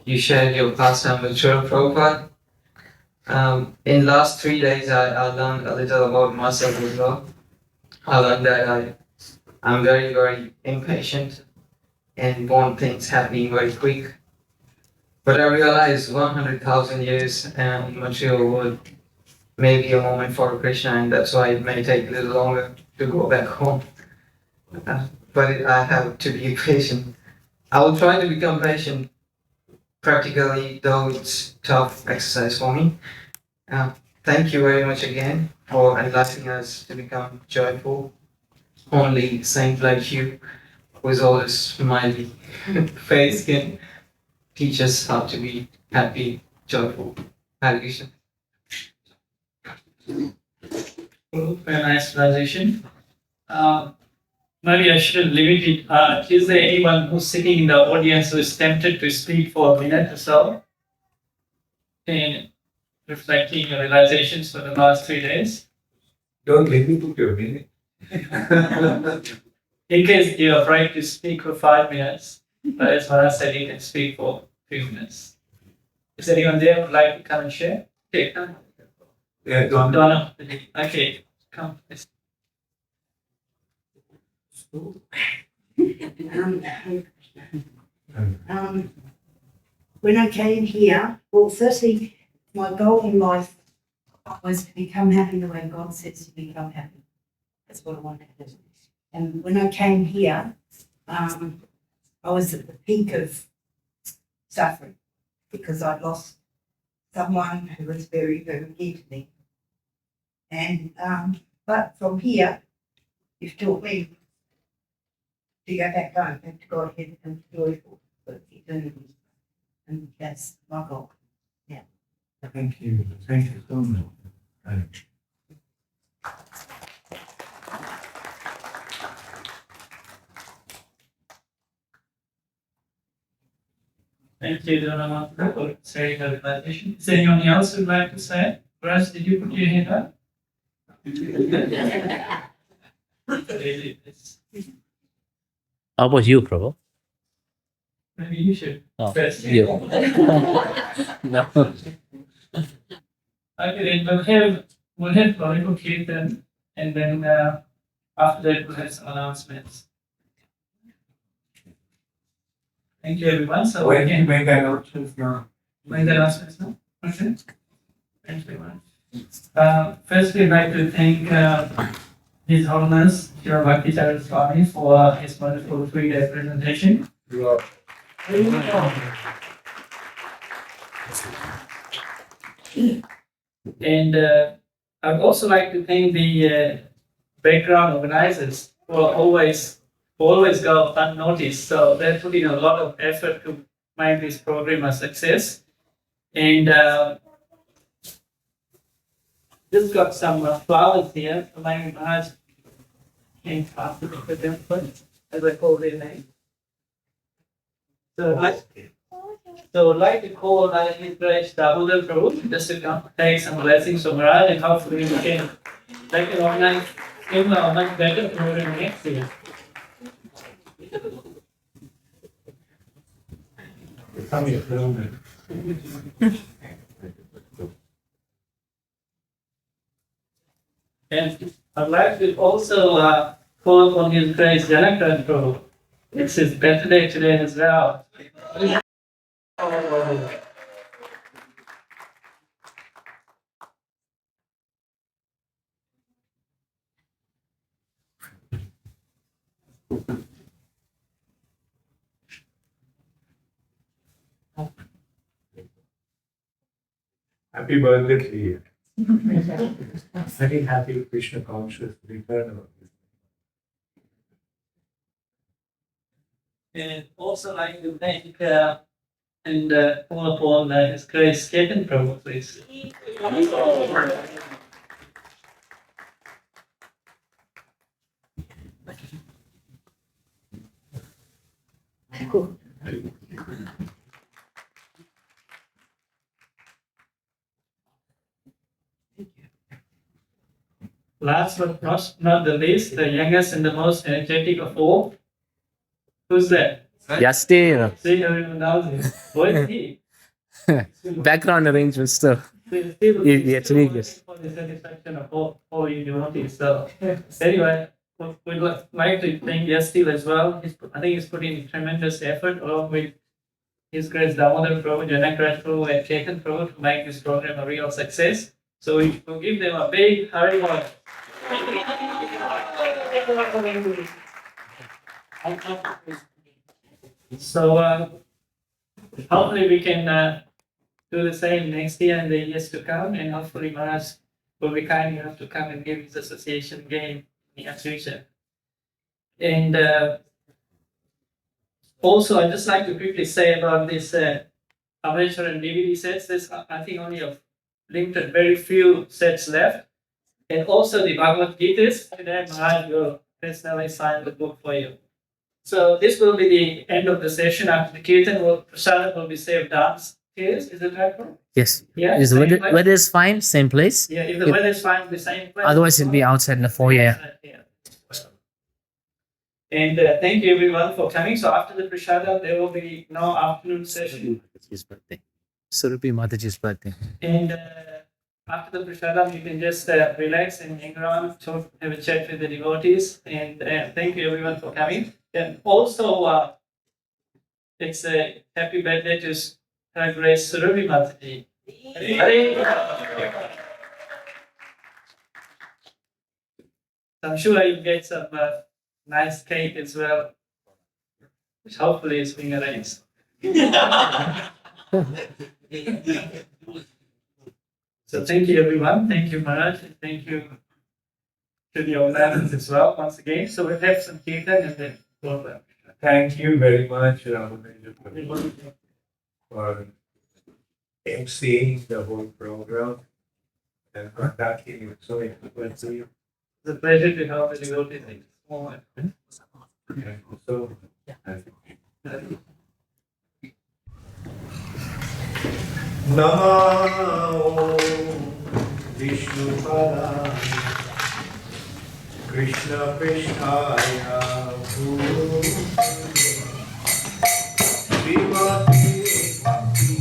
you shared your pastime with Srila Prabhupada. In last 3 days, I learned a little about myself as well. I learned that I'm very, very impatient and want things happening very quick. But I realized 100,000 years in material world may be a moment for Krishna, and that's why it may take a little longer to go back home. But I have to be patient. I will try to become patient practically, though it's tough exercise for me. Thank you very much again for enlightening us to become joyful. Only saint like you, with all this smiley face, can teach us how to be happy, joyful. Hare Krishna. Very nice transition. Maybe I should limit it. Is there anyone who's sitting in the audience who is tempted to speak for a minute or so? In reflecting your realizations for the last 3 days? Don't let me put your minute. In case you're afraid to speak for 5 minutes, but as Maharaj said, you can speak for 3 minutes. Is anyone there who would like to come and share? Okay, come. Yeah, Donna. Donna. Okay, come. When I came here, well, firstly, my goal in life was to become happy the way God says to become happy. That's what I wanted to do. And when I came here, I was at the peak of suffering because I lost someone who was very, very dear to me. And but from here, you've taught me to go back home and to go ahead and joyful for eternity. And that's my goal. Yeah. Thank you. Thank you so much. Thank you, Donna, for sharing the realization. Is there anyone else who would like to say? Raj, did you put your hand up? How about you, Prabhu? Maybe you should. Oh, first. you. No. Okay, then we'll have Goloka Kirtan, and then after that we'll have some announcements. Thank you, everyone. So When again, you make the announcements now? make the announcements now. Okay. Thank you very much. Firstly, I'd like to thank His Holiness Sri Bhakti Charu Swami for his wonderful 3-day presentation. And I'd also like to thank the background organizers who are always go unnoticed. So they're putting a lot of effort to make this program a success. And just got some flowers here for my Maharaj. Came faster to put them first, as I call their name. So I'd like to call His Grace Damodar Prabhu just to come take some blessings from Maharaj, and hopefully we can organize even a much better program next year. And I'd like to also call upon His Grace Janaka Prabhu. It's his birthday today as well. Happy birthday to you. Very happy Krishna conscious return of this. And also like to thank and call upon His Grace Kirtan Prabhu, please. Last but not the least, the youngest and the most energetic of all. Who's that? Yastir. See, everyone knows him. What is he? Background arrangement stuff. Yeah, yes. For the satisfaction of all you devotees. So anyway, we'd like to thank Yastil as well. I think he's putting tremendous effort along with His Grace Damodar Prabhu, Janaka Prabhu, and Kirtan Prabhu to make this program a real success. So we'll give them a big Hare Hare. So hopefully we can do the same next year and the years to come, and hopefully Maharaj will be kind enough to come and give his association again in the near future. And also, I'd just like to quickly say about this amateur and DVD sets. There's, I think, only a limited, very few sets left. And also the Bhagavad Gita's. Today, Maharaj will personally sign the book for you. So this will be the end of the session. After the Kirtan, Prasadam will be served downstairs. Is it right, bro? Yes. Yeah. Is the weather is fine, same place? Yeah, if the weather is fine, the same place. Otherwise, it'll be outside in the foyer. Yeah. And thank you everyone for coming. So after the Prasadam, there will be no afternoon session. His birthday. Surupi Mataji's birthday. And after the Prasadam, you can just relax and hang around, talk, have a chat with the devotees. And thank you everyone for coming. And also, it's a happy birthday to Her Grace Surupi Mataji. I'm sure you'll get some nice cake as well, which hopefully is being arranged. So thank you everyone, thank you Maharaj, and thank you to the organizers as well once again. So we'll have some Kirtan and then go. Thank you very much, Ramanuja, for emceeing the whole program and conducting it so eloquently. It's a pleasure to have the devotees in this moment. Okay, so, Namo Vishnupada Krishna Krishnaya Bhutale Srimati Bhakti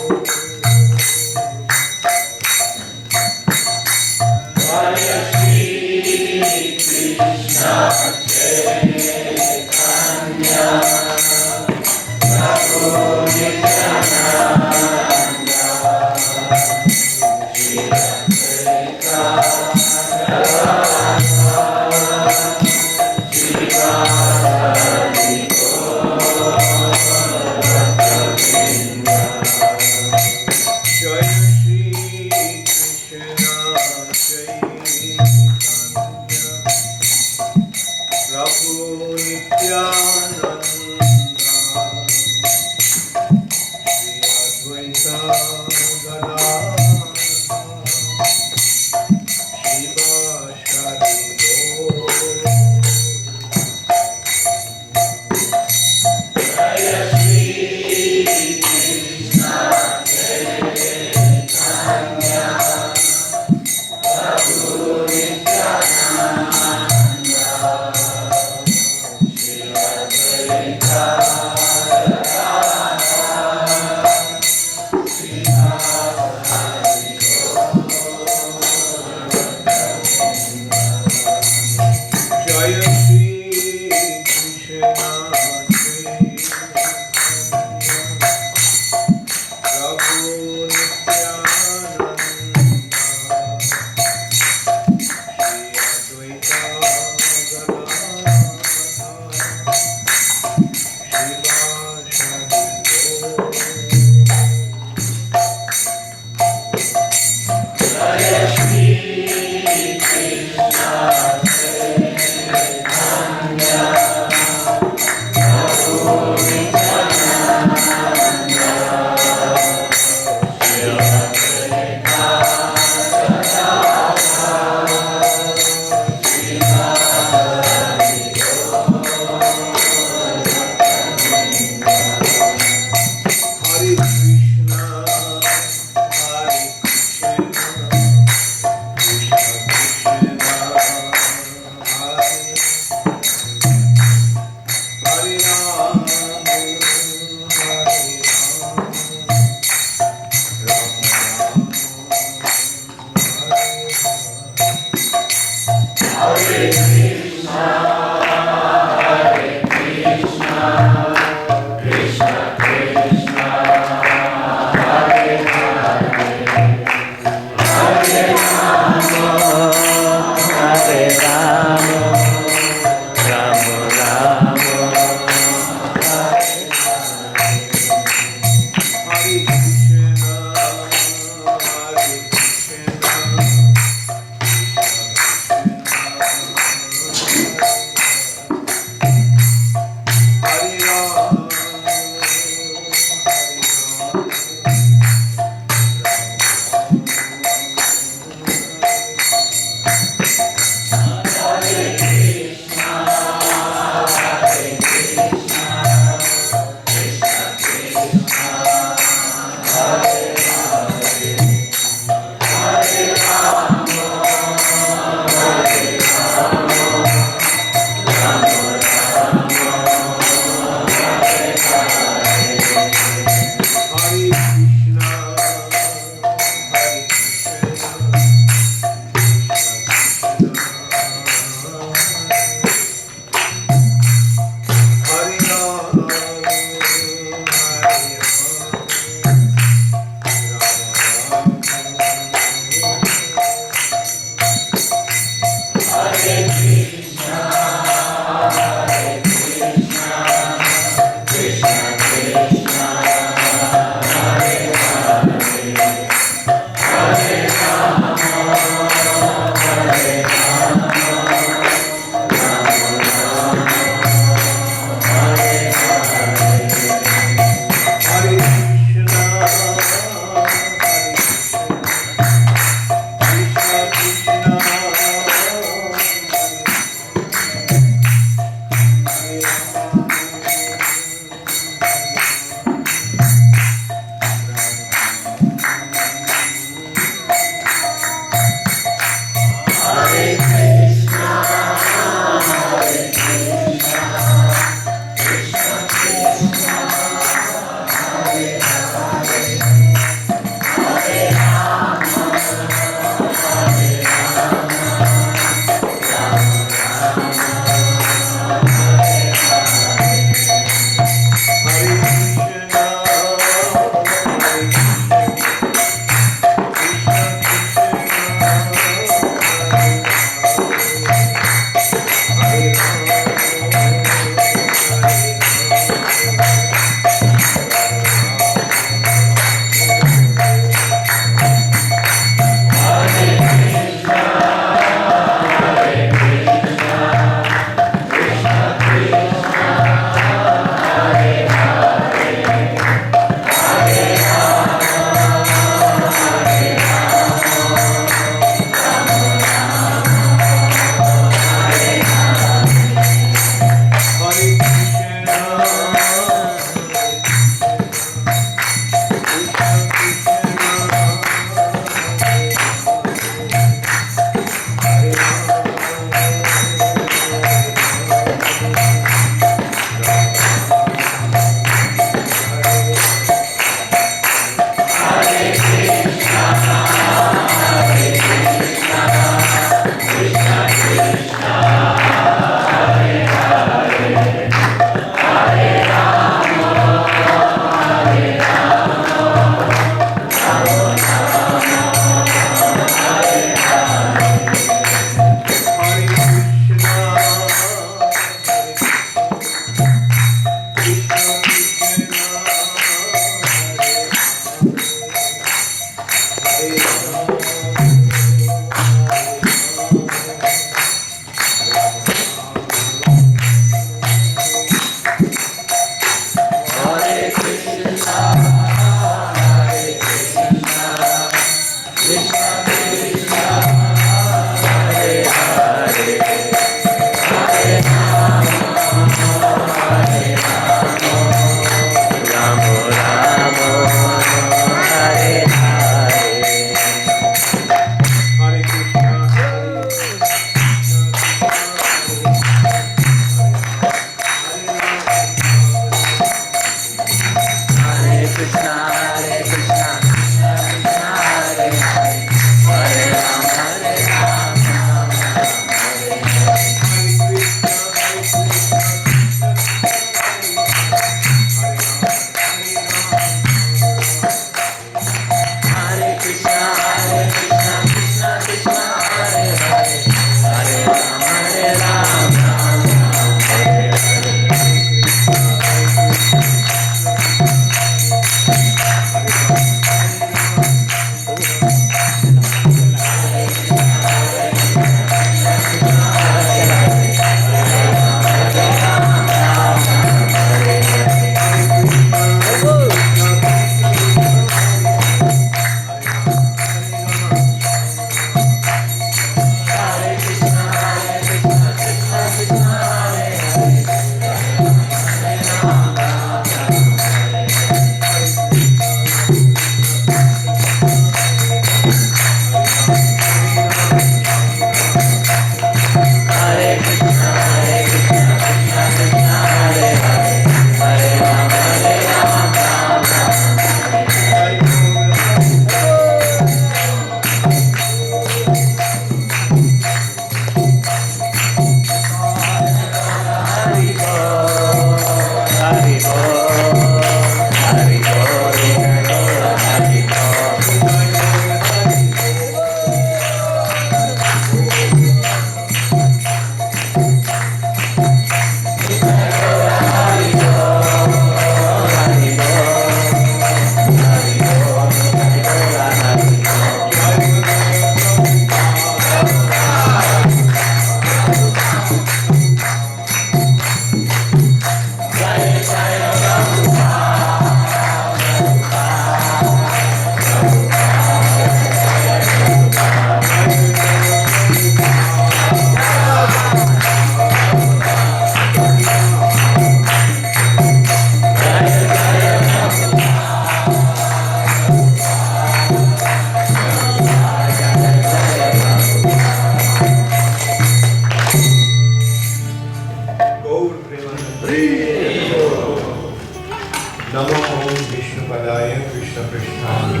Namo Om Vishnu Padaya Krishna Prishnaye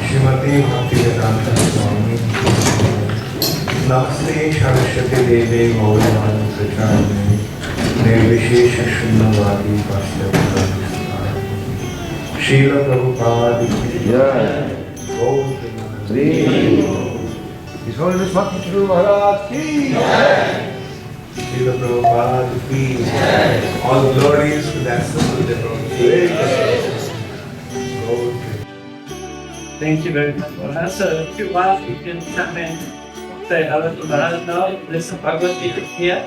Shrimati Bhaktivedanta Swami Namaste Saraswati Deve Gaurāṇi Pracharine Nirvishesha Shunyavadi Paśyata Srila Prabhupada Ki Jai. His Holiness Bhakti Charu Maharaj Ki Jai. Srila Prabhupada Ki Jai. All glories to that simple devotee. Thank you very much. So if you want, you can come and say hello to Maharaj now. There's some Bhagavad Gita here.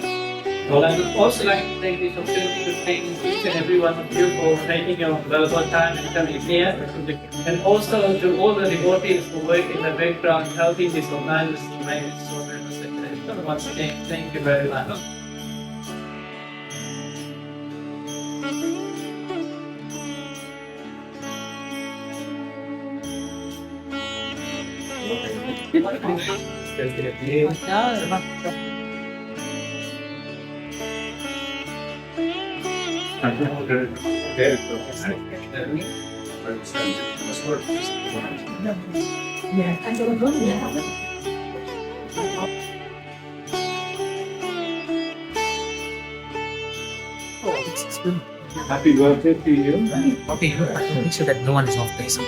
Well, I would also like to take this opportunity to thank each and every one of you for taking your valuable time and coming here. And also to all the devotees who work in the background helping this organization to make it so very successful. Once again, thank you very much. Happy birthday to you. Okay, make sure that no one is off base.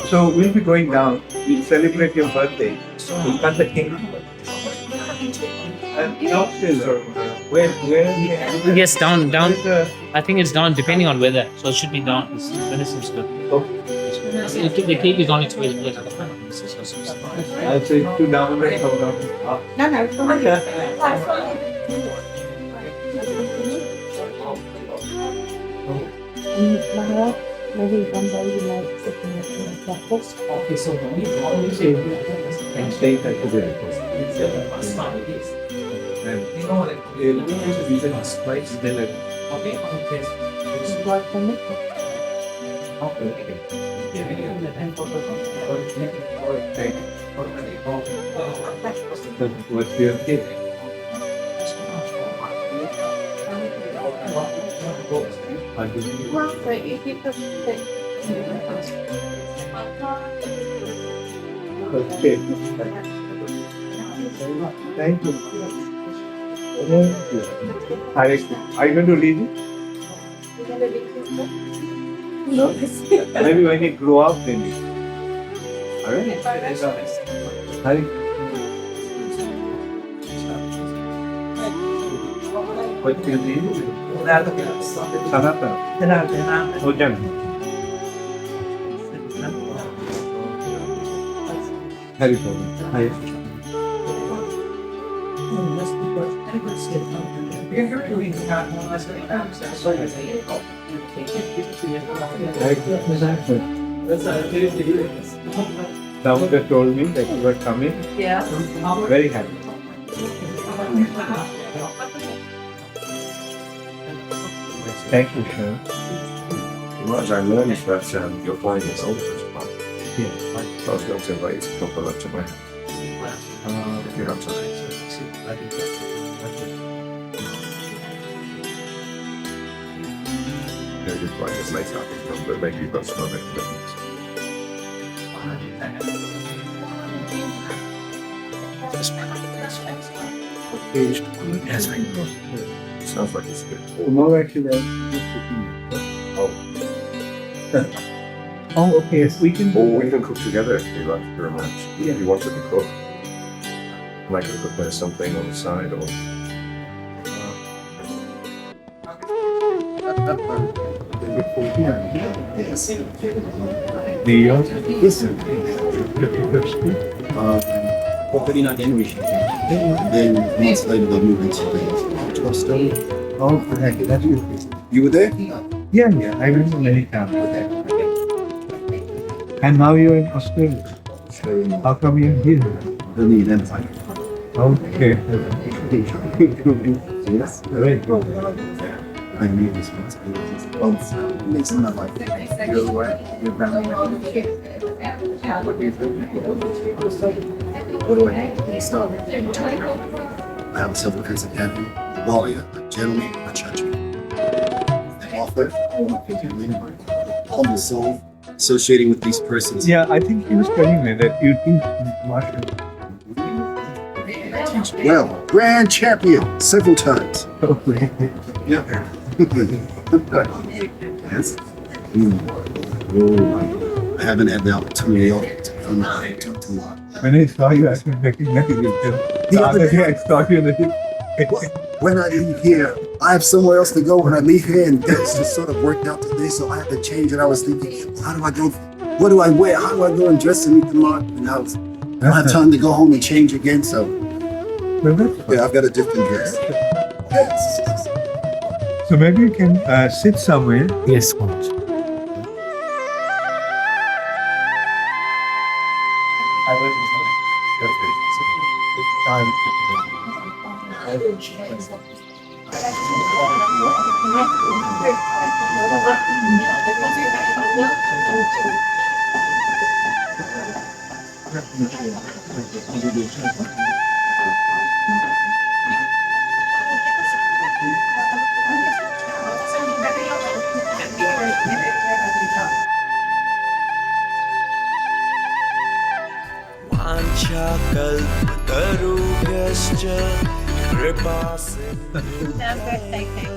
So we'll be going down. We'll celebrate your birthday. We'll cut the cake. And upstairs or where? Yes, down. I think it's down depending on weather. So it should be down. Weather seems good. The cake is on its way. I'll say to down and come down. Maharaj, maybe you come by, you like sitting at the post. Okay, so when you stay at the and you know, the reason is quite similar. Okay. What's your kid? Okay. Thank you. Hare, are you going to leave it? No. Maybe when you grow up, then you. Alright? Hare. What's your name? Sanata. Oh, Janaka. Hare Krishna. Hare. Damodar told me that you were coming. Yeah. Very happy. Thank you, sir. What I learned is that you're flying this ultra part. Yeah. I was going to invite you to come up to my house. If you have time. Yeah, you're flying this later, I think, but maybe you've got some other commitments. Yes, right. Sounds like it's good. Tomorrow actually Oh, okay. Yes, we can. Or we can cook together if you like very much. Yeah. If you want to be cooked. I can prepare something on the side or. Hopefully not generation. Then once later they'll move into the trust. Oh, heck, that's good. You were there? Yeah, I remember many times. And now you're in Australia. How come you're here? The need empire. Okay. Yes. Very good. I need responsibilities. Both makes my life. Your wife, your family. What do you think? What do I have? I have a self-defense academy, a warrior, a gentleman, a judgment. An author, humble soul, associating with these persons. Yeah, I think he was telling me that you teach martial. Well, grand champion several times. Yeah. Yes. I haven't had the opportunity to talk to him. When I saw you, I was recognizing you. The other day I saw you. When I leave here, I have somewhere else to go when I leave here, and that's just sort of worked out today, so I have to change. And I was thinking, how do I go? What do I wear? How do I go and dress and meet tomorrow? And I don't have time to go home and change again, so yeah, I've got a different dress. So maybe you can sit somewhere. Yes, Maharaj.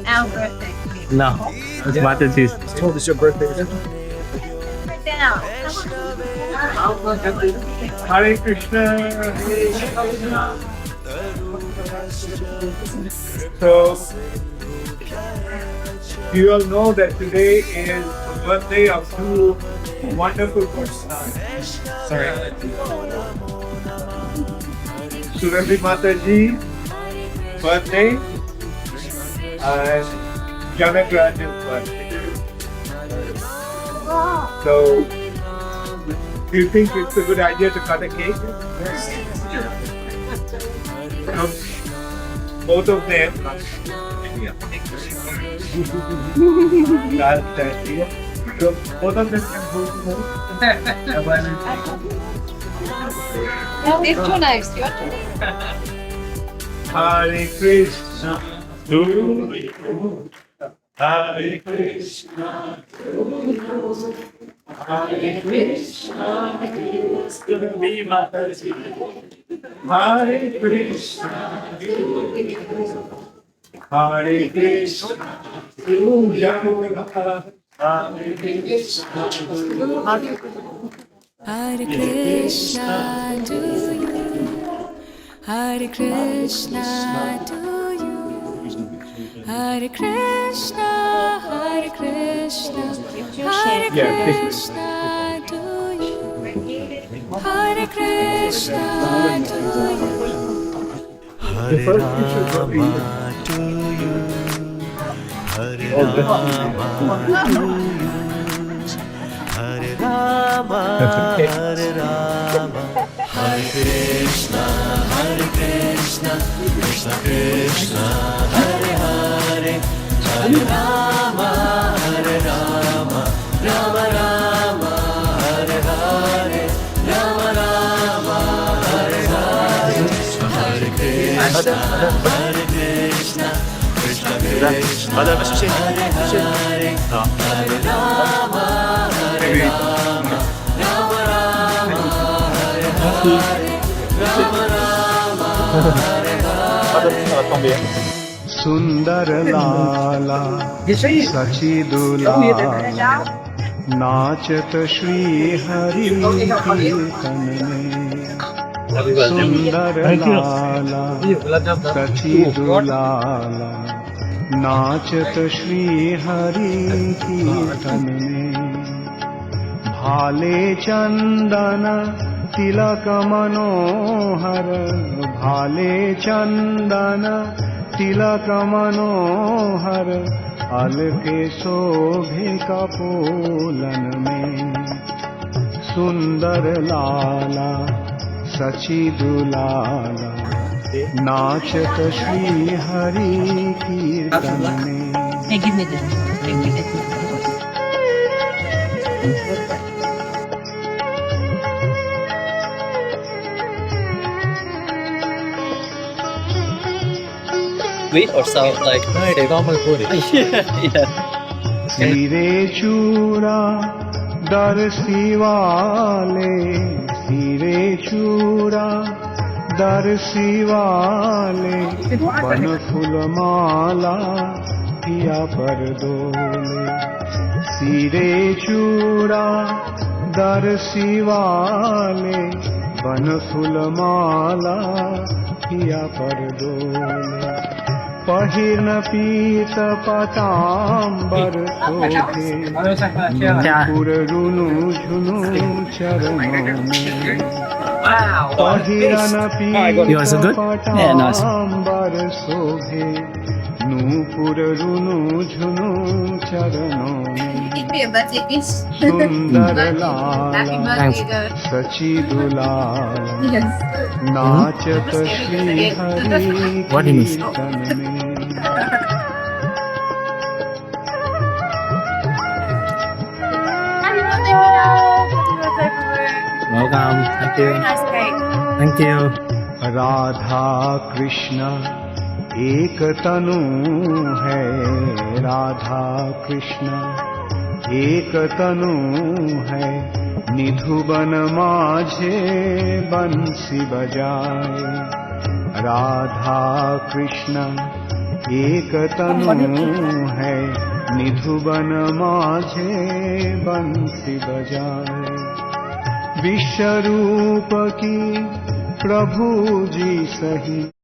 Our birthday. No, it's Mataji's. Told us your birthday. Right down. Hare Krishna. So, you all know that today is the birthday of two wonderful persons. Sorry. Surabhi Mataji's birthday and Janaka's birthday. So, do you think it's a good idea to cut a cake? Both of them. So both of them can go to It's too nice. Hare Krishna to you. Hare Krishna to you. Hare Krishna to Mīmāṃsa. Hare Krishna to you. Hare Krishna to Janaka. Hare Krishna to Hare Krishna to you. Hare Krishna to you. Hare Krishna, Hare Krishna, Hare Krishna to you. Hare Krishna to you. The first picture will be to you. Hare Rama to you. Hare Rama, Hare Rama, Hare Krishna, Krishna Krishna, Hare Hare, Hare Rama, Rama Rama, Hare Hare, Rama Rama, Hare Hare, Hare Krishna, Krishna Krishna, Hare Hare, Hare Rama, Hare Rama, Rama Rama, Hare Hare, Rama Rama, Hare Hare. सुंदर लाला सचिदुलाला नाचत श्री हरि कीर्तन में सुंदर लाला सचिदुलाला नाचत श्री हरि कीर्तन में भाले चंदन तिलक मनोहर भाले चंदन तिलक मनोहर अलके शोभे कपोलन में सुंदर लाला सचिदुलाला नाचत श्री हरि कीर्तन में sweet or sour? Like No, it's normal puri. yeah. सीरे चूड़ा दरसी वाले, सीरे चूड़ा दरसी वाले, बन फूल माला पिया पर डोले। सीरे चूड़ा दरसी वाले, बन फूल माला पिया पर डोले। पहिर्न पीत पतांबर शोभे, नूपुर रुनु झुनु चरणों में। पहिरन पीत पतांबर शोभे, नूपुर रुनु झुनु चरणों में। सुंदर लाला सची दुलाला, नाचत श्री हरि कीर्तन में। Welcome. Thank you. Thank you. Radha Krishna एक तनु है, राधा कृष्ण एक तनु है, निधुबन माझे बंसी बजाए। राधा कृष्ण एक तनु है, निधुबन माझे बंसी बजाए। विश्वरूप की प्रभु जी सही